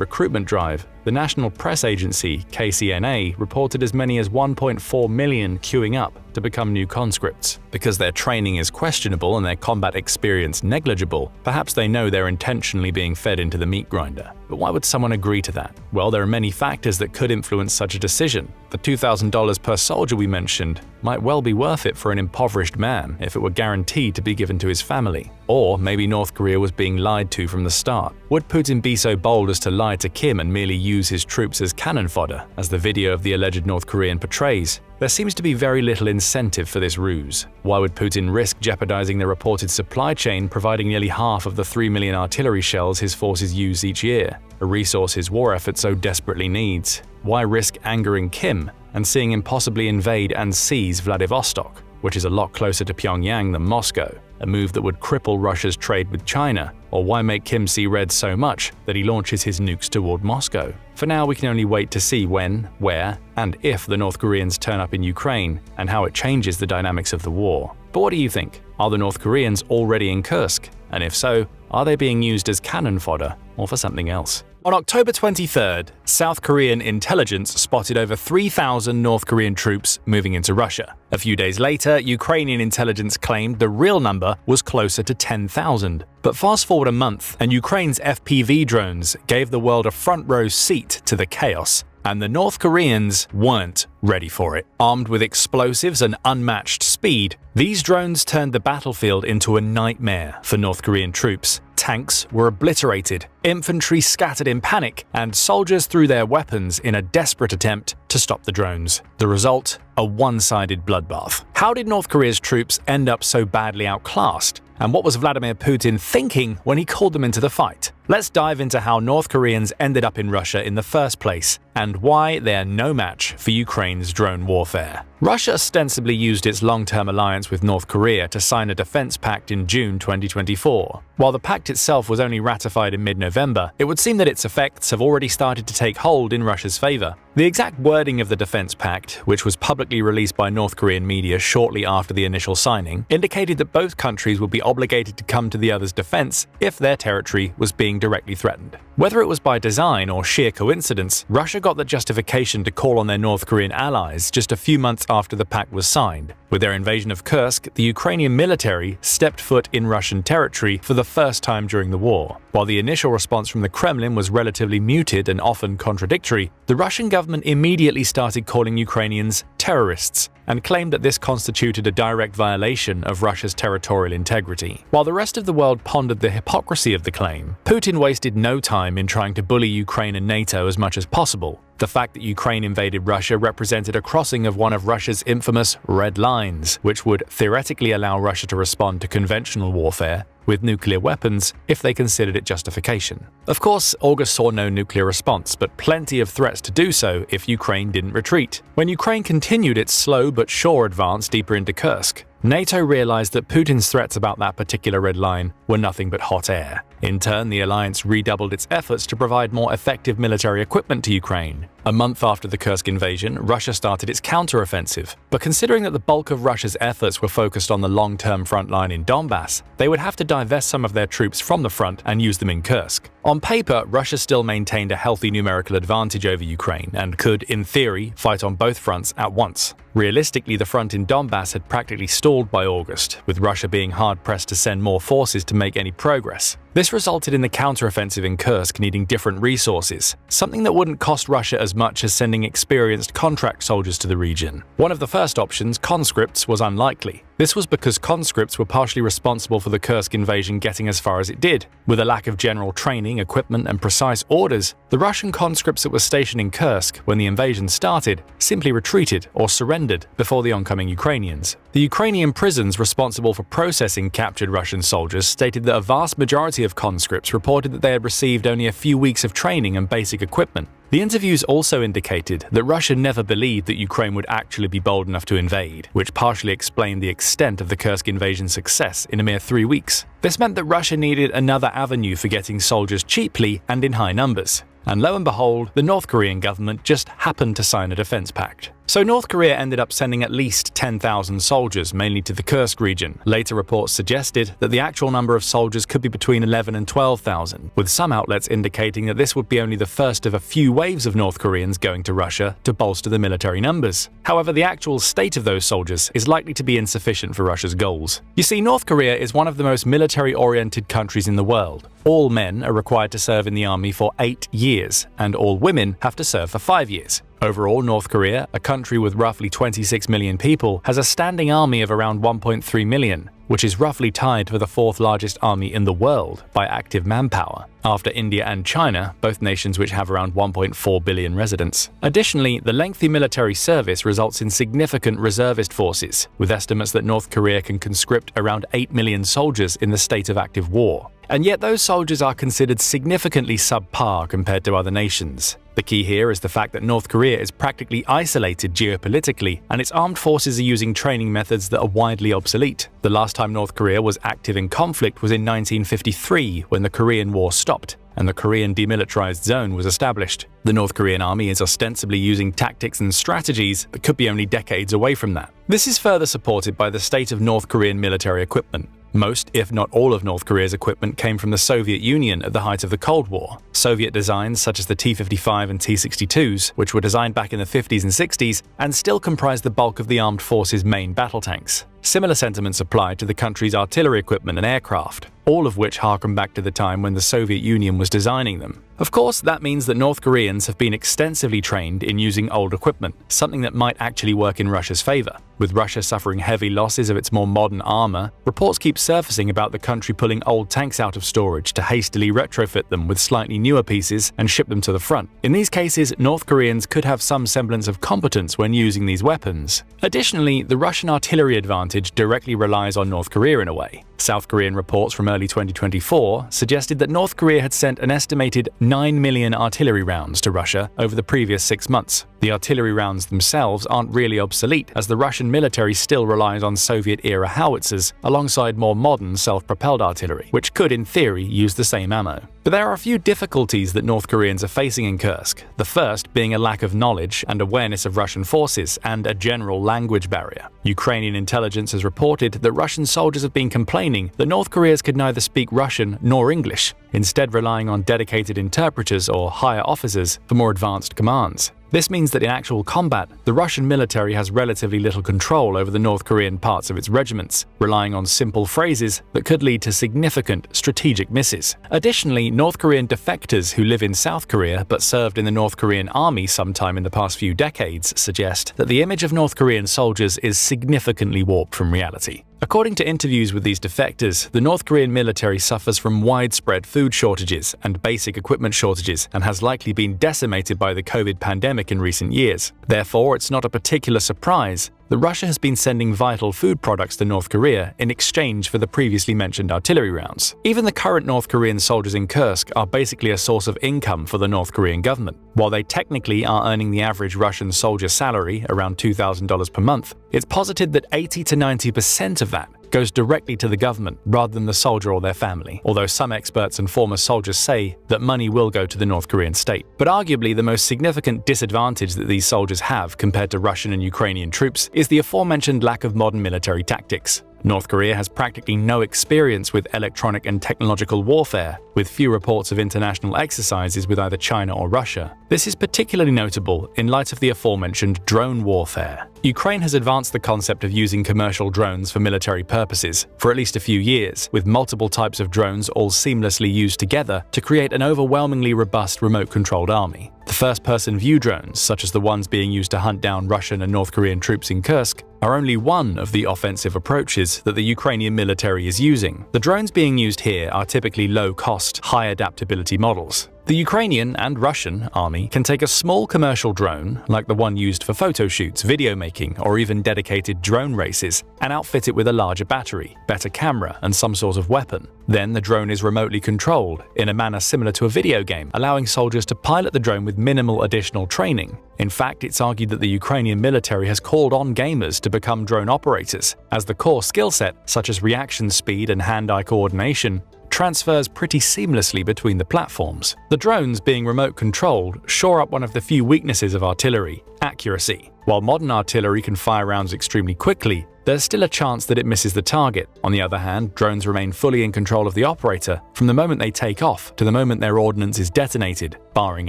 recruitment drive, the national press agency, KCNA, reported as many as 1.4 million queuing up to become new conscripts. Because their training is questionable and their combat experience negligible, perhaps they know they're intentionally being fed into the meat grinder. But why would someone agree to that? Well, there are many factors that could influence such a decision. The $2,000 per soldier we mentioned might well be worth it for an impoverished man if it were guaranteed to be given to his family. Or maybe North Korea was being lied to from the start. Would Putin be so bold as to lie to Kim and merely use his troops as cannon fodder, as the video of the alleged North Korean portrays, there seems to be very little incentive for this ruse. Why would Putin risk jeopardizing the reported supply chain providing nearly half of the 3 million artillery shells his forces use each year, a resource his war effort so desperately needs? Why risk angering Kim and seeing him possibly invade and seize Vladivostok, which is a lot closer to Pyongyang than Moscow, a move that would cripple Russia's trade with China? Or why make Kim see red so much that he launches his nukes toward Moscow? For now, we can only wait to see when, where, and if the North Koreans turn up in Ukraine, and how it changes the dynamics of the war. But what do you think? Are the North Koreans already in Kursk? And if so, are they being used as cannon fodder or for something else? On October 23rd, South Korean intelligence spotted over 3,000 North Korean troops moving into Russia. A few days later, Ukrainian intelligence claimed the real number was closer to 10,000. But fast forward a month, and Ukraine's FPV drones gave the world a front-row seat to the chaos. And the North Koreans weren't ready for it. Armed with explosives and unmatched speed, these drones turned the battlefield into a nightmare for North Korean troops. Tanks were obliterated, infantry scattered in panic, and soldiers threw their weapons in a desperate attempt to stop the drones. The result? A one-sided bloodbath. How did North Korea's troops end up so badly outclassed? And what was Vladimir Putin thinking when he called them into the fight? Let's dive into how North Koreans ended up in Russia in the first place, and why they're no match for Ukraine's drone warfare. Russia ostensibly used its long-term alliance with North Korea to sign a defense pact in June 2024. While the pact itself was only ratified in mid-November, it would seem that its effects have already started to take hold in Russia's favor. The exact wording of the defense pact, which was publicly released by North Korean media shortly after the initial signing, indicated that both countries would be obligated to come to the other's defense if their territory was being directly threatened. Whether it was by design or sheer coincidence, Russia got the justification to call on their North Korean allies just a few months after the pact was signed. With their invasion of Kursk, the Ukrainian military stepped foot in Russian territory for the first time during the war. While the initial response from the Kremlin was relatively muted and often contradictory, the Russian government immediately started calling Ukrainians terrorists and claimed that this constituted a direct violation of Russia's territorial integrity. While the rest of the world pondered the hypocrisy of the claim, Putin wasted no time in trying to bully Ukraine and NATO as much as possible. The fact that Ukraine invaded Russia represented a crossing of one of Russia's infamous red lines, which would theoretically allow Russia to respond to conventional warfare with nuclear weapons if they considered it justification. Of course, August saw no nuclear response, but plenty of threats to do so if Ukraine didn't retreat. When Ukraine continued its slow but sure advance deeper into Kursk, NATO realized that Putin's threats about that particular red line were nothing but hot air. In turn, the alliance redoubled its efforts to provide more effective military equipment to Ukraine. A month after the Kursk invasion, Russia started its counteroffensive. But considering that the bulk of Russia's efforts were focused on the long-term front line in Donbass, they would have to divest some of their troops from the front and use them in Kursk. On paper, Russia still maintained a healthy numerical advantage over Ukraine and could, in theory, fight on both fronts at once. Realistically, the front in Donbass had practically stalled by August, with Russia being hard-pressed to send more forces to make any progress. This resulted in the counteroffensive in Kursk needing different resources, something that wouldn't cost Russia as much as sending experienced contract soldiers to the region. One of the first options, conscripts, was unlikely. This was because conscripts were partially responsible for the Kursk invasion getting as far as it did. With a lack of general training, equipment, and precise orders, the Russian conscripts that were stationed in Kursk when the invasion started simply retreated or surrendered before the oncoming Ukrainians. The Ukrainian prisons responsible for processing captured Russian soldiers stated that a vast majority of conscripts reported that they had received only a few weeks of training and basic equipment. The interviews also indicated that Russia never believed that Ukraine would actually be bold enough to invade, which partially explained the extent of the Kursk invasion's success in a mere 3 weeks. This meant that Russia needed another avenue for getting soldiers cheaply and in high numbers. And lo and behold, the North Korean government just happened to sign a defense pact. So North Korea ended up sending at least 10,000 soldiers, mainly to the Kursk region. Later reports suggested that the actual number of soldiers could be between 11,000 and 12,000, with some outlets indicating that this would be only the first of a few waves of North Koreans going to Russia to bolster the military numbers. However, the actual state of those soldiers is likely to be insufficient for Russia's goals. You see, North Korea is one of the most military-oriented countries in the world. All men are required to serve in the army for 8 years, and all women have to serve for 5 years. Overall, North Korea, a country with roughly 26 million people, has a standing army of around 1.3 million, which is roughly tied for the fourth largest army in the world by active manpower. after India and China, both nations which have around 1.4 billion residents. Additionally, the lengthy military service results in significant reservist forces, with estimates that North Korea can conscript around 8 million soldiers in the state of active war. And yet those soldiers are considered significantly subpar compared to other nations. The key here is the fact that North Korea is practically isolated geopolitically, and its armed forces are using training methods that are widely obsolete. The last time North Korea was active in conflict was in 1953, when the Korean War stopped and the Korean Demilitarized Zone was established. The North Korean army is ostensibly using tactics and strategies that could be only decades away from that. This is further supported by the state of North Korean military equipment. Most, if not all of North Korea's equipment came from the Soviet Union at the height of the Cold War. Soviet designs such as the T-55 and T-62s, which were designed back in the 50s and 60s, and still comprise the bulk of the armed forces' main battle tanks. Similar sentiments apply to the country's artillery equipment and aircraft, all of which harken back to the time when the Soviet Union was designing them. Of course, that means that North Koreans have been extensively trained in using old equipment, something that might actually work in Russia's favor. With Russia suffering heavy losses of its more modern armor, reports keep surfacing about the country pulling old tanks out of storage to hastily retrofit them with slightly newer pieces and ship them to the front. In these cases, North Koreans could have some semblance of competence when using these weapons. Additionally, the Russian artillery advantage directly relies on North Korea in a way. South Korean reports from early 2024 suggested that North Korea had sent an estimated 9 million artillery rounds to Russia over the previous 6 months. The artillery rounds themselves aren't really obsolete, as the Russian military still relies on Soviet-era howitzers alongside more modern self-propelled artillery, which could in theory use the same ammo. But there are a few difficulties that North Koreans are facing in Kursk, the first being a lack of knowledge and awareness of Russian forces and a general language barrier. Ukrainian intelligence has reported that Russian soldiers have been complaining that North Koreans could neither speak Russian nor English, instead relying on dedicated interpreters or higher officers for more advanced commands. This means that in actual combat, the Russian military has relatively little control over the North Korean parts of its regiments, relying on simple phrases that could lead to significant strategic misses. Additionally, North Korean defectors who live in South Korea but served in the North Korean army sometime in the past few decades suggest that the image of North Korean soldiers is significantly warped from reality. According to interviews with these defectors, the North Korean military suffers from widespread food shortages and basic equipment shortages and has likely been decimated by the COVID pandemic in recent years. Therefore, it's not a particular surprise that Russia has been sending vital food products to North Korea in exchange for the previously mentioned artillery rounds. Even the current North Korean soldiers in Kursk are basically a source of income for the North Korean government. While they technically are earning the average Russian soldier salary, around $2,000 per month, it's posited that 80 to 90% of that goes directly to the government rather than the soldier or their family, although some experts and former soldiers say that money will go to the North Korean state. But arguably the most significant disadvantage that these soldiers have compared to Russian and Ukrainian troops is the aforementioned lack of modern military tactics. North Korea has practically no experience with electronic and technological warfare, with few reports of international exercises with either China or Russia. This is particularly notable in light of the aforementioned drone warfare. Ukraine has advanced the concept of using commercial drones for military purposes for at least a few years, with multiple types of drones all seamlessly used together to create an overwhelmingly robust remote-controlled army. The first-person view drones, such as the ones being used to hunt down Russian and North Korean troops in Kursk, are only one of the offensive approaches that the Ukrainian military is using. The drones being used here are typically low-cost, high-adaptability models. The Ukrainian and Russian army can take a small commercial drone, like the one used for photo shoots, video making, or even dedicated drone races, and outfit it with a larger battery, better camera, and some sort of weapon. Then the drone is remotely controlled, in a manner similar to a video game, allowing soldiers to pilot the drone with minimal additional training. In fact, it's argued that the Ukrainian military has called on gamers to become drone operators, as the core skill set, such as reaction speed and hand-eye coordination, transfers pretty seamlessly between the platforms. The drones, being remote-controlled, shore up one of the few weaknesses of artillery: accuracy. While modern artillery can fire rounds extremely quickly, there's still a chance that it misses the target. On the other hand, drones remain fully in control of the operator from the moment they take off to the moment their ordnance is detonated, barring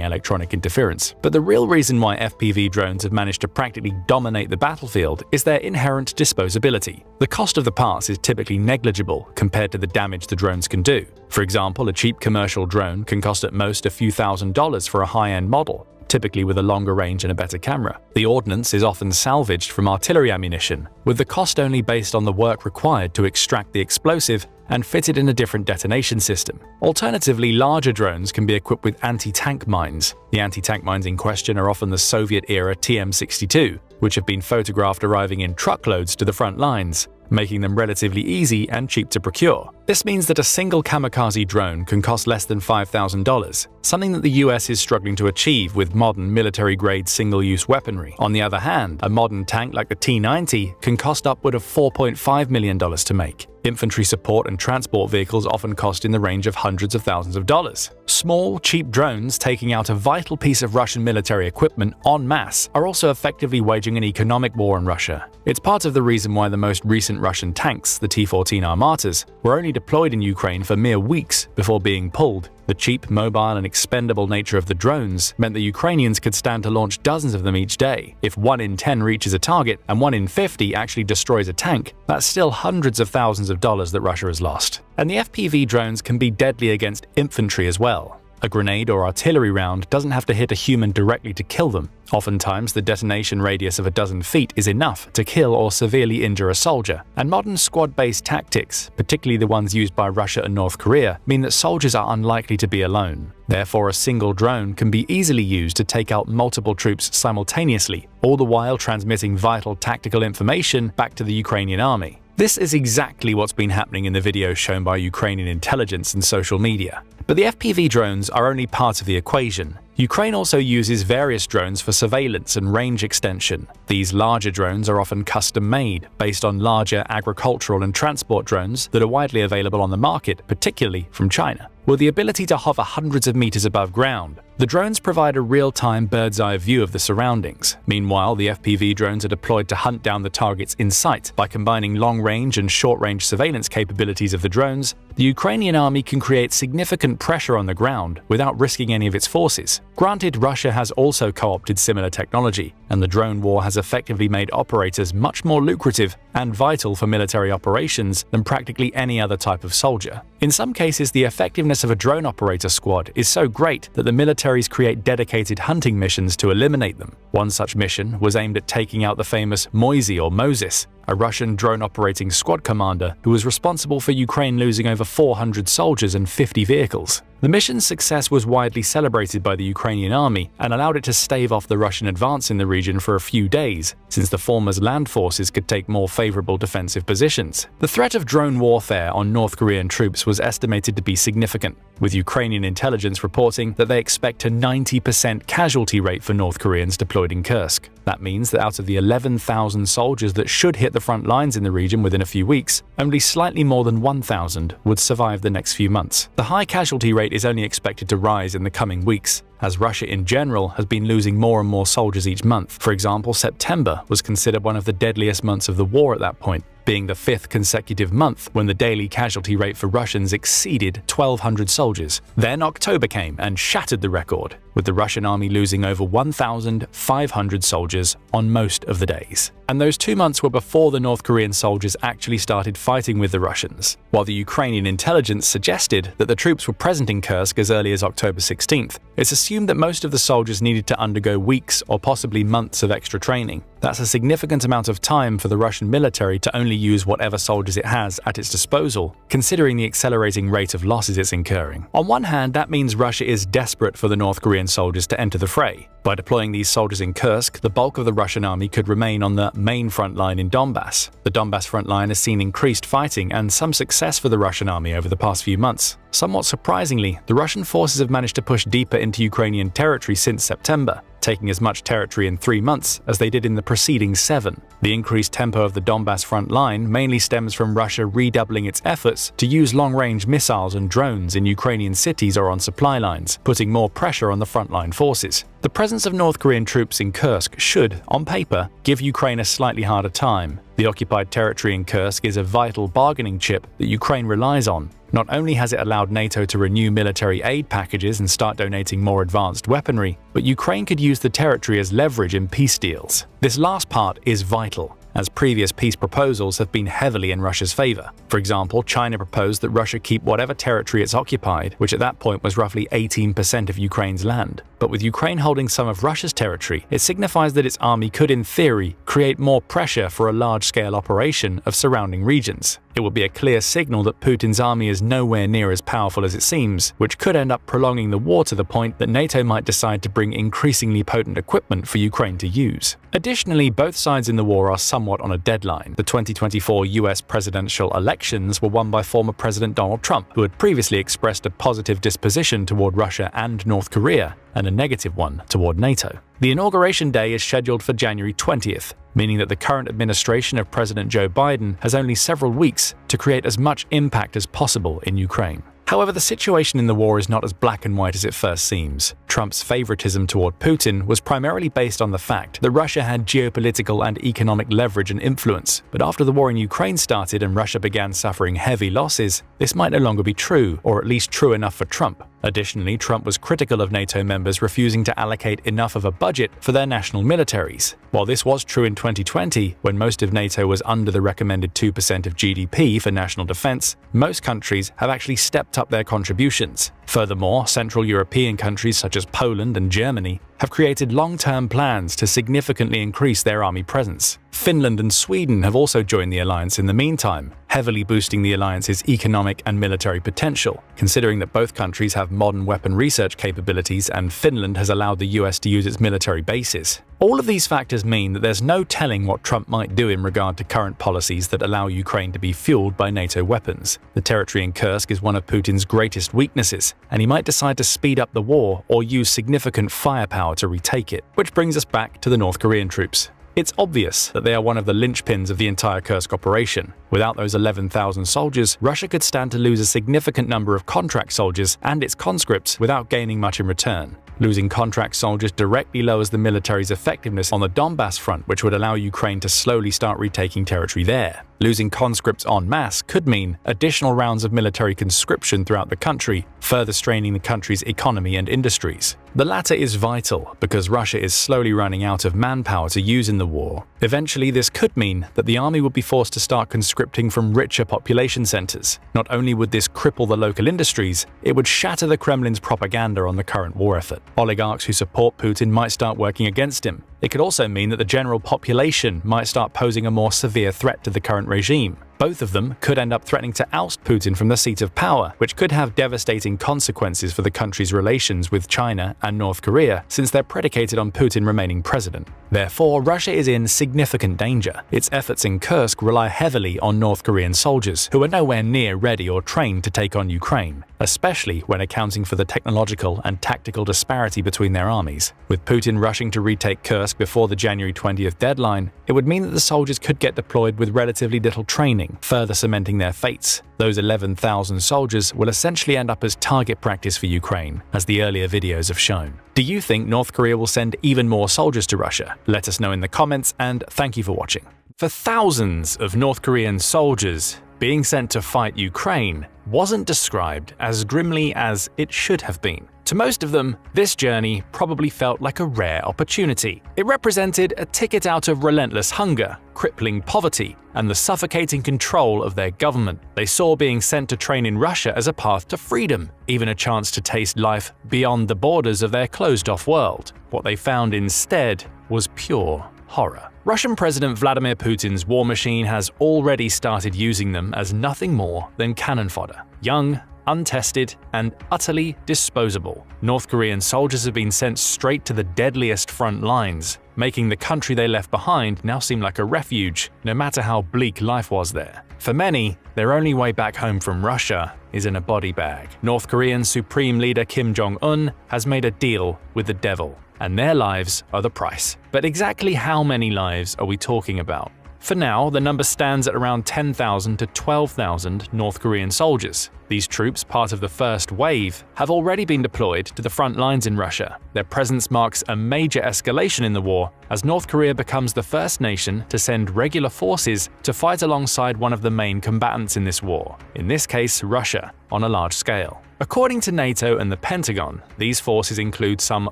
electronic interference. But the real reason why FPV drones have managed to practically dominate the battlefield is their inherent disposability. The cost of the parts is typically negligible compared to the damage the drones can do. For example, a cheap commercial drone can cost at most a few $1,000s for a high-end model. typically with a longer range and a better camera. The ordnance is often salvaged from artillery ammunition, with the cost only based on the work required to extract the explosive and fitted in a different detonation system. Alternatively, larger drones can be equipped with anti-tank mines. The anti-tank mines in question are often the Soviet-era TM-62, which have been photographed arriving in truckloads to the front lines, making them relatively easy and cheap to procure. This means that a single kamikaze drone can cost less than $5,000, something that the US is struggling to achieve with modern military-grade single-use weaponry. On the other hand, a modern tank like the T-90 can cost upward of $4.5 million to make. Infantry support and transport vehicles often cost in the range of hundreds of thousands of dollars. Small, cheap drones taking out a vital piece of Russian military equipment en masse are also effectively waging an economic war on Russia. It's part of the reason why the most recent Russian tanks, the T-14 Armatas, were only deployed in Ukraine for mere weeks before being pulled. The cheap, mobile, and expendable nature of the drones meant the Ukrainians could stand to launch dozens of them each day. If 1 in 10 reaches a target and 1 in 50 actually destroys a tank, that's still hundreds of thousands of dollars that Russia has lost. And the FPV drones can be deadly against infantry as well. A grenade or artillery round doesn't have to hit a human directly to kill them. Oftentimes, the detonation radius of a dozen feet is enough to kill or severely injure a soldier, and modern squad-based tactics, particularly the ones used by Russia and North Korea, mean that soldiers are unlikely to be alone. Therefore, a single drone can be easily used to take out multiple troops simultaneously, all the while transmitting vital tactical information back to the Ukrainian army. This is exactly what's been happening in the videos shown by Ukrainian intelligence and social media. But the FPV drones are only part of the equation. Ukraine also uses various drones for surveillance and range extension. These larger drones are often custom-made, based on larger agricultural and transport drones that are widely available on the market, particularly from China. With the ability to hover hundreds of meters above ground, the drones provide a real-time bird's-eye view of the surroundings. Meanwhile, the FPV drones are deployed to hunt down the targets in sight. By combining long-range and short-range surveillance capabilities of the drones, the Ukrainian army can create significant pressure on the ground without risking any of its forces. Granted, Russia has also co-opted similar technology, and the drone war has effectively made operators much more lucrative and vital for military operations than practically any other type of soldier. In some cases, the effectiveness of a drone operator squad is so great that the militaries create dedicated hunting missions to eliminate them. One such mission was aimed at taking out the famous Moisey or Moses, a Russian drone operating squad commander who was responsible for Ukraine losing over 400 soldiers and 50 vehicles. The mission's success was widely celebrated by the Ukrainian army and allowed it to stave off the Russian advance in the region for a few days, since the former's land forces could take more favorable defensive positions. The threat of drone warfare on North Korean troops was estimated to be significant, with Ukrainian intelligence reporting that they expect a 90% casualty rate for North Koreans deployed in Kursk. That means that out of the 11,000 soldiers that should hit the front lines in the region within a few weeks, only slightly more than 1,000 would survive the next few months. The high casualty rate is only expected to rise in the coming weeks, as Russia in general has been losing more and more soldiers each month. For example, September was considered one of the deadliest months of the war at that point, being the 5th consecutive month when the daily casualty rate for Russians exceeded 1,200 soldiers. Then October came and shattered the record, with the Russian army losing over 1,500 soldiers on most of the days. And those 2 months were before the North Korean soldiers actually started fighting with the Russians. While the Ukrainian intelligence suggested that the troops were present in Kursk as early as October 16th, it's assumed that most of the soldiers needed to undergo weeks or possibly months of extra training. That's a significant amount of time for the Russian military to only use whatever soldiers it has at its disposal, considering the accelerating rate of losses it's incurring. On one hand, that means Russia is desperate for the North Korean soldiers to enter the fray. By deploying these soldiers in Kursk, the bulk of the Russian army could remain on the main front line in Donbass. The Donbass front line has seen increased fighting and some success for the Russian army over the past few months. Somewhat surprisingly, the Russian forces have managed to push deeper into Ukrainian territory since September, taking as much territory in 3 months as they did in the preceding 7. The increased tempo of the Donbass front line mainly stems from Russia redoubling its efforts to use long-range missiles and drones in Ukrainian cities or on supply lines, putting more pressure on the frontline forces. The presence of North Korean troops in Kursk should, on paper, give Ukraine a slightly harder time. The occupied territory in Kursk is a vital bargaining chip that Ukraine relies on. Not only has it allowed NATO to renew military aid packages and start donating more advanced weaponry, but Ukraine could use the territory as leverage in peace deals. This last part is vital, as previous peace proposals have been heavily in Russia's favor. For example, China proposed that Russia keep whatever territory it's occupied, which at that point was roughly 18% of Ukraine's land. But with Ukraine holding some of Russia's territory, it signifies that its army could, in theory, create more pressure for a large-scale operation of surrounding regions. It would be a clear signal that Putin's army is nowhere near as powerful as it seems, which could end up prolonging the war to the point that NATO might decide to bring increasingly potent equipment for Ukraine to use. Additionally, both sides in the war are somewhat on a deadline. The 2024 US presidential elections were won by former President Donald Trump, who had previously expressed a positive disposition toward Russia and North Korea, and a negative one toward NATO. The inauguration day is scheduled for January 20th, meaning that the current administration of President Joe Biden has only several weeks to create as much impact as possible in Ukraine. However, the situation in the war is not as black and white as it first seems. Trump's favoritism toward Putin was primarily based on the fact that Russia had geopolitical and economic leverage and influence. But after the war in Ukraine started and Russia began suffering heavy losses, this might no longer be true, or at least true enough for Trump. Additionally, Trump was critical of NATO members refusing to allocate enough of a budget for their national militaries. While this was true in 2020, when most of NATO was under the recommended 2% of GDP for national defense, most countries have actually stepped up their contributions. Furthermore, Central European countries such as Poland and Germany have created long-term plans to significantly increase their army presence. Finland and Sweden have also joined the alliance in the meantime, heavily boosting the alliance's economic and military potential, considering that both countries have modern weapon research capabilities and Finland has allowed the US to use its military bases. All of these factors mean that there's no telling what Trump might do in regard to current policies that allow Ukraine to be fueled by NATO weapons. The territory in Kursk is one of Putin's greatest weaknesses, and he might decide to speed up the war or use significant firepower to retake it. Which brings us back to the North Korean troops. It's obvious that they are one of the linchpins of the entire Kursk operation. Without those 11,000 soldiers, Russia could stand to lose a significant number of contract soldiers and its conscripts without gaining much in return. Losing contract soldiers directly lowers the military's effectiveness on the Donbass front, which would allow Ukraine to slowly start retaking territory there. Losing conscripts en masse could mean additional rounds of military conscription throughout the country, further straining the country's economy and industries. The latter is vital because Russia is slowly running out of manpower to use in the war. Eventually, this could mean that the army would be forced to start conscripting from richer population centers. Not only would this cripple the local industries, it would shatter the Kremlin's propaganda on the current war effort. Oligarchs who support Putin might start working against him. It could also mean that the general population might start posing a more severe threat to the current regime. Both of them could end up threatening to oust Putin from the seat of power, which could have devastating consequences for the country's relations with China and North Korea, since they're predicated on Putin remaining president. Therefore, Russia is in significant danger. Its efforts in Kursk rely heavily on North Korean soldiers, who are nowhere near ready or trained to take on Ukraine, especially when accounting for the technological and tactical disparity between their armies. With Putin rushing to retake Kursk before the January 20th deadline, it would mean that the soldiers could get deployed with relatively little training, further cementing their fates. Those 11,000 soldiers will essentially end up as target practice for Ukraine, as the earlier videos have shown. Do you think North Korea will send even more soldiers to Russia? Let us know in the comments, and thank you for watching. For thousands of North Korean soldiers, being sent to fight Ukraine wasn't described as grimly as it should have been. To most of them, this journey probably felt like a rare opportunity. It represented a ticket out of relentless hunger, crippling poverty, and the suffocating control of their government. They saw being sent to train in Russia as a path to freedom, even a chance to taste life beyond the borders of their closed-off world. What they found instead was pure horror. Russian President Vladimir Putin's war machine has already started using them as nothing more than cannon fodder. Young, untested, and utterly disposable, North Korean soldiers have been sent straight to the deadliest front lines, making the country they left behind now seem like a refuge, no matter how bleak life was there. For many, their only way back home from Russia is in a body bag. North Korean Supreme Leader Kim Jong-Un has made a deal with the devil, and their lives are the price. But exactly how many lives are we talking about? For now, the number stands at around 10,000 to 12,000 North Korean soldiers. These troops, part of the first wave, have already been deployed to the front lines in Russia. Their presence marks a major escalation in the war, as North Korea becomes the first nation to send regular forces to fight alongside one of the main combatants in this war, in this case Russia, on a large scale. According to NATO and the Pentagon, these forces include some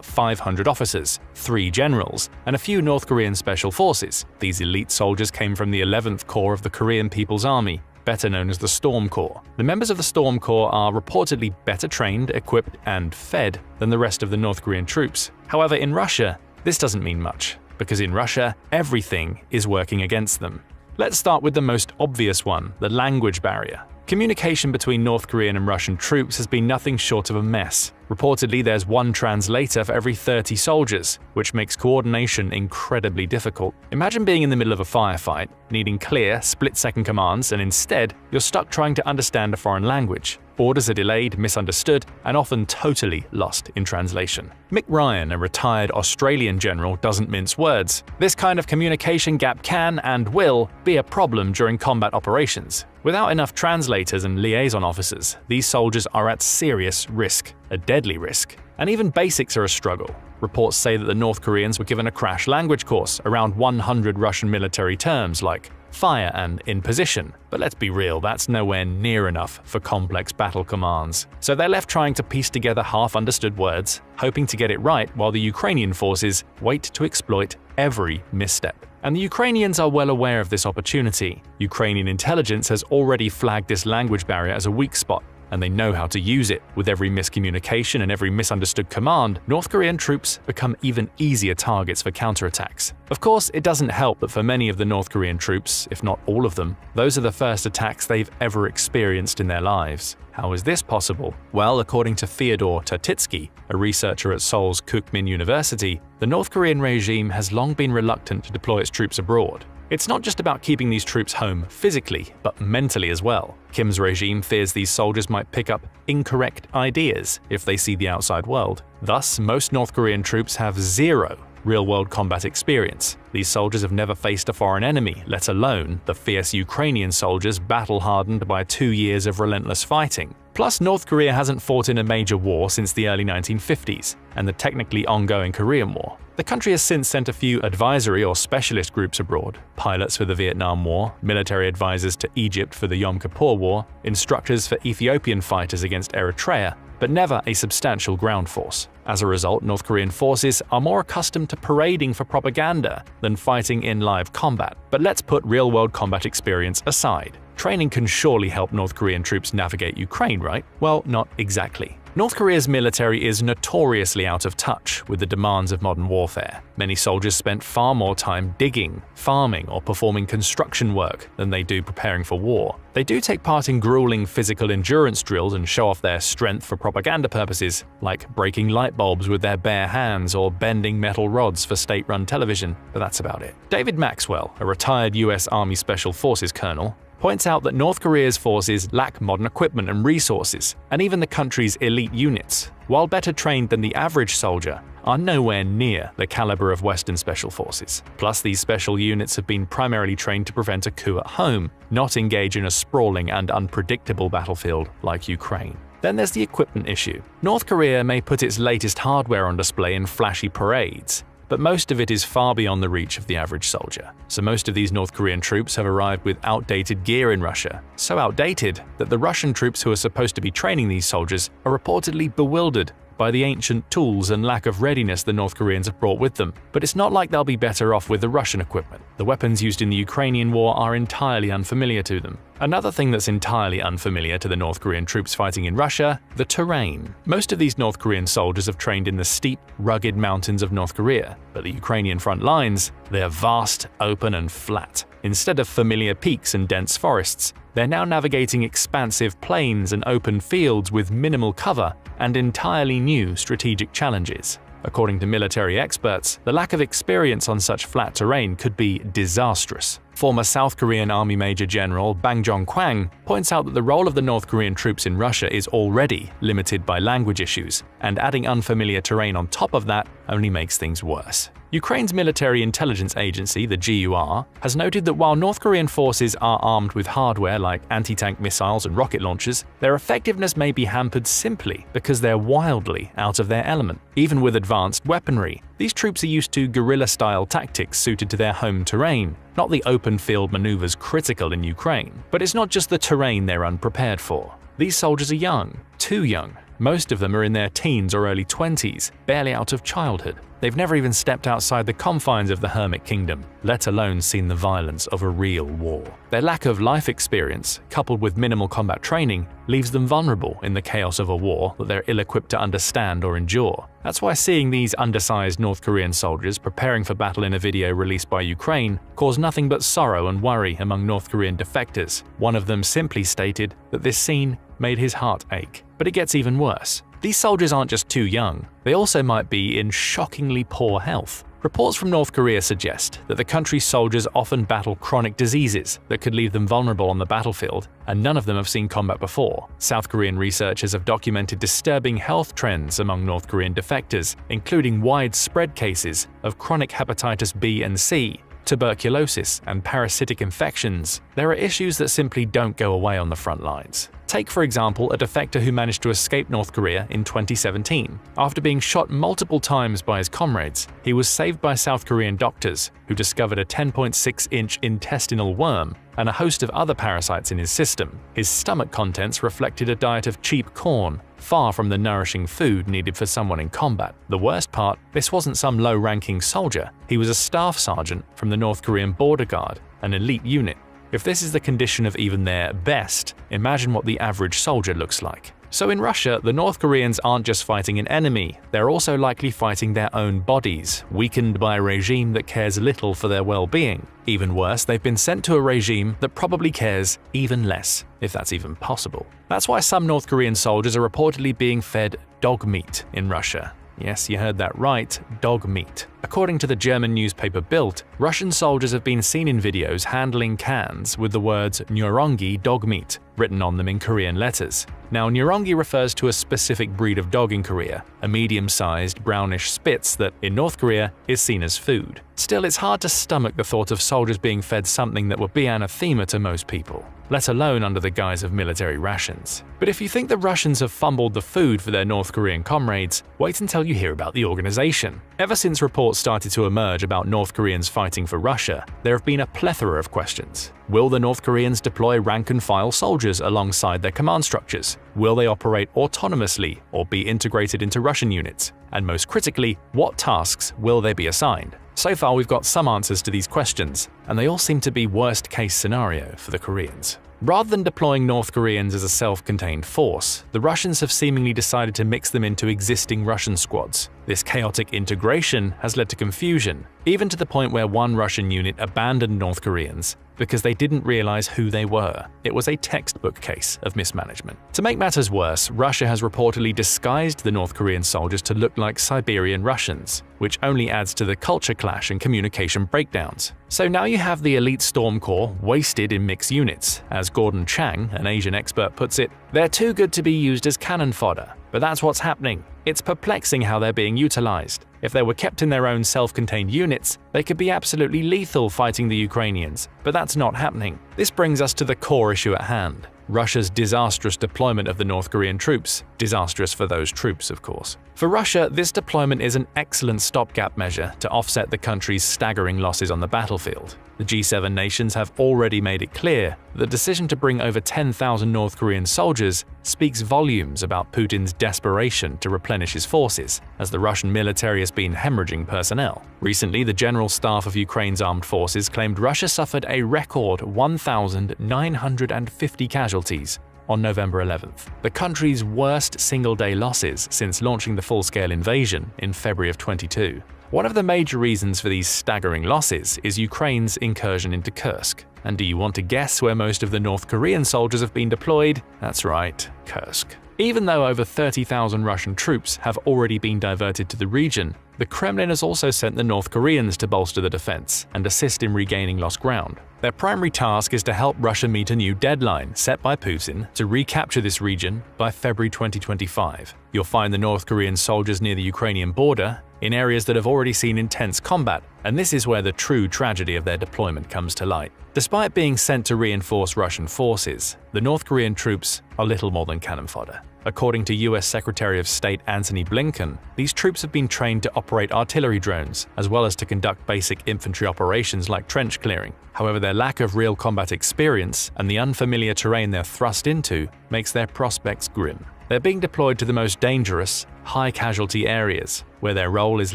500 officers, 3 generals, and a few North Korean special forces. These elite soldiers came from the 11th Corps of the Korean People's Army, better known as the Storm Corps. The members of the Storm Corps are reportedly better trained, equipped, and fed than the rest of the North Korean troops. However, in Russia, this doesn't mean much, because in Russia, everything is working against them. Let's start with the most obvious one, the language barrier. Communication between North Korean and Russian troops has been nothing short of a mess. Reportedly, there's one translator for every 30 soldiers, which makes coordination incredibly difficult. Imagine being in the middle of a firefight, needing clear, split-second commands, and instead, you're stuck trying to understand a foreign language. Orders are delayed, misunderstood, and often totally lost in translation. Mick Ryan, a retired Australian general, doesn't mince words. This kind of communication gap can and will be a problem during combat operations. Without enough translators and liaison officers, these soldiers are at serious risk, a deadly risk. And even basics are a struggle. Reports say that the North Koreans were given a crash language course, around 100 Russian military terms like fire and in position. But let's be real, that's nowhere near enough for complex battle commands. So they're left trying to piece together half-understood words, hoping to get it right while the Ukrainian forces wait to exploit every misstep. And the Ukrainians are well aware of this opportunity. Ukrainian intelligence has already flagged this language barrier as a weak spot, and they know how to use it. With every miscommunication and every misunderstood command, North Korean troops become even easier targets for counterattacks. Of course, it doesn't help that for many of the North Korean troops, if not all of them, those are the first attacks they've ever experienced in their lives. How is this possible? Well, according to Fyodor Tertitsky, a researcher at Seoul's Kookmin University, the North Korean regime has long been reluctant to deploy its troops abroad. It's not just about keeping these troops home physically, but mentally as well. Kim's regime fears these soldiers might pick up incorrect ideas if they see the outside world. Thus, most North Korean troops have zero real-world combat experience. These soldiers have never faced a foreign enemy, let alone the fierce Ukrainian soldiers battle-hardened by 2 years of relentless fighting. Plus, North Korea hasn't fought in a major war since the early 1950s, and the technically ongoing Korean War. The country has since sent a few advisory or specialist groups abroad, pilots for the Vietnam War, military advisors to Egypt for the Yom Kippur War, instructors for Ethiopian fighters against Eritrea, but never a substantial ground force. As a result, North Korean forces are more accustomed to parading for propaganda than fighting in live combat. But let's put real-world combat experience aside. Training can surely help North Korean troops navigate Ukraine, right? Well, not exactly. North Korea's military is notoriously out of touch with the demands of modern warfare. Many soldiers spent far more time digging, farming, or performing construction work than they do preparing for war. They do take part in grueling physical endurance drills and show off their strength for propaganda purposes, like breaking light bulbs with their bare hands or bending metal rods for state-run television, but that's about it. David Maxwell, a retired US Army Special Forces colonel, points out that North Korea's forces lack modern equipment and resources, and even the country's elite units, while better trained than the average soldier, are nowhere near the caliber of Western special forces. Plus, these special units have been primarily trained to prevent a coup at home, not engage in a sprawling and unpredictable battlefield like Ukraine. Then there's the equipment issue. North Korea may put its latest hardware on display in flashy parades, but most of it is far beyond the reach of the average soldier. So most of these North Korean troops have arrived with outdated gear in Russia, so outdated that the Russian troops who are supposed to be training these soldiers are reportedly bewildered by the ancient tools and lack of readiness the North Koreans have brought with them. But it's not like they'll be better off with the Russian equipment. The weapons used in the Ukrainian war are entirely unfamiliar to them. Another thing that's entirely unfamiliar to the North Korean troops fighting in Russia, the terrain. Most of these North Korean soldiers have trained in the steep, rugged mountains of North Korea, but the Ukrainian front lines, they're vast, open, and flat. Instead of familiar peaks and dense forests, they're now navigating expansive plains and open fields with minimal cover and entirely new strategic challenges. According to military experts, the lack of experience on such flat terrain could be disastrous. Former South Korean Army Major General Bang Jong-Kwang points out that the role of the North Korean troops in Russia is already limited by language issues, and adding unfamiliar terrain on top of that only makes things worse. Ukraine's military intelligence agency, the GUR, has noted that while North Korean forces are armed with hardware like anti-tank missiles and rocket launchers, their effectiveness may be hampered simply because they're wildly out of their element. Even with advanced weaponry, these troops are used to guerrilla-style tactics suited to their home terrain, not the open-field maneuvers critical in Ukraine. But it's not just the terrain they're unprepared for. These soldiers are young, too young. Most of them are in their teens or early 20s, barely out of childhood. They've never even stepped outside the confines of the Hermit Kingdom, let alone seen the violence of a real war. Their lack of life experience, coupled with minimal combat training, leaves them vulnerable in the chaos of a war that they're ill-equipped to understand or endure. That's why seeing these undersized North Korean soldiers preparing for battle in a video released by Ukraine caused nothing but sorrow and worry among North Korean defectors. One of them simply stated that this scene made his heart ache. But it gets even worse. These soldiers aren't just too young, they also might be in shockingly poor health. Reports from North Korea suggest that the country's soldiers often battle chronic diseases that could leave them vulnerable on the battlefield, and none of them have seen combat before. South Korean researchers have documented disturbing health trends among North Korean defectors, including widespread cases of chronic hepatitis B and C, tuberculosis, and parasitic infections. There are issues that simply don't go away on the front lines. Take, for example, a defector who managed to escape North Korea in 2017. After being shot multiple times by his comrades, he was saved by South Korean doctors, who discovered a 10.6-inch intestinal worm and a host of other parasites in his system. His stomach contents reflected a diet of cheap corn, far from the nourishing food needed for someone in combat. The worst part, this wasn't some low-ranking soldier. He was a staff sergeant from the North Korean Border Guard, an elite unit. If this is the condition of even their best, imagine what the average soldier looks like. So in Russia, the North Koreans aren't just fighting an enemy, they're also likely fighting their own bodies, weakened by a regime that cares little for their well-being. Even worse, they've been sent to a regime that probably cares even less, if that's even possible. That's why some North Korean soldiers are reportedly being fed dog meat in Russia. Yes, you heard that right, dog meat. According to the German newspaper Bild, Russian soldiers have been seen in videos handling cans with the words "Nurongi dog meat" written on them in Korean letters. Now, Nurongi refers to a specific breed of dog in Korea, a medium-sized brownish Spitz that, in North Korea, is seen as food. Still, it's hard to stomach the thought of soldiers being fed something that would be anathema to most people, let alone under the guise of military rations. But if you think the Russians have fumbled the food for their North Korean comrades, wait until you hear about the organization. Ever since reports started to emerge about North Koreans fighting for Russia, there have been a plethora of questions. Will the North Koreans deploy rank-and-file soldiers alongside their command structures? Will they operate autonomously or be integrated into Russian units? And most critically, what tasks will they be assigned? So far, we've got some answers to these questions, and they all seem to be worst-case scenario for the Koreans. Rather than deploying North Koreans as a self-contained force, the Russians have seemingly decided to mix them into existing Russian squads. This chaotic integration has led to confusion, even to the point where one Russian unit abandoned North Koreans because they didn't realize who they were. It was a textbook case of mismanagement. To make matters worse, Russia has reportedly disguised the North Korean soldiers to look like Siberian Russians, which only adds to the culture clash and communication breakdowns. So now you have the elite Storm Corps wasted in mixed units. As Gordon Chang, an Asian expert, puts it, they're too good to be used as cannon fodder. But that's what's happening. It's perplexing how they're being utilized. If they were kept in their own self-contained units, they could be absolutely lethal fighting the Ukrainians, but that's not happening. This brings us to the core issue at hand. Russia's disastrous deployment of the North Korean troops. Disastrous for those troops, of course. For Russia, this deployment is an excellent stopgap measure to offset the country's staggering losses on the battlefield. The G7 nations have already made it clear that the decision to bring over 10,000 North Korean soldiers speaks volumes about Putin's desperation to replenish his forces, as the Russian military has been hemorrhaging personnel. Recently, the General Staff of Ukraine's armed forces claimed Russia suffered a record 1,950 casualties on November 11th, the country's worst single-day losses since launching the full-scale invasion in February of 2022. One of the major reasons for these staggering losses is Ukraine's incursion into Kursk. And do you want to guess where most of the North Korean soldiers have been deployed? That's right, Kursk. Even though over 30,000 Russian troops have already been diverted to the region, the Kremlin has also sent the North Koreans to bolster the defense and assist in regaining lost ground. Their primary task is to help Russia meet a new deadline set by Putin to recapture this region by February 2025. You'll find the North Korean soldiers near the Ukrainian border in areas that have already seen intense combat, and this is where the true tragedy of their deployment comes to light. Despite being sent to reinforce Russian forces, the North Korean troops are little more than cannon fodder. According to US Secretary of State Antony Blinken, these troops have been trained to operate artillery drones, as well as to conduct basic infantry operations like trench clearing. However, their lack of real combat experience and the unfamiliar terrain they're thrust into makes their prospects grim. They're being deployed to the most dangerous, high-casualty areas, where their role is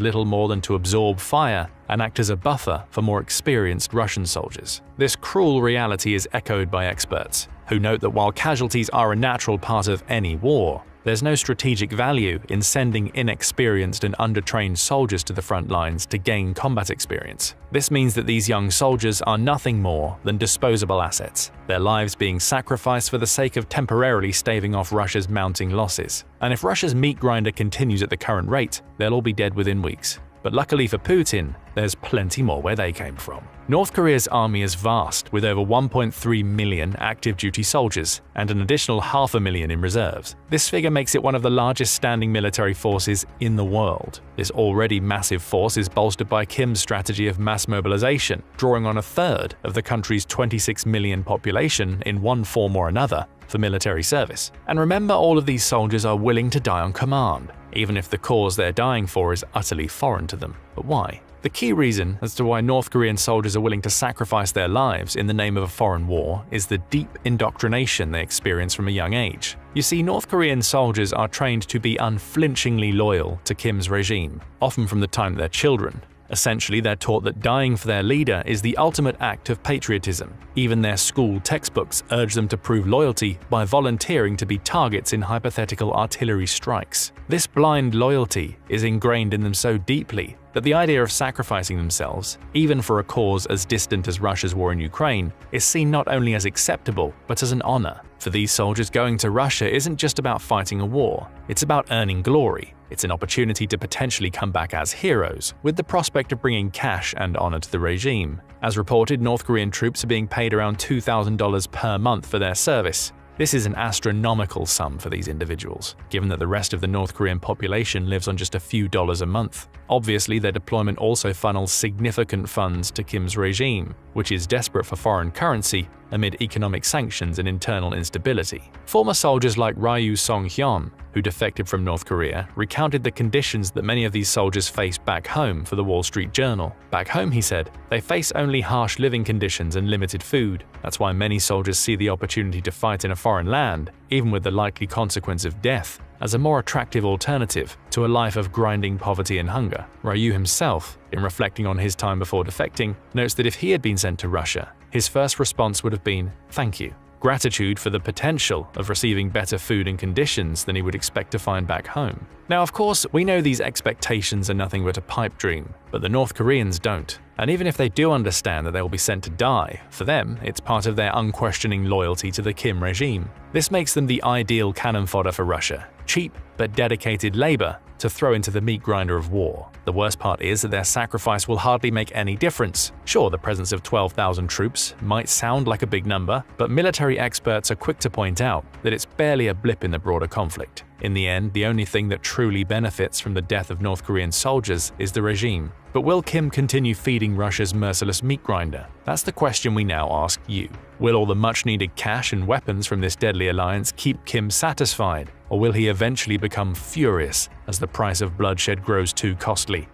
little more than to absorb fire and act as a buffer for more experienced Russian soldiers. This cruel reality is echoed by experts, who note that while casualties are a natural part of any war, there's no strategic value in sending inexperienced and undertrained soldiers to the front lines to gain combat experience. This means that these young soldiers are nothing more than disposable assets, their lives being sacrificed for the sake of temporarily staving off Russia's mounting losses. And if Russia's meat grinder continues at the current rate, they'll all be dead within weeks. But luckily for Putin, there's plenty more where they came from. North Korea's army is vast, with over 1.3 million active duty soldiers and an additional 500,000 in reserves. This figure makes it one of the largest standing military forces in the world. This already massive force is bolstered by Kim's strategy of mass mobilization, drawing on a third of the country's 26 million population in one form or another for military service. And remember, all of these soldiers are willing to die on command, even if the cause they're dying for is utterly foreign to them. But why? The key reason as to why North Korean soldiers are willing to sacrifice their lives in the name of a foreign war is the deep indoctrination they experience from a young age. You see, North Korean soldiers are trained to be unflinchingly loyal to Kim's regime, often from the time they're children. Essentially, they're taught that dying for their leader is the ultimate act of patriotism. Even their school textbooks urge them to prove loyalty by volunteering to be targets in hypothetical artillery strikes. This blind loyalty is ingrained in them so deeply that the idea of sacrificing themselves, even for a cause as distant as Russia's war in Ukraine, is seen not only as acceptable, but as an honor. For these soldiers, going to Russia isn't just about fighting a war, it's about earning glory. It's an opportunity to potentially come back as heroes, with the prospect of bringing cash and honor to the regime. As reported, North Korean troops are being paid around $2,000 per month for their service. This is an astronomical sum for these individuals, given that the rest of the North Korean population lives on just a few dollars a month. Obviously, their deployment also funnels significant funds to Kim's regime, which is desperate for foreign currency amid economic sanctions and internal instability. Former soldiers like Ryu Song-hyun, who defected from North Korea, recounted the conditions that many of these soldiers face back home for the Wall Street Journal. Back home, he said, they face only harsh living conditions and limited food. That's why many soldiers see the opportunity to fight in a foreign land, even with the likely consequence of death, as a more attractive alternative to a life of grinding poverty and hunger. Ryu himself, in reflecting on his time before defecting, notes that if he had been sent to Russia, his first response would have been, "Thank you." Gratitude for the potential of receiving better food and conditions than he would expect to find back home. Now, of course, we know these expectations are nothing but a pipe dream, but the North Koreans don't. And even if they do understand that they will be sent to die, for them, it's part of their unquestioning loyalty to the Kim regime. This makes them the ideal cannon fodder for Russia, cheap but dedicated labor to throw into the meat grinder of war. The worst part is that their sacrifice will hardly make any difference. Sure, the presence of 12,000 troops might sound like a big number, but military experts are quick to point out that it's barely a blip in the broader conflict. In the end, the only thing that truly benefits from the death of North Korean soldiers is the regime. But will Kim continue feeding Russia's merciless meat grinder? That's the question we now ask you. Will all the much-needed cash and weapons from this deadly alliance keep Kim satisfied, or will he eventually become furious as the price of bloodshed grows too costly?